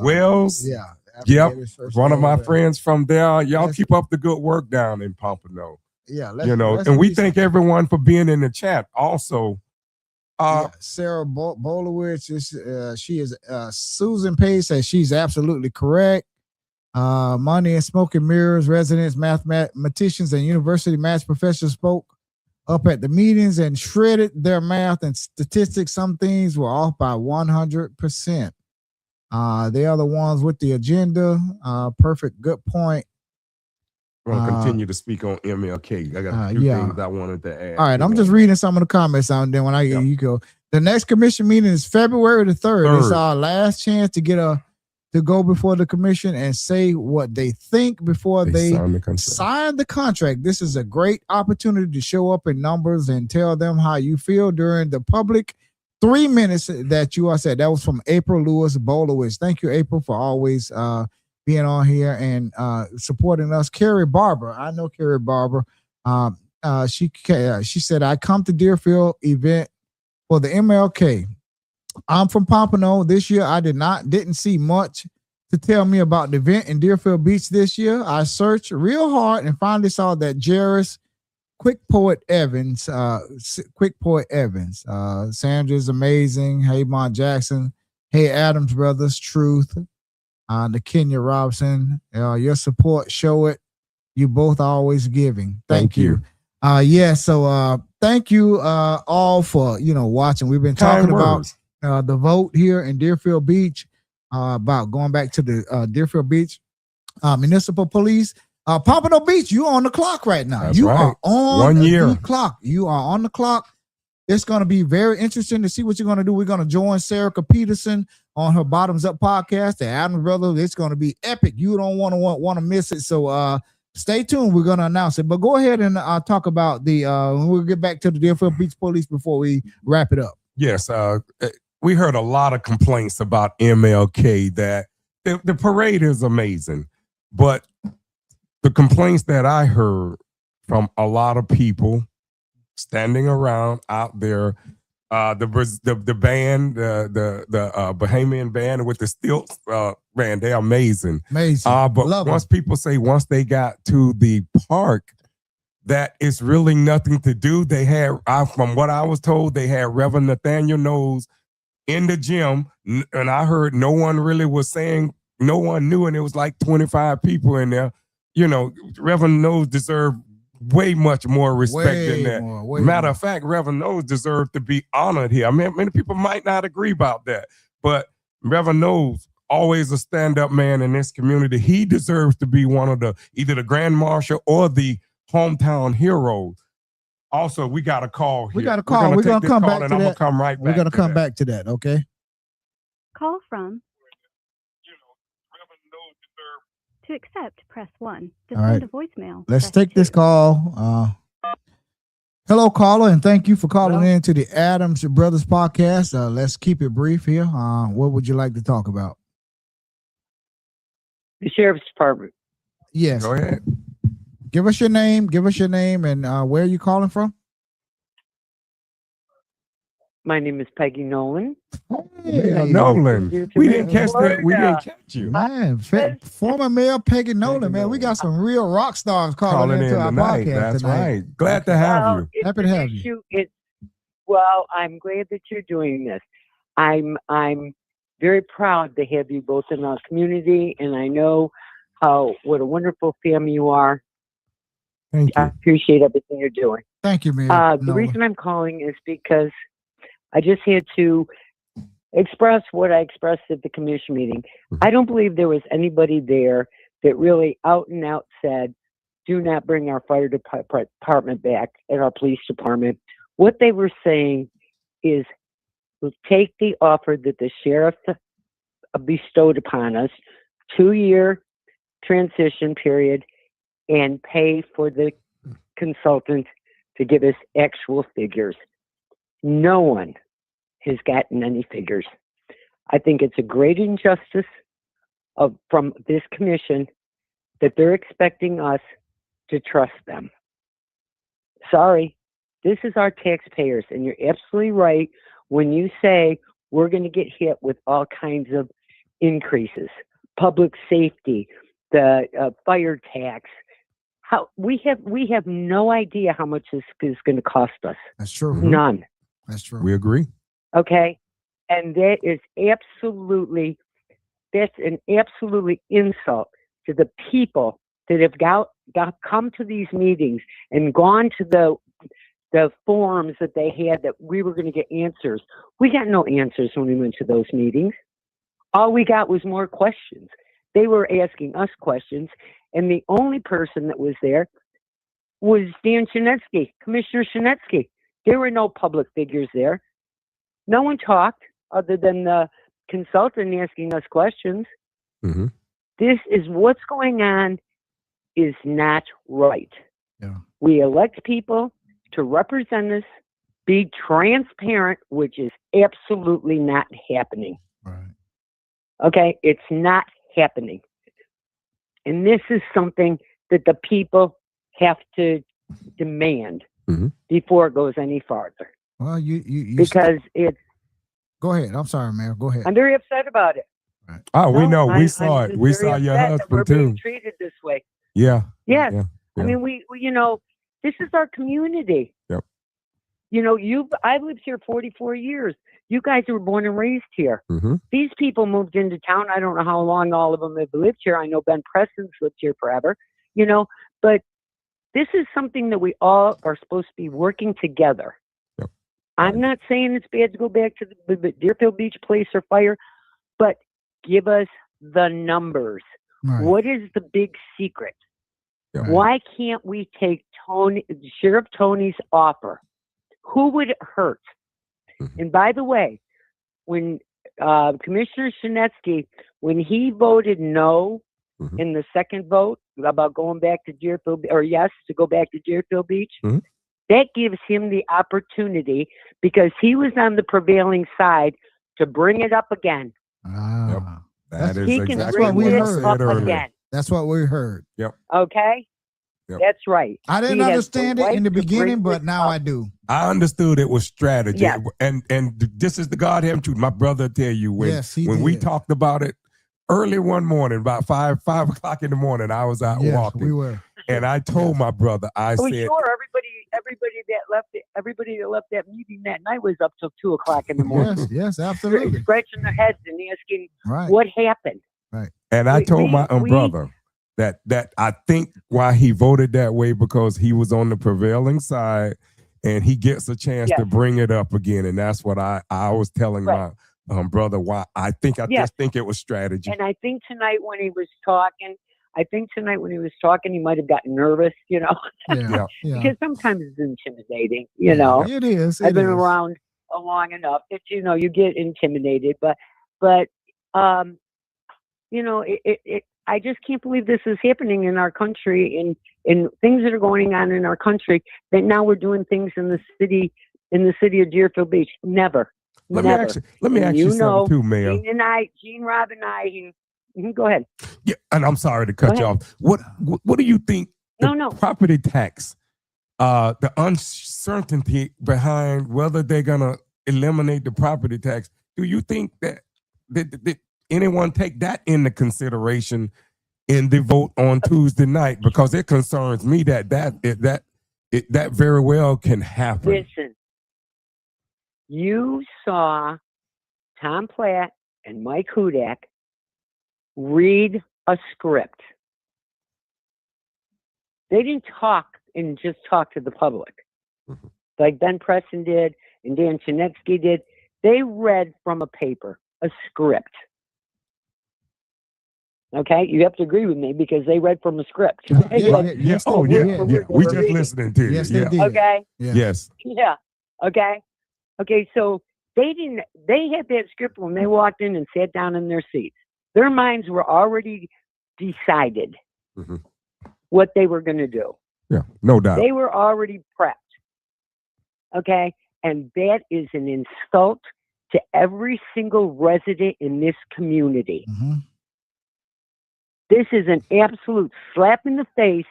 Wells. yeah. Yep. His first One of name my there. friends from there. Y'all Let's- keep up the good work down in Pompano. Yeah, And we be thank everyone for being in the chat. Also, Sarah Bolowicz she is Susan Pace says she's absolutely correct. Money and Smoke and Mirrors residents, mathematicians, and university math professors spoke up at the meetings and shredded their math and statistics. Some things were off by 100%. They are the ones with the agenda. Perfect, good point. I'm going to continue to speak on MLK. I got a few things I wanted to add. All right, I'm just reading some of the comments out, and then when you go, the next commission meeting is February the 3rd. It's our last chance to get to go before the commission and say what they think before they sign the contract. This is a great opportunity to show up in numbers and tell them how you feel during the public 3 minutes that you are said. That was from April Lewis Bolowicz. Thank you, April, for always being on here and supporting us. Carrie Barber, I know Carrie Barber. She said, I come to Deerfield event for the MLK. I'm from Pompano. This year I didn't see much to tell me about the event in Deerfield Beach this year. I searched real hard and finally saw that Jairus Quick Poet Evans. Sandra's amazing. Hey, Mon Jackson. Hey, Adams Brothers, Truth. Nakenya Robinson. Your support, show it. You both are always giving. Thank you. So thank you all for watching. We've been talking about the vote here in Deerfield Beach, about going back to the Deerfield Beach Municipal Police. Pompano Beach, you are on the clock right now. That's you right. are on 1 year. the clock. You are on the clock. It's going to be very interesting to see what you're going to do. We're going to join Sarah Peterson on her Bottoms Up podcast, the Adams Brothers. It's going to be epic. You don't want to miss it. So stay tuned. We're going to announce it. But go ahead and talk about we'll get back to the Deerfield Beach Police before we wrap it up. Yes, we heard a lot of complaints about MLK that the parade is amazing, but the complaints that I heard from a lot of people standing around out there, the band, the Bahamian band with the stilts, man, they're amazing. But once they got to the park, that it's really nothing to do. They had, from what I was told, they had Reverend Nathaniel Knowles in the gym, and I heard no one really was saying no one knew, and it was like 25 people in there. You know, Reverend Knowles deserved way much more respect than that. Matter of fact, Reverend Knowles deserved to be honored here. I mean, many people might not agree about that, but Reverend Knowles, always a stand-up man in this community. He deserves to be one of the either the Grand Marshal or the hometown heroes. Also, we got a call here. We got a call. We're gonna come back to and I'm that. gonna come right back. We're gonna to come that. back to that. Okay. Call from. You know, Reverend Knowles deserves. To accept, press 1. To All send right. a voicemail, Let's press take this 2. call. Hello, caller, and thank you for calling in to the Adams Brothers podcast. Let's keep it brief here. What would you like to talk about? The Sheriff's Department. Yes. Go ahead. Give us your name. And where are you calling from? My name is Peggy Nolan. Yeah, Nolan. We didn't catch that. We didn't catch you. Man, former Mayor Peggy Nolan, man. We got some real rock stars calling into our tonight. podcast That's tonight. right. Glad to have you. It's Happy to an have you. issue. Well, I'm glad that you're doing this. I'm very proud to have you both in our community, and I know what a wonderful family you are. Thank I you. appreciate everything you're doing. Thank you, Mayor. The Nolan. reason I'm calling is because I just had to express what I expressed at the commission meeting. I don't believe there was anybody there that really out and out said, do not bring our fire department back and our police department. What they were saying is, take the offer that the sheriff bestowed upon us, 2-year transition period, and pay for the consultant to give us actual figures. No one has gotten any figures. I think it's a great injustice from this commission that they're expecting us to trust them. Sorry, this is our taxpayers, and you're absolutely right when you say we're going to get hit with all kinds of increases, public safety, the fire tax. How we have no idea how much this is going to cost us. That's true. None. That's true. We agree. Okay, and that is that's an absolutely insult to the people that have come to these meetings and gone to the forums that they had that we were going to get answers. We got no answers when we went to those meetings. All we got was more questions. They were asking us questions, and the only person that was there was Dan Shinetsky, Commissioner Shinetsky. There were no public figures there. No one talked other than the consultant asking us questions. Mm-hmm. This is what's going on is not right. Yeah. We elect people to represent us, be transparent, which is absolutely not happening. Right. Okay? It's not happening. And this is something that the people have to demand before it goes any farther. Well, you because it's. Go ahead. I'm sorry, Mayor. Go ahead. I'm very upset about it. Right. Oh, we know. I'm We saw just it. We very saw your upset that we're husband being too. treated this way. Yeah. Yes. Yeah. I mean, we this is our community. Yep. I've lived here 44 years. You guys were born and raised here. Mm-hmm. These people moved into town. I don't know how long all of them have lived here. I know Ben Preston's lived here forever, but this is something that we all are supposed to be working together. Yep. I'm not saying it's bad to go back to the Deerfield Beach Police or fire, but give us the numbers. Right. What is the big secret? Yep. Why can't we take Sheriff Tony's offer? Who would it hurt? Mm-hmm. And by the way, when Commissioner Shinetsky, when he voted no in the second vote about going back to Deerfield, or yes, to go back to Deerfield Beach, that gives him the opportunity, because he was on the prevailing side, to bring it up again. Yep. That is He can exactly bring what it I up said earlier. again. That's what we heard. Yep. Okay? Yep. That's right. I didn't He has understand the it in the right to beginning, bring but this now up. I do. I understood it was strategy. Yes. And this is the Godhead truth. My brother tell you when Yes, he we did. talked about it early one morning, about 5 o'clock in the morning, I was out Yes, walking. we were. And I told my brother, I Oh, said, sure. Everybody that left that meeting that night was up till 2 o'clock in the morning. Yes, absolutely. Scratching their heads and asking Right. what happened. And I We- told we- my we- brother that I think why he voted that way because he was on the prevailing side, and he gets a chance to Yes. bring it up again. And that's what I was telling Right. my brother why I Yes. just think it was strategy. And I think tonight when he was talking, he might have gotten nervous, you know, Yeah. Yeah. because sometimes it's intimidating, you know. It is. I've it been is. around long enough that, you know, you get intimidated, but, you know, I just can't believe this is happening in our country and things that are going on in our country that now we're doing things in the city of Deerfield Beach. Never. Let Never. me And ask you know, something too, Mayor. Gene, Rob and I, go ahead. Yeah, and I'm sorry to cut Go you ahead. off. What do you think the No. property tax, the uncertainty behind whether they're gonna eliminate the property tax? Do you think that anyone take that into consideration in the vote on Tuesday night? Because it concerns me that very well can happen. Listen, you saw Tom Platt and Mike Hudak read a script. They didn't talk and just talk to the public like Ben Preston did and Dan Chinetsky did. They read from a paper, a script. Okay, you have to agree with me because they read from a script. Yes, Oh they yeah, did. yeah. We just reading. listening to you. Yes, they yeah. did. Okay. Yeah. Yes. Yeah. Okay. So they had that script when they walked in and sat down in their seats. Their minds were already decided Mhm. what they were going to do. Yeah, no doubt. They were already prepped. Okay. And that is an insult to every single resident in this community. Mm-hmm. This is an absolute slap in the face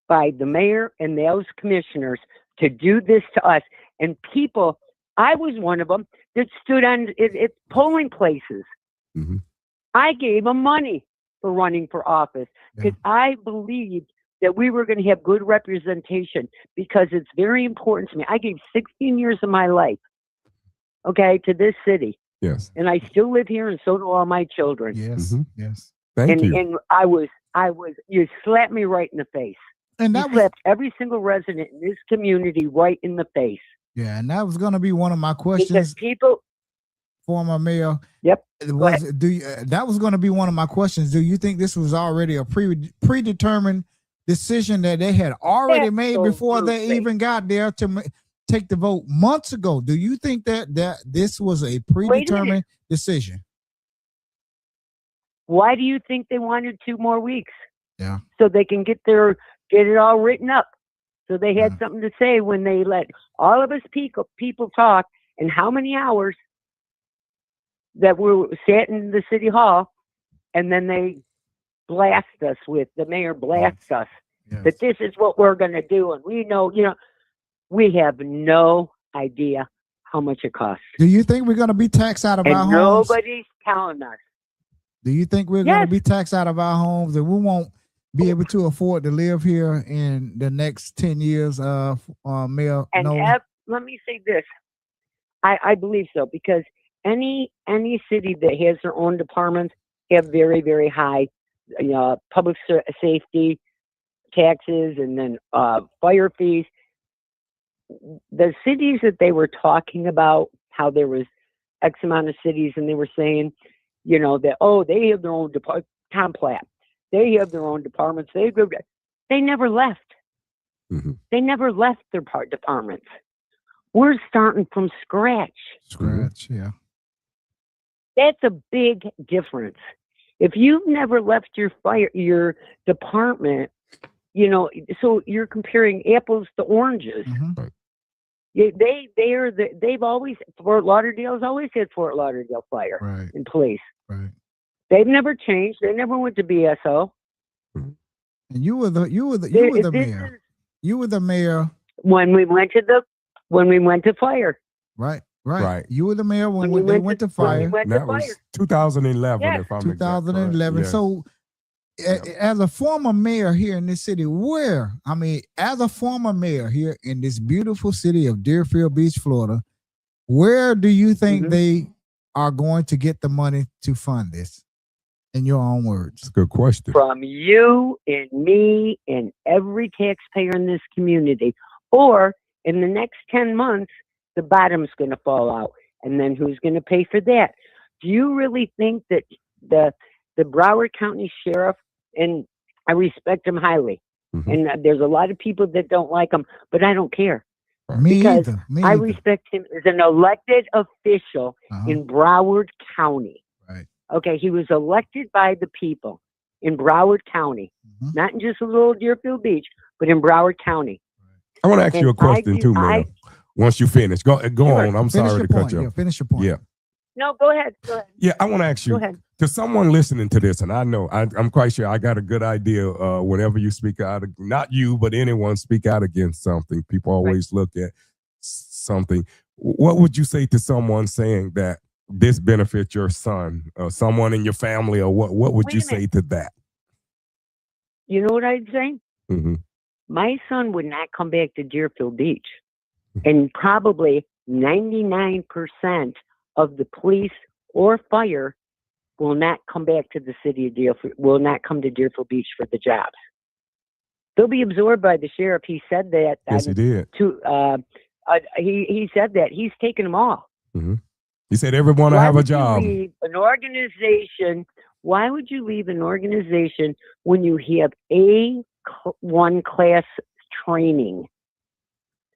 by the mayor and those commissioners to do this to us. And people, I was one of them that stood on at polling places. Mhm. I gave them money for running for office because I believed that we were going to have good representation because it's very important to me. I gave 16 years of my life, okay, to this city. Yes. And I still live here and so do all my children. Yes. Mhm. Yes. Thank you. And I was, you slapped me right in the face. And You that was slapped every single resident in this community right in the face. yeah, and that was going to be one of my Because questions, people, former mayor. Yep. That was going to be one of my questions. Do you think this was already a predetermined decision that they had already made before they Absolutely. even got there to take the vote months ago? Do you think that this was a predetermined decision? why do you think they wanted 2 more weeks? Yeah. So they can get it all written up. So they had something to say when they let all of us people talk and how many hours that we sat in the city hall, and then they blast us with, the mayor blasts us that this is what we're going to do. And we know, we have no idea how much it costs. Do you think we're going to be taxed out of our And homes? nobody's telling us. Do you think we're going to Yes. be taxed out of our homes and we won't be able to afford to live here in the next 10 years, Mayor And Nolan? let me say this. I believe so because any city that has their own departments have very, very high public safety taxes and then fire fees. The cities that they were talking about, how there was X amount of cities and they were saying, that, they have their own department, Tom Platt, they have their own departments. They never left. Mhm. They never left their departments. We're starting from scratch. Scratch, yeah. That's a big difference. If you've never left your department, so you're comparing apples to oranges. Mhm. They've always, Fort Lauderdale's always had Fort Lauderdale Fire Right, and police. right. They've never changed. They never went to BSO. And you were the This mayor. is You were the mayor. when we went to fire. Right. Right. You were the mayor when we they went to when fire. we went That to was fire. 2011, Yes. if I'm exact, correct. 2011. Yes. So, as a former mayor here in this city, as a former mayor here in this beautiful city of Deerfield Beach, Florida, where do you think Mhm. they are going to get the money to fund this? In your own words. That's a good question. from you and me and every taxpayer in this community. Or in the next 10 months, the bottom's going to fall out. And then who's going to pay for that? Do you really think that the Broward County Sheriff, and I respect him highly, Mhm. and there's a lot of people that don't like him, but I don't care. Me Because either. Me I either. respect him as an elected official Uh-huh. in Broward County. Right. Okay, he was elected by the people in Broward County, Mhm. not in just a little Deerfield Beach, but in Broward County. I want to ask you a And question too, Mayor. Once you finish, go Sure. on. I'm Finish sorry your to cut point. you Yeah, off. finish your point. Yeah. No, go ahead. Go ahead. Yeah, I want to ask Go you, ahead. to someone listening to this, and I know I'm quite sure I got a good idea. Whenever you speak out, not you, but anyone speak out against something, people always look at something. What would you say to someone saying that this benefits your son, or someone in your family, or what? What would Wait you a say minute. to that? You know what I'd say? Mm-hmm. My son would not come back to Deerfield Beach. And probably 99% of the police or fire will not come back to the city of Deerfield, will not come to Deerfield Beach for the jobs. They'll be absorbed by the sheriff. He said that. Yes, he did. He said that. He's taken them all. Mm-hmm. He said everyone will Why have a would you job. leave an organization? Why would you leave an organization when you have A1 class training?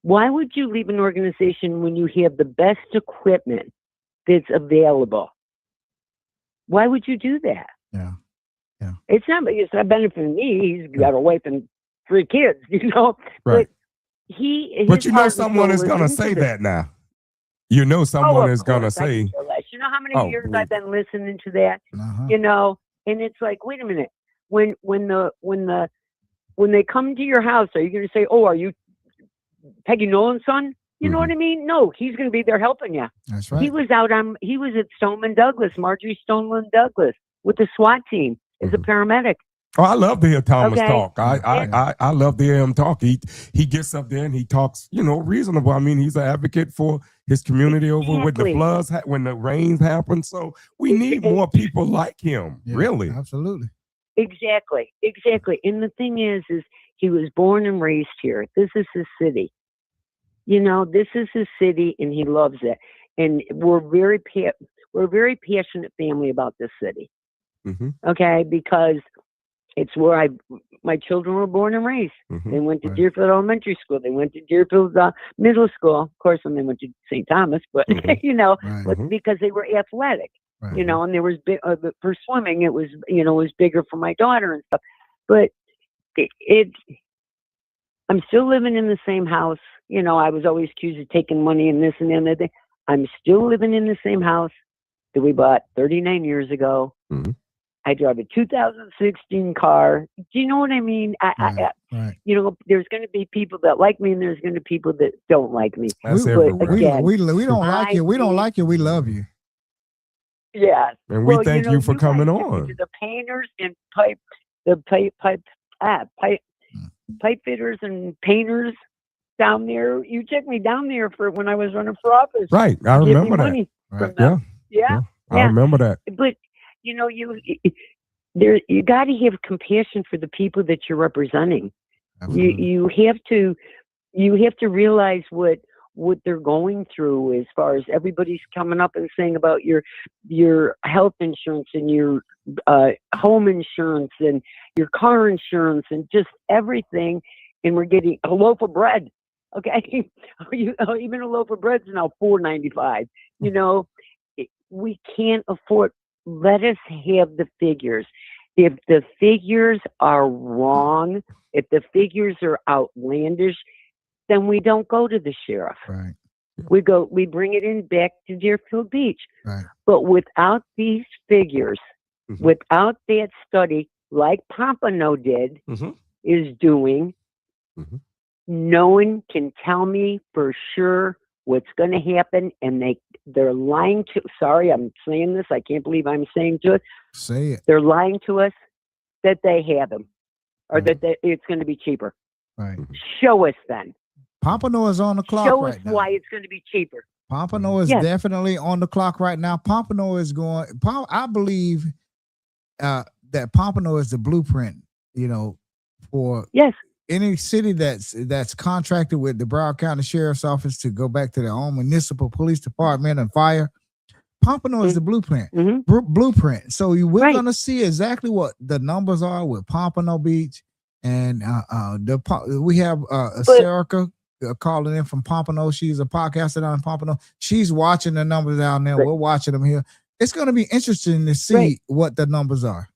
Why would you leave an organization when you have the best equipment that's available? Why would you do that? Yeah. Yeah. It's not benefiting me. He's got a wife and 3 kids, you know. Right. But you know someone is going to say that now. You know someone is going to say. You know how many years I've been listening to that? Uh-huh. You know, and it's like, wait a minute. When they come to your house, are you going to say, "Oh, are you Peggy Nolan's son?" You know what I mean? No, he's going to be there helping you. That's right. He was at Stoneman Douglas, Marjorie Stoneman Douglas, with the SWAT team as a paramedic. Oh, I love to hear Thomas Okay. talk. I love to hear him talk. He gets up there and he talks, reasonable. I mean, he's an advocate for his community over with the Exactly. floods, when the rains happen. So we need more people like him, Yeah, really. Absolutely. Exactly. And the thing is he was born and raised here. This is his city. You know, this is his city, and he loves it. And we're a very passionate family about this city. Mm-hmm. Okay, because it's where my children were born and raised. Mm-hmm. They went to Right. Deerfield Elementary School. They went to Deerfield Middle School. Of course, when they went to St. Thomas, but Mhm. Right. but because they were athletic. Right. And there was for swimming, it was bigger for my daughter and stuff. But I'm still living in the same house. I was always accused of taking money and this and the other thing. I'm still living in the same house that we bought 39 years ago. Mhm. I drive a 2016 car. Do you know what I mean? Right. There's going to be people that like me, and there's going to be people that don't like me. That's We- everywhere. again, We don't like you. We don't I- like you. We love you. Yeah. And we Well, thank you for guys coming took me on. to the painters and pipe fitters and painters down there. You took me down there for when I was running for office. Right. I You give me remember that. money Right. from them. Yeah. I Yeah. remember that. But you got to have compassion for the people that you're representing. Absolutely. You have to realize what they're going through as far as everybody's coming up and saying about your health insurance and your home insurance and your car insurance and just everything, and we're getting a loaf of bread. Okay, even a loaf of bread's now $4.95. We can't afford. Let us have the figures. If the figures are wrong, if the figures are outlandish, then we don't go to the sheriff. Right. We bring it in back to Deerfield Beach. Right. But without these figures, Mhm. without that study, like Pompano did, Mhm. is doing, Mhm. no one can tell me for sure what's going to happen, and they're lying to. Sorry, I'm saying this. I can't believe I'm saying to it. Say it. They're lying to us that they have them, or Right. that it's going to be cheaper. Right. Show us then. Pompano is on the clock Show right us now. why it's going to be cheaper. Pompano is Yes. definitely on the clock right now. Pompano is going. I believe that Pompano is the blueprint, for Yes. any city that's contracted with the Broward County Sheriff's Office to go back to their own municipal police department and fire. Pompano is the blueprint. Blueprint. So we're Right. gonna see exactly what the numbers are with Pompano Beach, and we have Serica calling in from Pompano. She's a podcaster down in Pompano. She's watching the numbers down there. Right. We're watching them here. It's gonna be interesting to see Right. what the numbers are.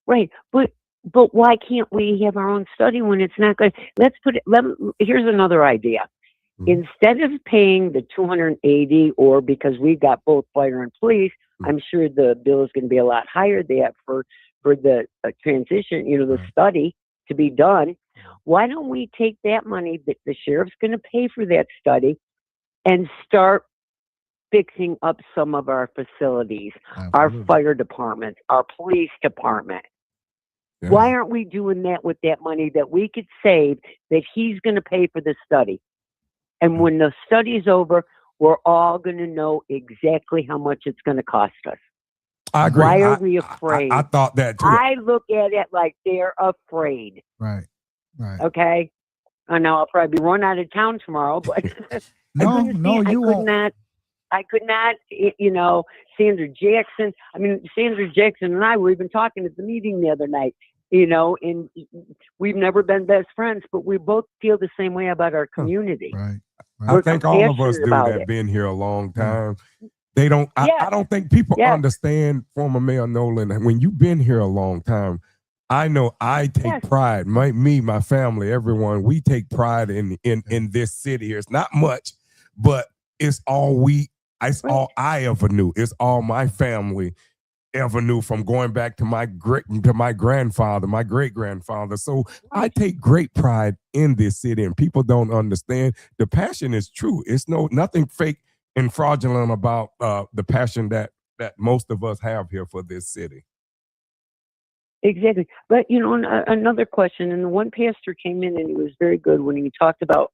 Right. But why can't we have our own study when it's not good? Let's put it, here's another idea. Instead of paying the 280, or because we've got both fire and police, I'm sure the bill is going to be a lot higher there for the transition, the study to be done. Why don't we take that money that the sheriff's going to pay for that study and start fixing up some of our facilities, our fire departments, our police department? Yeah. Why aren't we doing that with that money that we could save that he's going to pay for the study? And when the study's over, we're all going to know exactly how much it's going to cost us. I agree. Why are we afraid? I thought that too. I look at it like they're afraid. Right. Okay. I know I'll probably be run out of town tomorrow, but No, you won't. I could not, Sandra Jackson. I mean, Sandra Jackson and I were even talking at the meeting the other night, and we've never been best friends, but we both feel the same way about our community. Right. I think all of us passionate do about that. it. Been here a long time. They don't. I don't think people Yes. understand, former Mayor Nolan. When you've been here a long time, I know I take pride. My family, everyone, we take pride in this city here. It's not much, but it's all we. It's all I ever knew. It's all my family ever knew, from going back to my grandfather, my great grandfather. So I take great pride in this city, and people don't understand. The passion is true. It's nothing fake and fraudulent about the passion that most of us have here for this city. Exactly. But, another question, and the one pastor came in and he was very good when he talked about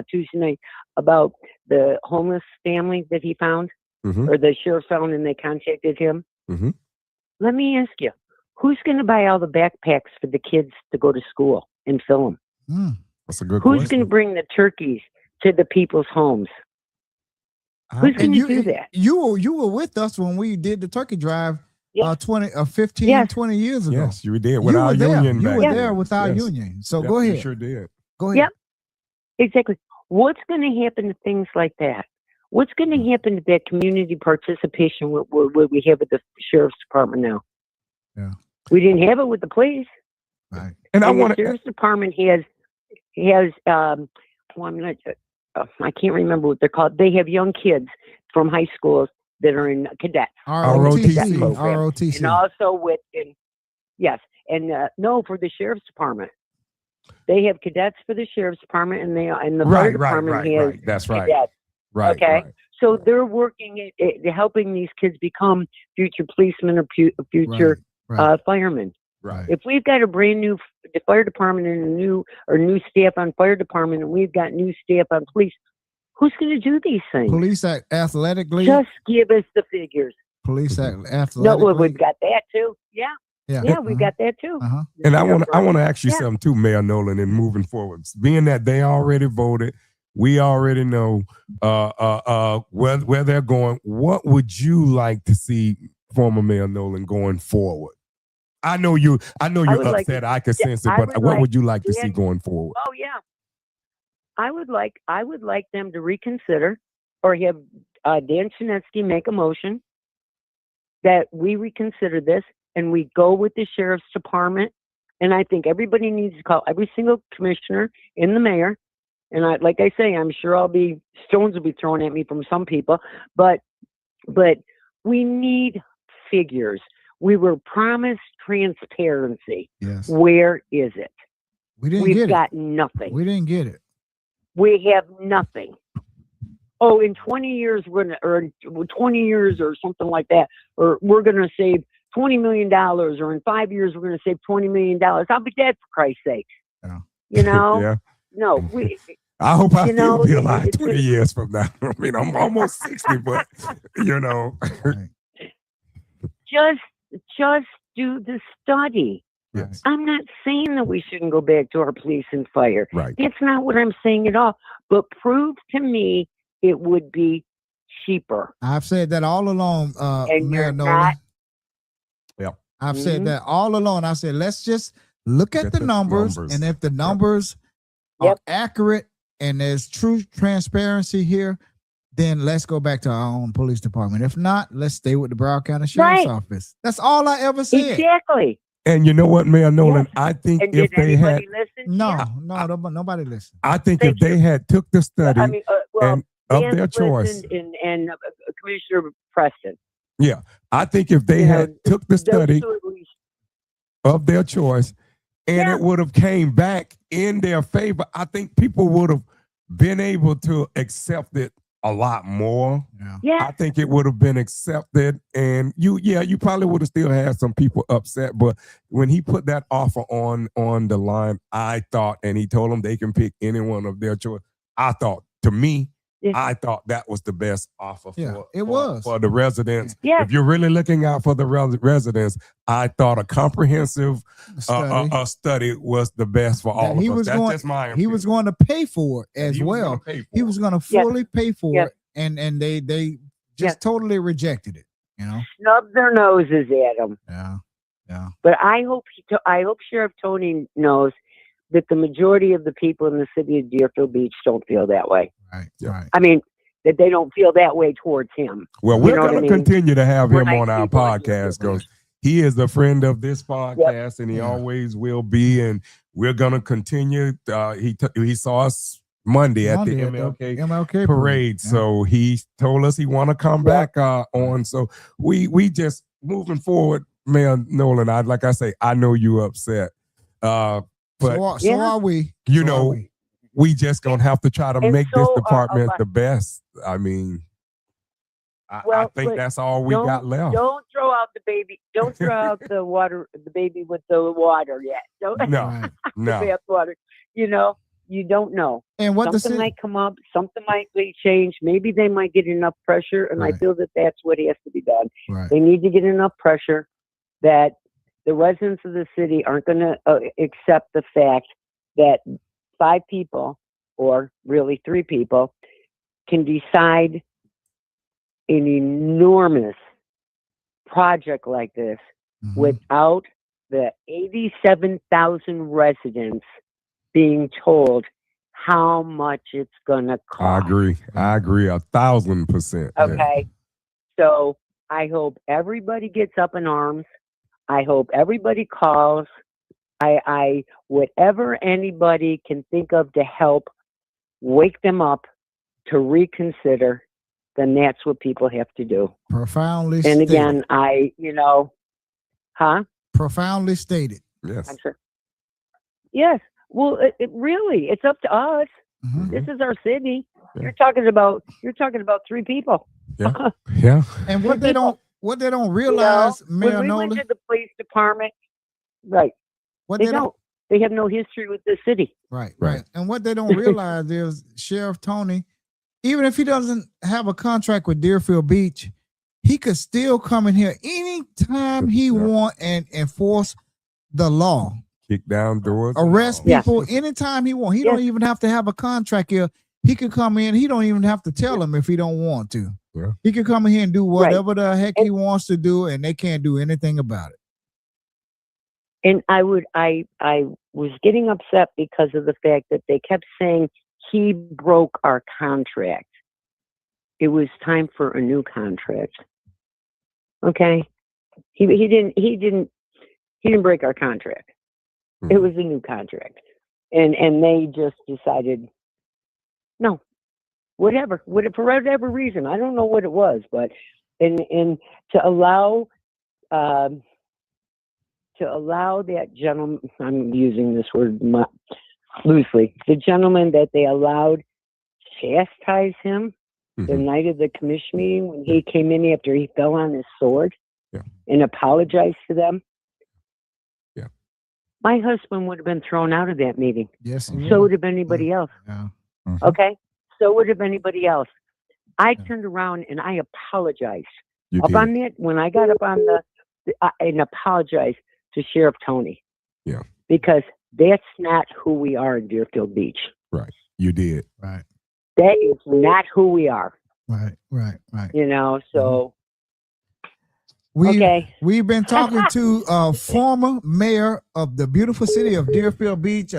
Tuesday night about the homeless family that he found, or the sheriff found, and they contacted him. Let me ask you, who's going to buy all the backpacks for the kids to go to school and fill them? That's a good Who's question. going to bring the turkeys to the people's homes? Who's going to do that? You were with us when we did the turkey drive 15, Yes. 20 years ago. Yes, you did with our union. You back were then. there with our Yes. union. So Yep, go you ahead. sure did. Go ahead. Yep. Exactly. What's going to happen to things like that? What's going to happen to that community participation what we have with the sheriff's department now? Yeah. We didn't have it with the police. Right. And I the want to. sheriff's department has I can't remember what they're called. They have young kids from high schools that are in cadets. ROTC. program. ROTC. And also for the sheriff's department. They have cadets for the sheriff's department, and the fire department has right. That's right. cadets. Right. Okay. right. So they're working at helping these kids become future policemen or future firemen. Right. If we've got a brand new fire department and new staff on fire department, and we've got new staff on police, who's going to do these things? Police athletically. Just give us the figures. Police athletically. No, we've got that too. Yeah, we've got that too. And I want to ask you something too, Mayor Nolan, in moving forward. Being that they already voted, we already know where they're going. What would you like to see, former Mayor Nolan, going forward? I know you're upset. I could sense it, but what would you like to see going forward? Oh yeah, I would like them to reconsider, or have Dan Chinetsky make a motion that we reconsider this and we go with the sheriff's department. And I think everybody needs to call every single commissioner and the mayor. And like I say, I'm sure stones will be thrown at me from some people, but we need figures. We were promised transparency. Yes. Where is it? We've got nothing. We didn't get it. We have nothing. Oh, in 20 years, or 20 years or something like that, or we're going to save $20 million, or in 5 years, we're going to save $20 million. I'll be dead, for Christ's sake. Yeah. Yeah. No, I hope I You know, will be alive it- 20 years from now. I mean, I'm almost 60, but just just do the study. Yes. I'm not saying that we shouldn't go back to our police and fire. Right. That's not what I'm saying at all. But prove to me it would be cheaper. I've said that all along, And Mayor you're Nolan. not- Yep. I've Mhm. said that all along. I said, let's just look at the numbers, and if the numbers are accurate and there's true transparency here, then let's go back to our own police department. If not, let's stay with the Broward County Sheriff's Right. Office. That's all I ever said. Exactly. And you know what, Mayor Nolan? I think And if did they had, anybody listen? No, nobody listened. I think if they had took the study I mean, well, and of Dan their choice, listened and Commissioner Preston. yeah, I think if they You know, had took the those study two at least. of their choice and Yeah. it would have came back in their favor, I think people would have been able to accept it a lot more. Yeah. I think it would have been accepted, and you probably would have still had some people upset. But when he put that offer on the line, I thought, and he told them they can pick anyone of their choice. I thought, to me, I thought that was the best offer for the residents. Yeah. If you're really looking out for the residents, I thought a comprehensive study was the best for all of us. That's just my opinion. He was going to pay for it as He was well. gonna pay for He was going to Yeah. fully pay for Yeah. it, and they just Yeah. totally rejected it. You know. Snub their noses at him. Yeah. But I hope Sheriff Tony knows that the majority of the people in the city of Deerfield Beach don't feel that way. Right. I mean, that they don't feel that way towards him. Well, You we're know what going I to mean? continue to have We're him on nice our people. podcast because he is a friend of this podcast, and he always will be. And we're going to continue. He saw us Monday at the MLK parade, Yeah. so he told us he want to come back on. So we just moving forward, Mayor Nolan. Like I say, I know you upset, but So are we. you So know. are we. We just gonna have to try to And make this so, department the best. I mean, I think but that's all we got left. Don't throw out the baby. Don't throw out the water, the baby with the water yet. Don't, No, Right. no. the bath water. You know, you don't know. And what the Something city, might come up. Something might be changed. Maybe they might get enough pressure, and I Right. feel that that's what has to be done. right. They need to get enough pressure that the residents of the city aren't going to accept the fact that 5 people, or really 3 people, can decide an enormous project like this Mhm. without the 87,000 residents being told how much it's going to I cost. agree. 1,000%. yeah. Okay. So I hope everybody gets up in arms. I hope everybody calls. I whatever anybody can think of to help wake them up to reconsider, then that's what people have to do. Profoundly And stated. again, Profoundly stated. Yes. I'm sorry. Yes. Well, it really, it's up to us. Mhm. This is our city. You're talking about 3 people. Yeah. And what they don't realize, Mayor when we Nolan, went to the police department, right? what They don't. They have no history with the city. Right, Right. right. And what they don't realize is Sheriff Tony, even if he doesn't have a contract with Deerfield Beach, he could still come in here anytime he Yeah. want and enforce the law. Kick down doors. Arrest Yeah. people anytime he want. He Yeah. don't even have to have a contract here. He could come in. He don't even have to tell them if he don't want to. Yeah. He could come in here and do Right. whatever the heck he wants to do, and they can't do anything about it. And I was getting upset because of the fact that they kept saying he broke our contract. It was time for a new contract. Okay, he didn't break our contract. It was a new contract, and they just decided, no, whatever, for whatever reason, I don't know what it was, but and to allow that gentleman, I'm using this word loosely, the gentleman that they allowed chastise him the night of the commission meeting when he came in after he fell on his sword and apologized to them. Yeah. My husband would have been thrown out of that meeting. Yes. he So will. would have anybody else. Yeah. Okay? So would have anybody else. I turned around and I apologized. You Up did. on that, when I got up on the and apologize to Sheriff Tony. Yeah. Because that's not who we are in Deerfield Beach. Right. You did. Right. That is not who we are. Right. You know, so We've been talking to former mayor of the beautiful city of Deerfield Beach,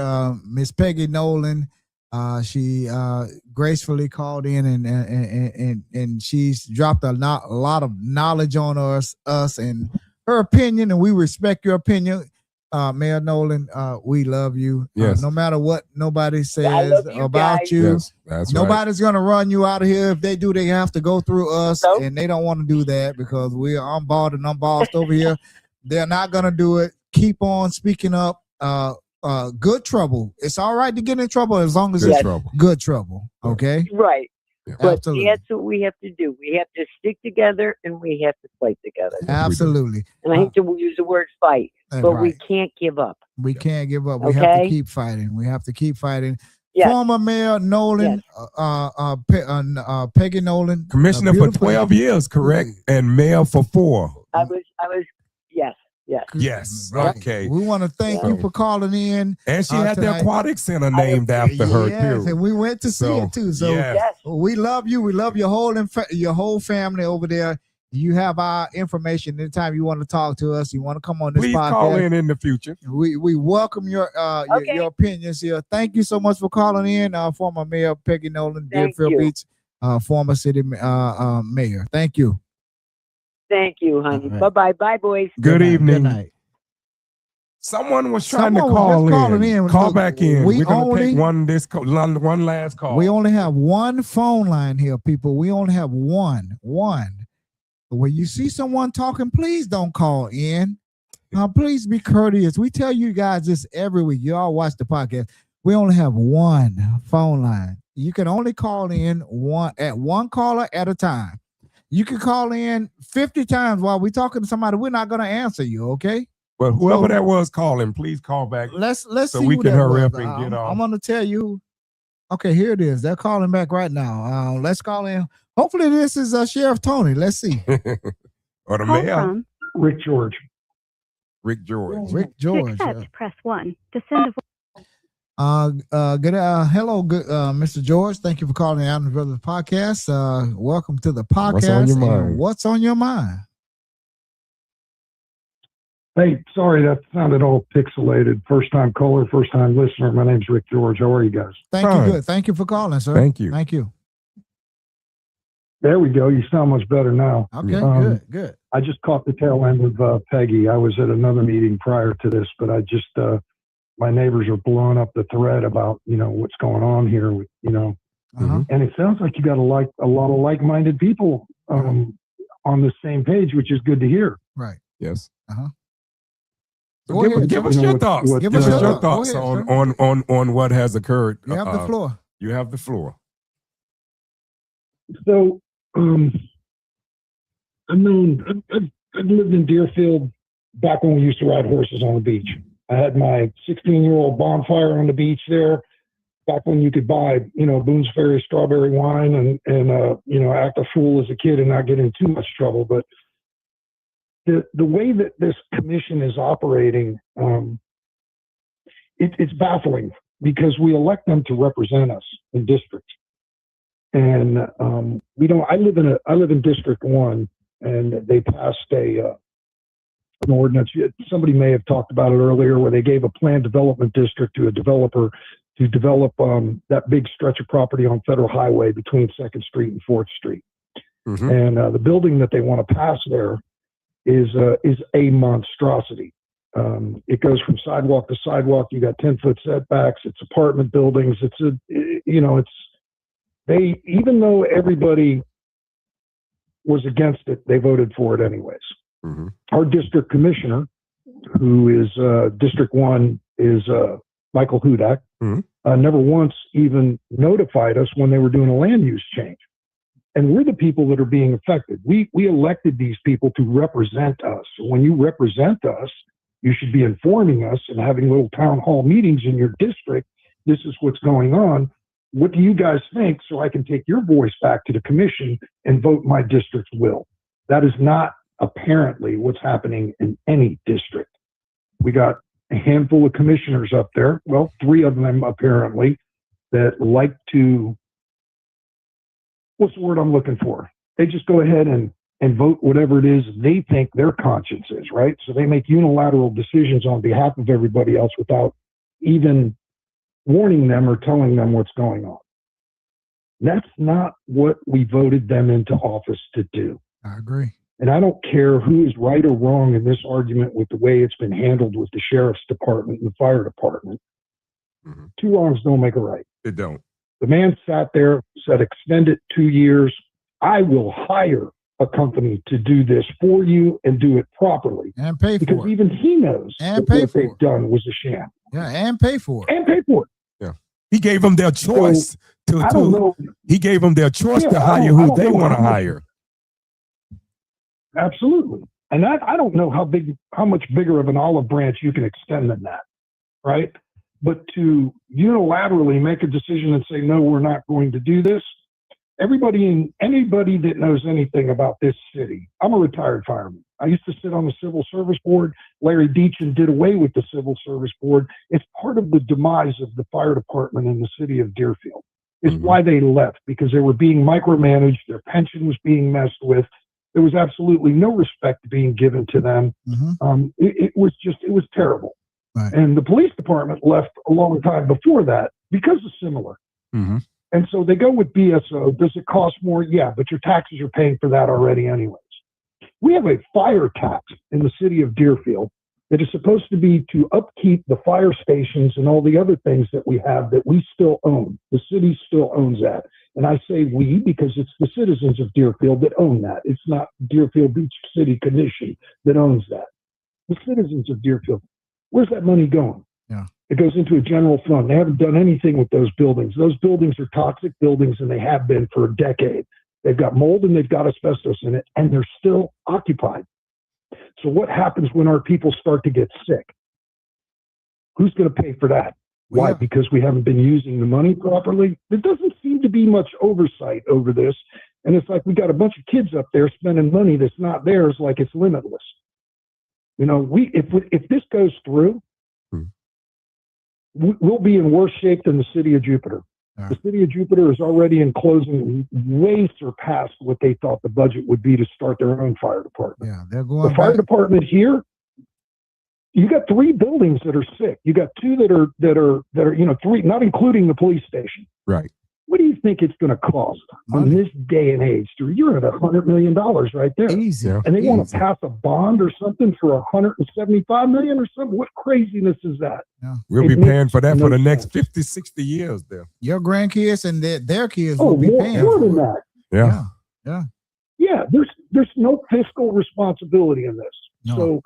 Miss Peggy Nolan. She gracefully called in and she's dropped a lot of knowledge on us and her opinion, and we respect your opinion. Mayor Nolan, we love you. Yes. No matter what nobody says you about guys. you. Yes, that's Nobody's gonna run you out of here. If they do, they have to go through us, and they don't want to do that because we are unbarred and unbossed over here. They're not gonna do it. Keep on speaking up. Good trouble. It's all right to get in trouble as long as Good it's trouble. good trouble. Okay. right. Yeah. But Absolutely. that's what we have to do. We have to stick together and we have to fight together. Absolutely. And I hate to use the word fight, but we Right. can't give up. We can't give up. We have to Okay? keep fighting. We have to keep fighting. Yes. Former Mayor Nolan, Peggy Nolan, Commissioner for beautiful- 12 years, correct? And mayor for 4. I was, yes. Yes. Right. Okay. We want to thank you for calling in. And she had the tonight. aquatic center named after her, Yes, too. and we went to see So, it too. So yeah. Yes. we love you. We love your whole family over there. You have our information anytime you want to talk to us. You want to come on this Please podcast. call in the future. We welcome your opinions here. Thank you so much for calling in, former Mayor Peggy Nolan, Thank Deerfield you. Beach, former city mayor. Thank you. Thank you, honey. All right. Bye-bye. Bye, boys. Good night. evening. Good night. Someone was trying Someone to was call just calling in. in. Call Look, back in. we We're going to only- take one last call. We only have one phone line here, people. We only have one. When you see someone talking, please don't call in. Please be courteous. We tell you guys this every week. You all watch the podcast. We only have one phone line. You can only call in one caller at a time. You can call in 50 times while we're talking to somebody. We're not going to answer you, okay? But whoever that was calling, please call back. Let's So see we who can that hurry was. up and get I'm off. going to tell you. Okay, here it is. They're calling back right now. Let's call in. Hopefully this is Sheriff Tony. Let's see. Or the Call mayor, from Rick George. Rick George. Rick to George. accept, press 1. To send a Hello, good Mr. George. Thank you for calling the Adams Brothers podcast. Welcome to the podcast. What's on your And mind? What's on your mind? Hey, sorry, that sounded all pixelated. First time caller, first time listener. My name's Rick George. How are you guys? Thank Fine. you. Good. Thank you for calling, sir. Thank you. Thank you. There we go. You sound much better now. Okay, good. I just caught the tail end of Peggy. I was at another meeting prior to this, but I just, my neighbors are blowing up the thread about, what's going on here, Uh-huh. and it sounds like you got a lot of like-minded people on the same page, which is good to hear. Right. Yes. Uh-huh. So Go give, ahead, give sir. us You know your what- thoughts. what, Give us your Go thoughts ahead, on what has occurred. You have the floor. You have the floor. So, I've lived in Deerfield back when we used to ride horses on the beach. I had my 16-year-old bonfire on the beach there back when you could buy, Boone's Ferry strawberry wine and act a fool as a kid and not get in too much trouble. But the way that this commission is operating, it's baffling because we elect them to represent us in districts. And I live in District 1, and they passed an ordinance. Somebody may have talked about it earlier, where they gave a planned development district to a developer to develop that big stretch of property on Federal Highway between 2nd Street and 4th Street. Mm-hmm. And the building that they want to pass there is a monstrosity. It goes from sidewalk to sidewalk. You got 10-foot setbacks. It's apartment buildings. Even though everybody was against it, they voted for it anyways. Mm-hmm. Our district commissioner, who is District 1, is Michael Hudak, never once even notified us when they were doing a land use change. And we're the people that are being affected. We elected these people to represent us. When you represent us, you should be informing us and having little town hall meetings in your district. This is what's going on. What do you guys think, so I can take your voice back to the commission and vote my district's will? That is not apparently what's happening in any district. We got a handful of commissioners up there, well, 3 of them apparently, that like to, what's the word I'm looking for? They just go ahead and vote whatever it is they think their conscience is, right? So they make unilateral decisions on behalf of everybody else without even warning them or telling them what's going on. That's not what we voted them into office to do. I agree. And I don't care who is right or wrong in this argument with the way it's been handled with the sheriff's department and the fire department. Mhm. 2 wrongs don't make a right. It don't. The man sat there, said, extend it 2 years. I will hire a company to do this for you and do it properly. And pay Because for it. even he knows And that pay what for they've it. done was a sham. Yeah, and pay for it. And pay for it. He gave them their choice I don't know. he gave them their choice Yeah, to I hire don't- I who don't they know want to how much- hire. Absolutely. And that, I don't know how much bigger of an olive branch you can extend than that, right? But to unilaterally make a decision and say, no, we're not going to do this. Anybody that knows anything about this city, I'm a retired fireman. I used to sit on the civil service board. Larry Deachin did away with the civil service board. It's part of the demise of the fire department in the city of Deerfield. It's why they left, because they were being micromanaged. Their pension was being messed with. There was absolutely no respect being given to them. It was terrible. Right. And the police department left a long time before that because of similar. Mm-hmm. And so they go with BSO. Does it cost more? Yeah, but your taxes are paying for that already anyways. We have a fire tax in the city of Deerfield that is supposed to be to upkeep the fire stations and all the other things that we have that we still own. The city still owns that. And I say we because it's the citizens of Deerfield that own that. It's not Deerfield Beach City Commission that owns that. The citizens of Deerfield. Where's that money going? Yeah. It goes into a general fund. They haven't done anything with those buildings. Those buildings are toxic buildings, and they have been for a decade. They've got mold and they've got asbestos in it, and they're still occupied. So what happens when our people start to get sick? Who's going to pay for that? Why? Yeah. Because we haven't been using the money properly? There doesn't seem to be much oversight over this. And it's like we got a bunch of kids up there spending money that's not theirs, like it's limitless. You know, if this goes through, we'll be in worse shape than the city of Jupiter. Yeah. The city of Jupiter is already in closing way surpassed what they thought the budget would be to start their own fire department. Yeah, they're going The fire back. department here, you got 3 buildings that are sick. You got 2 that are, 3, not including the police station. Right. What do you think it's going to cost on Money. this day and age? You're at $100 million right there. Easy. Yeah. And they want Easy. to pass a bond or something for $175 million or something. What craziness is that? We'll It be makes paying for that no for the next sense. 50, 60 years there. Your grandkids and their kids Oh, will be more paying more for than it. that. Yeah. Yeah. Yeah, there's no fiscal responsibility in this. No. So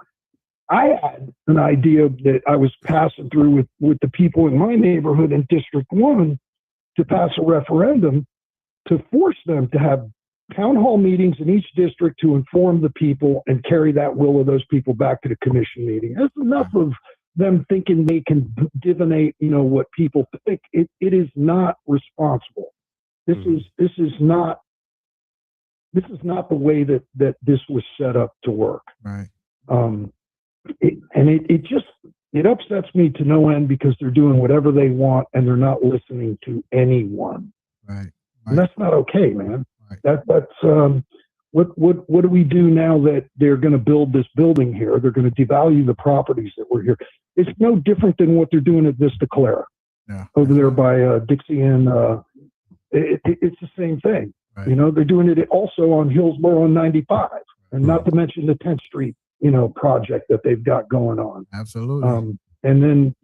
I had an idea that I was passing through with the people in my neighborhood in District 1 to pass a referendum to force them to have town hall meetings in each district to inform the people and carry that will of those people back to the commission meeting. That's enough of them thinking they can divinate, what people think. It is not responsible. This is not the way that this was set up to work. Right. It upsets me to no end because they're doing whatever they want and they're not listening to anyone. Right. And that's not okay, man. Right. That's what do we do now that they're going to build this building here? They're going to devalue the properties that were here. It's no different than what they're doing at Vista Clara Yeah. over there by Dixie and it's the same thing. Right. They're doing it also on Hillsborough on 95, and not to mention the 10th Street, project that they've got going on. Absolutely. And then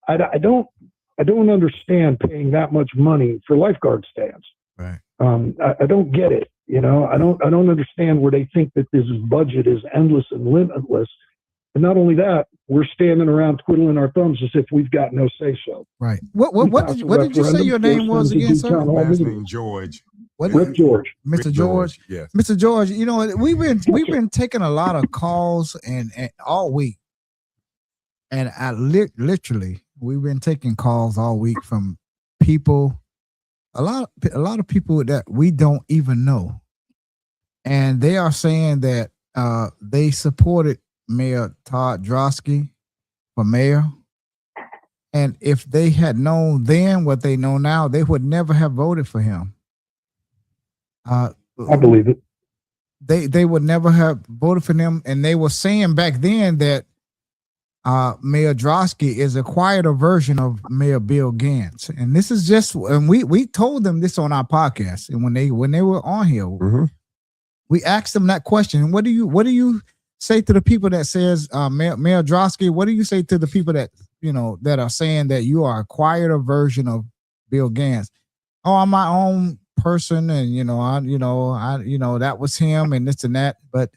I don't understand paying that much money for lifeguard stands. Right. I don't get it. I don't understand where they think that this budget is endless and limitless. And not only that, we're standing around twiddling our thumbs as if we've got no say so. Right. What did you say your name was again, sir? Last name George. Rick George. Mr. George. Yes. Mr. George, we've been taking a lot of calls and all week. And I literally we've been taking calls all week from people, a lot of people that we don't even know. And they are saying that they supported Mayor Todd Drosky for mayor. And if they had known then what they know now, they would never have voted for him. I believe it. They would never have voted for them. And they were saying back then that Mayor Drosky is a quieter version of Mayor Bill Gantz. And this is just, and we told them this on our podcast. And when they were on here, we asked them that question. What do you say to the people that says, Mayor Drosky, what do you say to the people that, that are saying that you are a quieter version of Bill Gantz? Oh, I'm my own person. And, that was him and this and that. But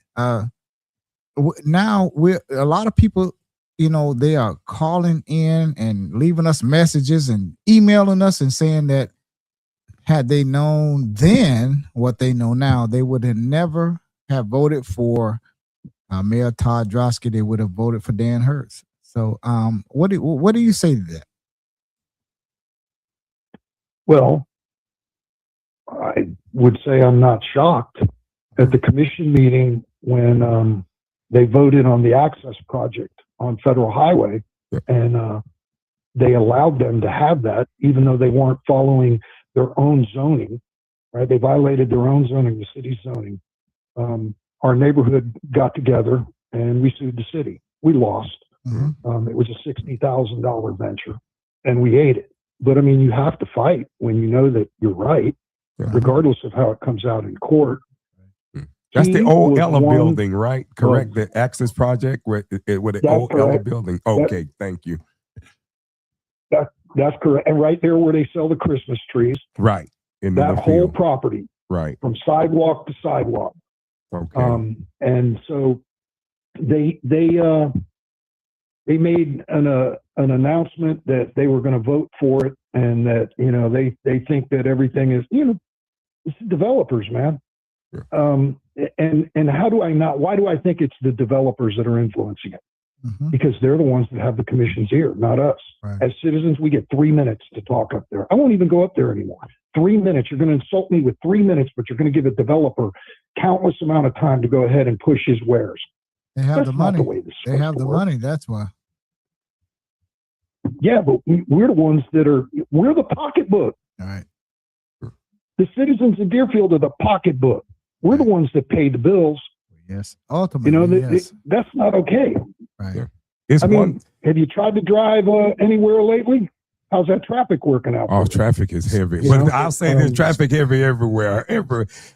now a lot of people, they are calling in and leaving us messages and emailing us and saying that had they known then what they know now, they would have never have voted for Mayor Todd Drosky. They would have voted for Dan Hertz. So what do you say to that? Well, I would say I'm not shocked. At the commission meeting when they voted on the access project on Federal Highway, and they allowed them to have that, even though they weren't following their own zoning, right? They violated their own zoning, the city's zoning. Our neighborhood got together and we sued the city. We lost. It was a $60,000 venture and we ate it. But I mean, you have to fight when you know that you're right, regardless of how it comes out in court. That's the old was Ella one- building, right? Correct. The access project with the That's old Ella correct. building. Okay, thank you. That's correct. And right there where they sell the Christmas trees, Right. In that the whole field. property Right. from sidewalk to sidewalk. Okay. And so they made an announcement that they were going to vote for it, and that they think that everything is it's developers, man. And how do I not? Why do I think it's the developers that are influencing it? Because they're the ones that have the commission's ear, not us. Right. As citizens, we get 3 minutes to talk up there. I won't even go up there anymore. 3 minutes. You're going to insult me with 3 minutes, but you're going to give a developer countless amount of time to go ahead and push his wares. They have That's the not money. the way this is They supposed have to the work. money. That's why. Yeah, but we're the ones we're the pocketbook. All right. The citizens of Deerfield are the pocketbook. We're the ones that pay the bills. Yes. Ultimately, yes. That's not okay. Right. It's I mean, one. have you tried to drive anywhere lately? How's that traffic working out? Oh, for you? traffic is heavy. You But know, I'll say there's traffic heavy everywhere.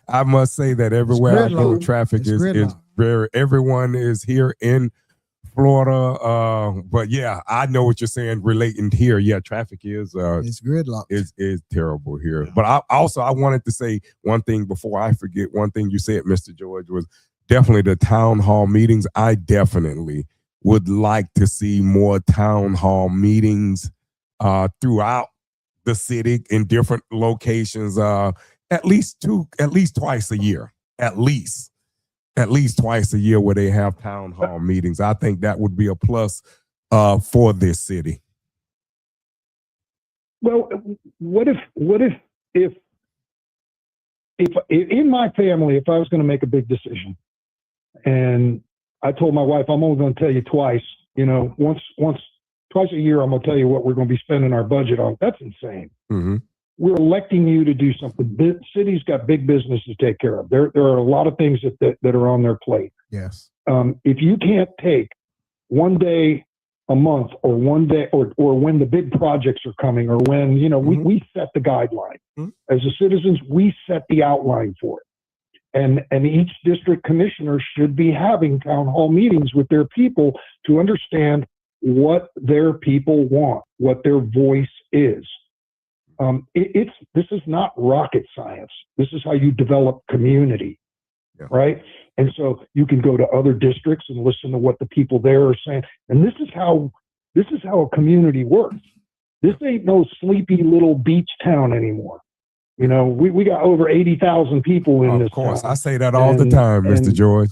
I must say that everywhere I go, gridlock. traffic It's is gridlock. very. Everyone is here in Florida. But yeah, I know what you're saying. Relating here, yeah, traffic is It's gridlock. is terrible here. But I wanted to say one thing before I forget. One thing you said, Mr. George, was definitely the town hall meetings. I definitely would like to see more town hall meetings throughout the city in different locations. At least twice a year. At least twice a year where they have town hall meetings. I think that would be a plus for this city. Well, what if in my family, if I was going to make a big decision, and I told my wife, I'm only going to tell you twice, twice a year, I'm going to tell you what we're going to be spending our budget on. That's insane. We're electing you to do something. The city's got big business to take care of. There are a lot of things that are on their plate. Yes. If you can't take one day a month, or one day, or when the big projects are coming, or when, we set the guideline. As the citizens, we set the outline for it. And each district commissioner should be having town hall meetings with their people to understand what their people want, what their voice is. This is not rocket science. This is how you develop community, right? And so you can go to other districts and listen to what the people there are saying. And this is how a community works. This ain't no sleepy little beach town anymore. We got over 80,000 people in this Of course, town. I say that all the time, Mr. George.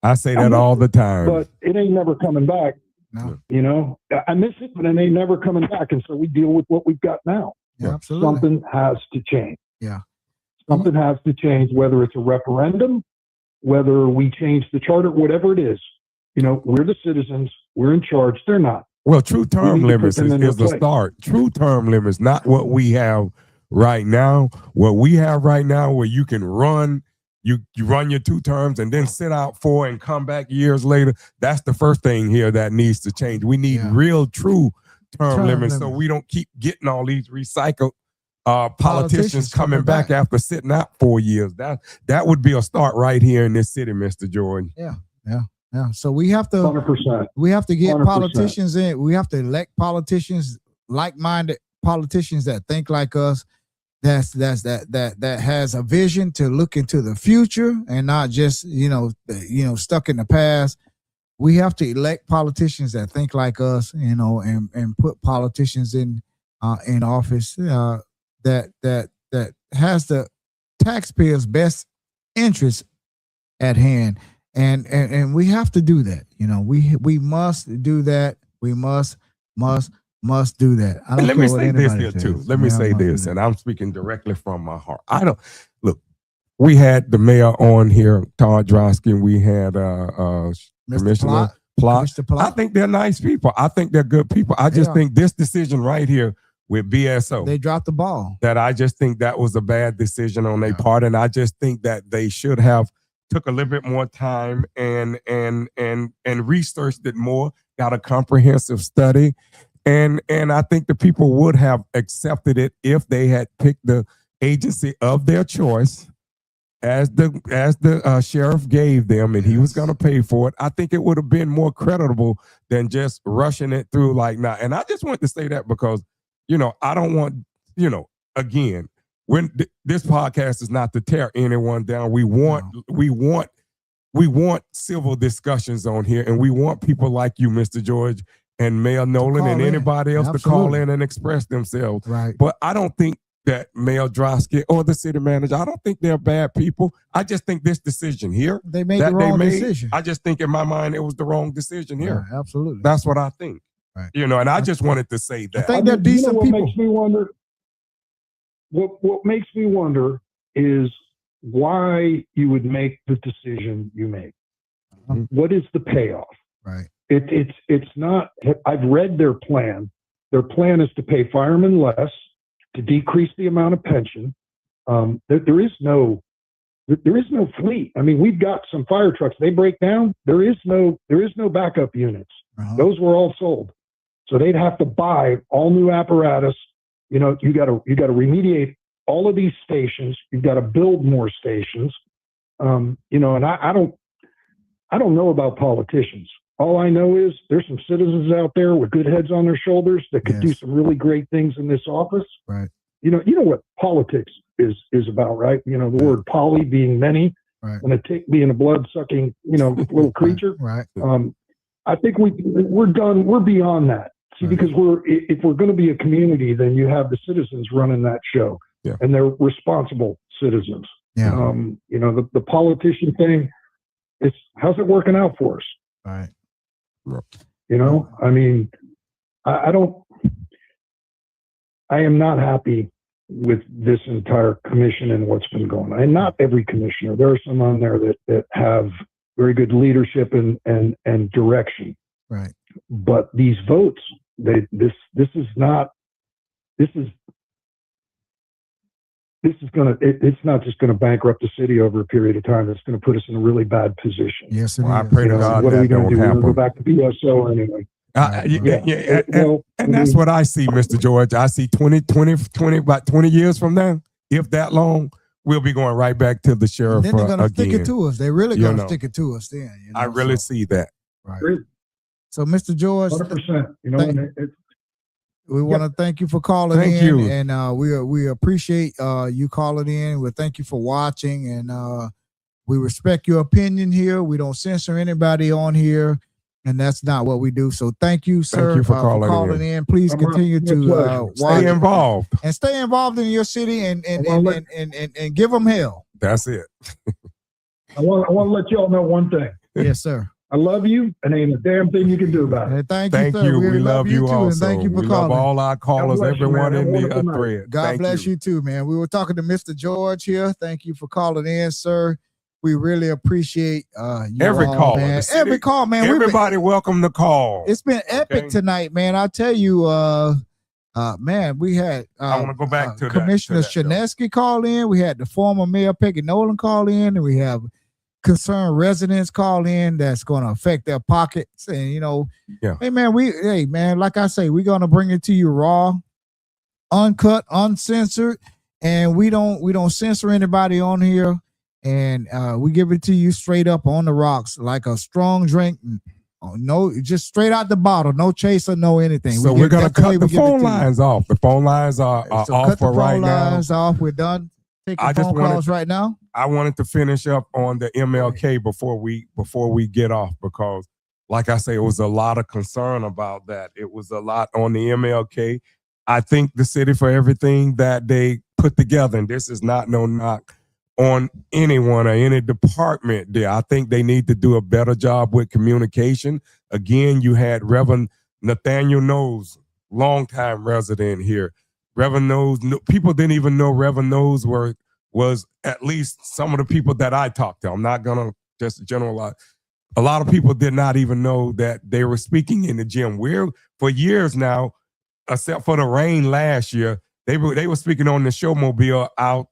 I say that all the time. But it ain't never coming back. No. I miss it, but it ain't never coming back. And so we deal with what we've got now. Yeah, absolutely. Something has to change. Yeah. Something has to change, whether it's a referendum whether we change the charter, whatever it is. You know, we're the citizens. We're in charge. They're not. Well, true term need to put limits them in is the their place. start. True term limits, not what we have right now. What we have right now, where you can run, you run your 2 terms and then sit out 4 and come back years later. That's the first thing here that needs to change. We need real, true term limits, so we don't keep getting all these recycled politicians coming back after sitting out 4 years. That would be a start right here in this city, Mr. George. Yeah. So we have to 100%. we have to get 100%. politicians in. We have to elect politicians, like-minded politicians that think like us. That has a vision to look into the future and not just stuck in the past. We have to elect politicians that think like us, and put politicians in office that has the taxpayers' best interest at hand. And we have to do that. We must do that. We must do that. I don't Let me care what say this anybody here says. too. Let me We say must do this, that. and I'm speaking directly from my heart. We had the mayor on here, Todd Drosky, and we had Commissioner Plot. Mr. Plot. I think they're nice people. I think they're good people. I just think this decision right here with BSO, They dropped the ball. that I just think that was a bad decision on their part, and I just think that they should have took a little bit more time and researched it more, got a comprehensive study, and I think the people would have accepted it if they had picked the agency of their choice as the sheriff gave them, and he was going to pay for it. I think it would have been more creditable than just rushing it through like now. And I just want to say that because, I don't want, again, when this podcast is not to tear anyone down. We want civil discussions on here, and we want people like you, Mr. George, and Mayor Nolan, and in. anybody else to call in and express themselves. Right. But I don't think that Mayor Drosky or the city manager, I don't think they're bad people. I just think this decision here They made that the they wrong made, decision. I just think in my mind it was the wrong decision here. Yeah, absolutely. That's what I think. Right. And I just wanted to say that. think they're decent what people. Makes me wonder. What makes me wonder is why you would make the decision you make. What is the payoff? Right. It's not. I've read their plan. Their plan is to pay firemen less, to decrease the amount of pension. There is no fleet. I mean, we've got some fire trucks. They break down. There is no backup units. Those were all sold. So they'd have to buy all new apparatus. You got to remediate all of these stations. You've got to build more stations. And I don't know about politicians. All I know is there's some citizens out there with good heads on their shoulders that could do some really great things in this office. Right. You know what politics is about, right? The word poly being many, right, and a tick being a blood-sucking, little creature. Right. I think we're done. We're beyond that. See, because if we're going to be a community, then you have the citizens running that show, and they're responsible citizens. Yeah. The politician thing, how's it working out for us? Right. I mean, I am not happy with this entire commission and what's been going on. And not every commissioner. There are some on there that have very good leadership and direction. Right. But these votes, this is not just going to bankrupt the city over a period of time. It's going to put us in a really bad position. Yes, it I is. pray to God what are we that going to don't do? We're going to go happen. back to BSO anyway. And that's what I see, Mr. George. I see about 20 years from now, if that long, we'll be going right back to the sheriff Then they're going to stick again. it to us. They're really You going to know. stick it to us then. I really see that. Right. So, Mr. George, 100%. we want to thank you for calling Thank in, you. and we appreciate you calling in. We thank you for watching, and we respect your opinion here. We don't censor anybody on here, and that's not what we do. So, thank you, sir, you for calling in. Please continue to watch Stay involved. and stay involved in your city, and give them hell. That's it. I want to let y'all know one thing. Yes, sir. I love you, and ain't a damn thing you can do about it. Thank Thank you, sir. you. We love you too, also. and thank you for we calling. love all our callers, God bless you, everyone man. in the Wonderful night. thread. God Thank bless you too, man. We were talking to Mr. George here. Thank you for calling in, sir. We really appreciate you Every all, caller, man. the city- Every call, man. Everybody welcome the call. It's been epic Okay. tonight, man. I tell you, man, we had I want to go back to that- Commissioner to that, though. Shinesky call in. We had the former Mayor Peggy Nolan call in, and we have concerned residents call in that's going to affect their pockets. And Yeah. hey man, like I say, we're going to bring it to you raw, uncut, uncensored, and we don't censor anybody on here. And we give it to you straight up on the rocks, like a strong drink. No, just straight out the bottle, no chaser, no anything. So We we're get- gonna that's the way cut the we give it phone to you. lines off. The phone lines are So off cut the for right phone now. lines off. We're done taking I just phone wanted- calls right now. I wanted to finish up on the MLK before we get off, because like I say, it was a lot of concern about that. It was a lot on the MLK. I think the city, for everything that they put together, and this is not no knock on anyone or any department there, I think they need to do a better job with communication. Again, you had Reverend Nathaniel Knowles, longtime resident here. Reverend Knowles, people didn't even know Reverend Knowles was at least some of the people that I talked to. I'm not gonna just generalize. A lot of people did not even know that they were speaking in the gym. For years now, except for the rain last year, they were speaking on the showmobile out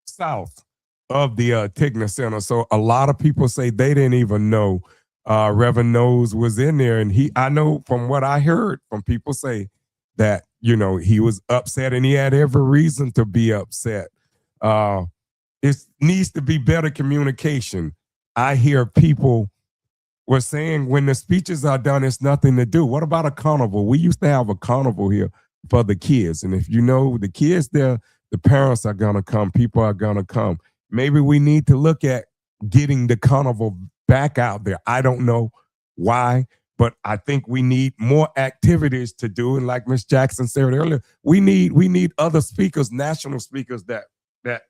south of the Tigner Center. So a lot of people say they didn't even know Reverend Knowles was in there. And I know from what I heard from people say that, he was upset, and he had every reason to be upset. It needs to be better communication. I hear people were saying when the speeches are done, it's nothing to do. What about a carnival? We used to have a carnival here for the kids. And if the kids there, the parents are going to come, people are going to come. Maybe we need to look at getting the carnival back out there. I don't know why, but I think we need more activities to do. And like Ms. Jackson said earlier, we need other speakers, national speakers that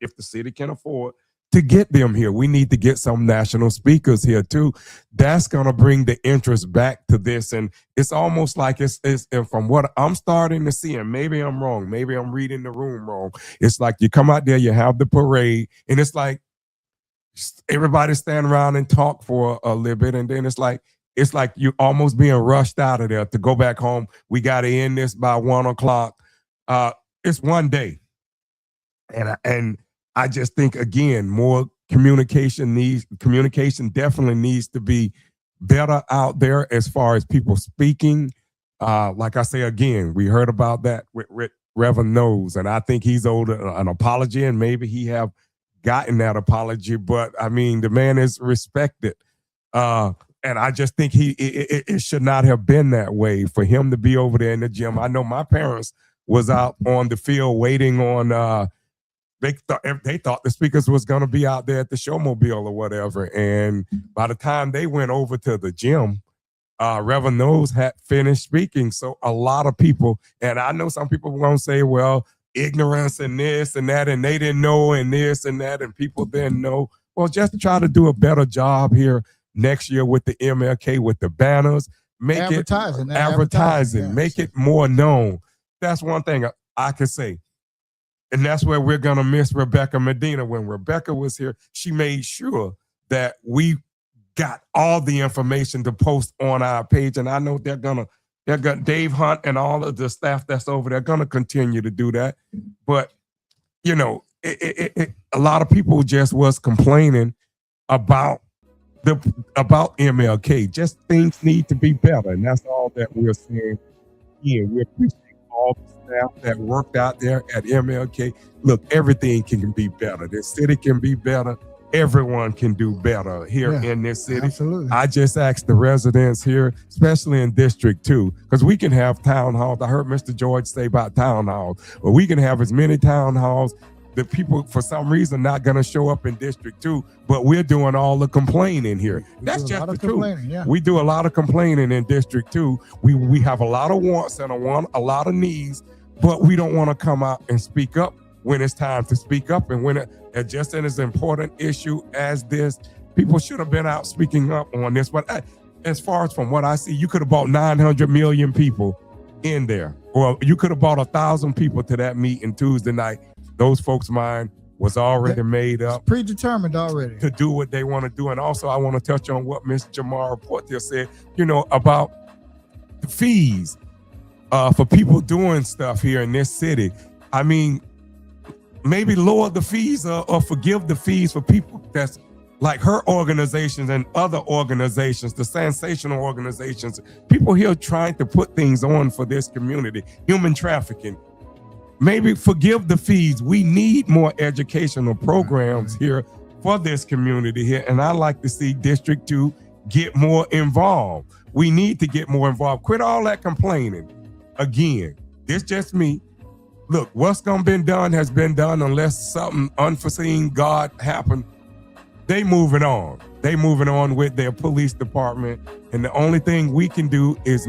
if the city can afford to get them here. We need to get some national speakers here too. That's going to bring the interest back to this. And it's almost like it's from what I'm starting to see, and maybe I'm wrong, maybe I'm reading the room wrong. It's like you come out there, you have the parade, and it's like everybody stand around and talk for a little bit, and then it's like you're almost being rushed out of there to go back home. We got to end this by 1:00. It's one day. And I just think, again, more communication definitely needs to be better out there as far as people speaking. Like I say, again, we heard about that with Reverend Knowles, and I think he's owed an apology, and maybe he have gotten that apology, but I mean, the man is respected. And I just think it should not have been that way for him to be over there in the gym. I know my parents was out on the field waiting on, they thought the speakers was going to be out there at the showmobile or whatever. And by the time they went over to the gym, Reverend Knowles had finished speaking. So a lot of people, and I know some people were going to say, well, ignorance and this and that, and they didn't know, and this and that, and people didn't know. Well, just try to do a better job here next year with the MLK, with the banners, make Advertising, advertising, yes. make it more known. That's one thing I could say. And that's where we're going to miss Rebecca Medina. When Rebecca was here, she made sure that we got all the information to post on our page. And I know they're got Dave Hunt and all of the staff that's over there going to continue to do that. But, a lot of people just was complaining about MLK. Just things need to be better. And that's all that we're saying here. We appreciate all the staff that worked out there at MLK. Look, everything can be better. The city can be better. Everyone can do better here in this city. Absolutely. I just asked the residents here, especially in District 2, because we can have town halls. I heard Mr. George say about town halls, but we can have as many town halls. The people, for some reason, not going to show up in District 2, but we're doing all the complaining here. That's just the truth. Yeah. We do a lot of complaining in District 2. We have a lot of wants and a lot of needs, but we don't want to come out and speak up when it's time to speak up. And when it's just as important issue as this, people should have been out speaking up on this. But as far as from what I see, you could have brought 900 million people in there, or you could have brought 1,000 people to that meeting Tuesday night. Those folks' mind was already made It's up predetermined already. to do what they want to do. And also, I want to touch on what Ms. Jamara Portier said, about the fees for people doing stuff here in this city. I mean, maybe lower the fees or forgive the fees for people that's like her organizations and other organizations, the sensational organizations, people here trying to put things on for this community, human trafficking. Maybe forgive the fees. We need more educational programs here for this community here. And I like to see District 2 get more involved. We need to get more involved. Quit all that complaining. Again, it's just me. Look, what's gonna been done has been done unless something unforeseen God happened. They moving on. They moving on with their police department. And the only thing we can do is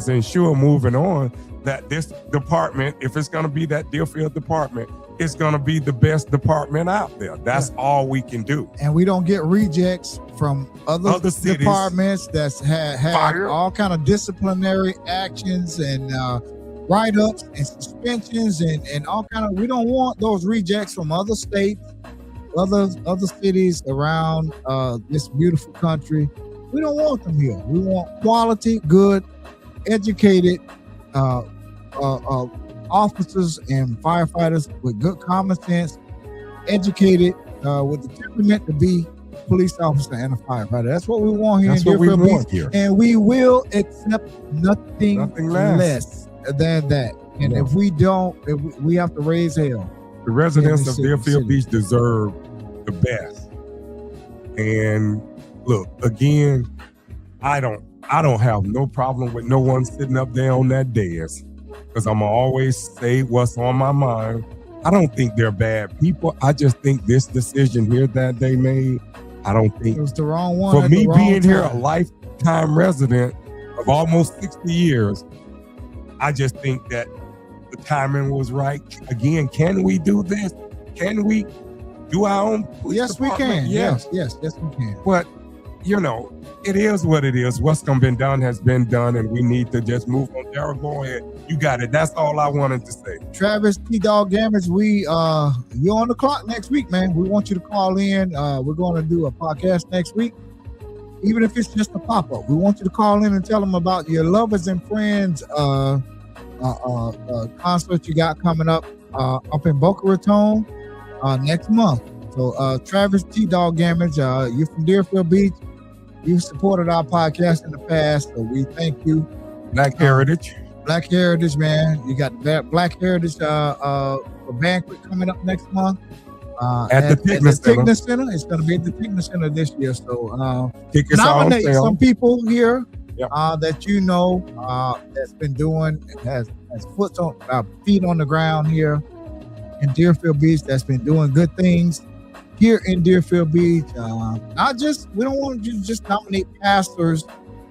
ensure moving on that this department, if it's gonna be that Deerfield department, it's gonna be the best department out there. That's all we can do. And we don't get rejects from other cities. departments that's had Fire. all kind of disciplinary actions and write-ups and suspensions and all kind of. We don't want those rejects from other states, other cities around this beautiful country. We don't want them here. We want quality, good, educated officers and firefighters with good common sense, educated with the temperament to be a police officer and a firefighter. That's what we want here That's in what we Deerfield want Beach, here. and we will accept nothing less. than that. And Yeah. if we don't, we have to raise hell. The residents Yeah, of the Deerfield city. Beach deserve the best. And look, again, I don't have no problem with no one sitting up there on that dais, because I'm gonna always say what's on my mind. I don't think they're bad people. I just think this decision here that they made, I don't It think was the wrong one. for at me the wrong being here a time. lifetime resident of almost 60 years, I just think that the timing was right. Again, can we do this? Can we do our own police Yes, we department? can. Yes, we can. But, it is what it is. What's gonna been done has been done, and we need to just move on. Daryl, go ahead. You got it. That's all I wanted to say. Travis T. Dog Gamage, you're on the clock next week, man. We want you to call in. We're going to do a podcast next week, even if it's just a pop-up. We want you to call in and tell them about your lovers and friends concert you got coming up in Boca Raton next month. So Travis T. Dog Gamage, you're from Deerfield Beach. You've supported our podcast in the past, so we thank you. Black Heritage. Black Heritage, man. You got the Black Heritage banquet coming up next month At the Tigner Center. It's going to be at the Tigner Center this year. So Tickets are on nominate sale. some people here Yep. that that's been doing, has feet on the ground here in Deerfield Beach, that's been doing good things here in Deerfield Beach. We don't want to just nominate pastors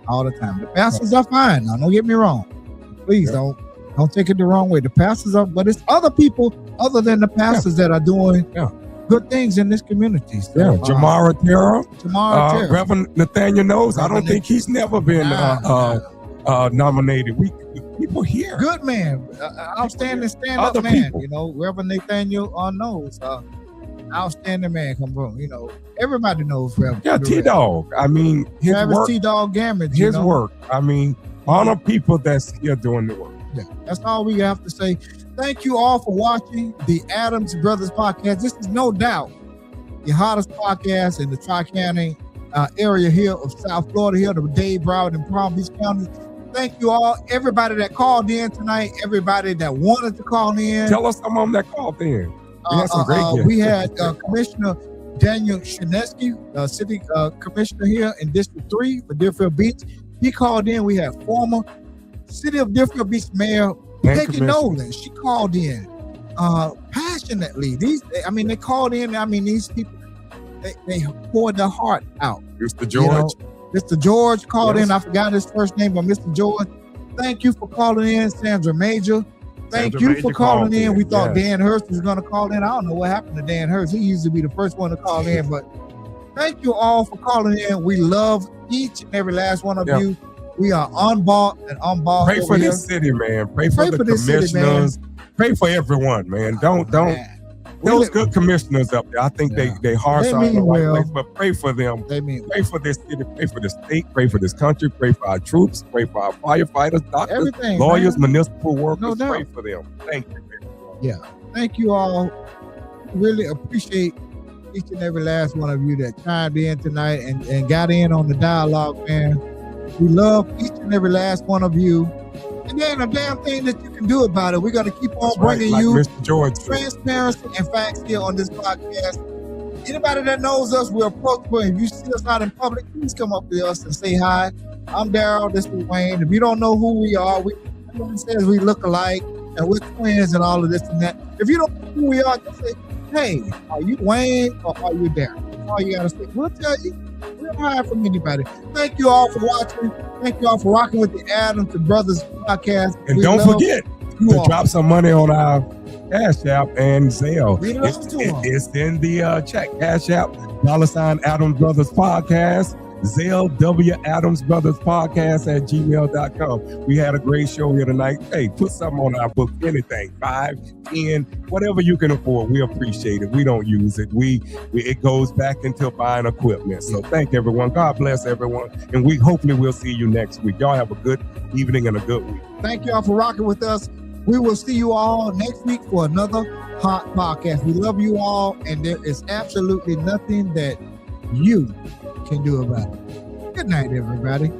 all the time. The pastors are fine. Now, don't get me wrong. Please don't take it the wrong way. The pastors are, but it's other people other than the pastors that are doing good things in this community. So, Jamara Terra. Terra. Reverend Nathaniel Knowles. I don't think he's never been nominated. People here. Good man. Outstanding stand-up Other man. people. Reverend Nathaniel knows. Outstanding man. Come on. Everybody knows Reverend. Yeah, T-Dog. I mean, his Travis work. T-Dog Gamage. His work. I mean, honor people that's here doing the work. Yeah, that's all we have to say. Thank you all for watching the Adams Brothers podcast. This is no doubt the hottest podcast in the Tri-County area here of South Florida, here, the Dade, Broward, and Palm Beach counties. Thank you all, everybody that called in tonight, everybody that wanted to call in. Tell us some of them that called in. We had some great guests. We had Commissioner Daniel Shinesky, City Commissioner here in District 3 for Deerfield Beach. He called in. We had former City of Deerfield Beach Mayor Peggy Nolan. She called in passionately. They called in. These people, they poured their heart out. Mr. George. Mr. George called in. I forgot his first name, but Mr. George, thank you for calling in. Sandra Major, thank Sandra you Major for calling called in. in, We thought yes. Dan Hurst was going to call in. I don't know what happened to Dan Hurst. He used to be the first one to call in, but thank you all for calling in. We love each and every last one of you. We are unbought and unbought. Pray for this city, man. Pray for the this city, commissioners. Pray for everyone, man. Don't. those good commissioners up there, I think Yeah. they hearts They are in the mean right well. place. But pray for them. They mean Pray for this city. Pray for the state. Pray for this country. Pray for our troops. Pray for our firefighters, doctors, everything. lawyers, man. municipal workers. No doubt. Pray for them. Thank you. Thank you all. Really appreciate each and every last one of you that chimed in tonight and got in on the dialogue, man. We love each and every last one of you. And there ain't a damn thing that you can do about it. We're going to keep on bringing Like you Mr. George said. transparency and facts here on this podcast. Anybody that knows us, we're approachable. If you see us out in public, please come up to us and say hi. I'm Daryl. This is Wayne. If you don't know who we are, everyone says we look alike and we're twins and all of this and that. If you don't know who we are, just say, hey, are you Wayne or are you Daryl? That's all you got to say. We'll tell you. We don't hide from anybody. Thank you all for watching. Thank you all for rocking with the Adams and Brothers podcast. And We don't love forget you to all. drop some money on our Cash App and Zelle. We love to 'em. It's in the check. Cash App, $ Adams Brothers Podcast. Zelle, Adams Brothers Podcast at gmail.com. We had a great show here tonight. Hey, put something on our book, anything, 5, 10, whatever you can afford. We appreciate it. We don't use it. It goes back into buying equipment. So thank everyone. God bless everyone. And hopefully we'll see you next week. Y'all have a good evening and a good week. Thank you all for rocking with us. We will see you all next week for another hot podcast. We love you all, and there is absolutely nothing that you can do about it. Good night, everybody.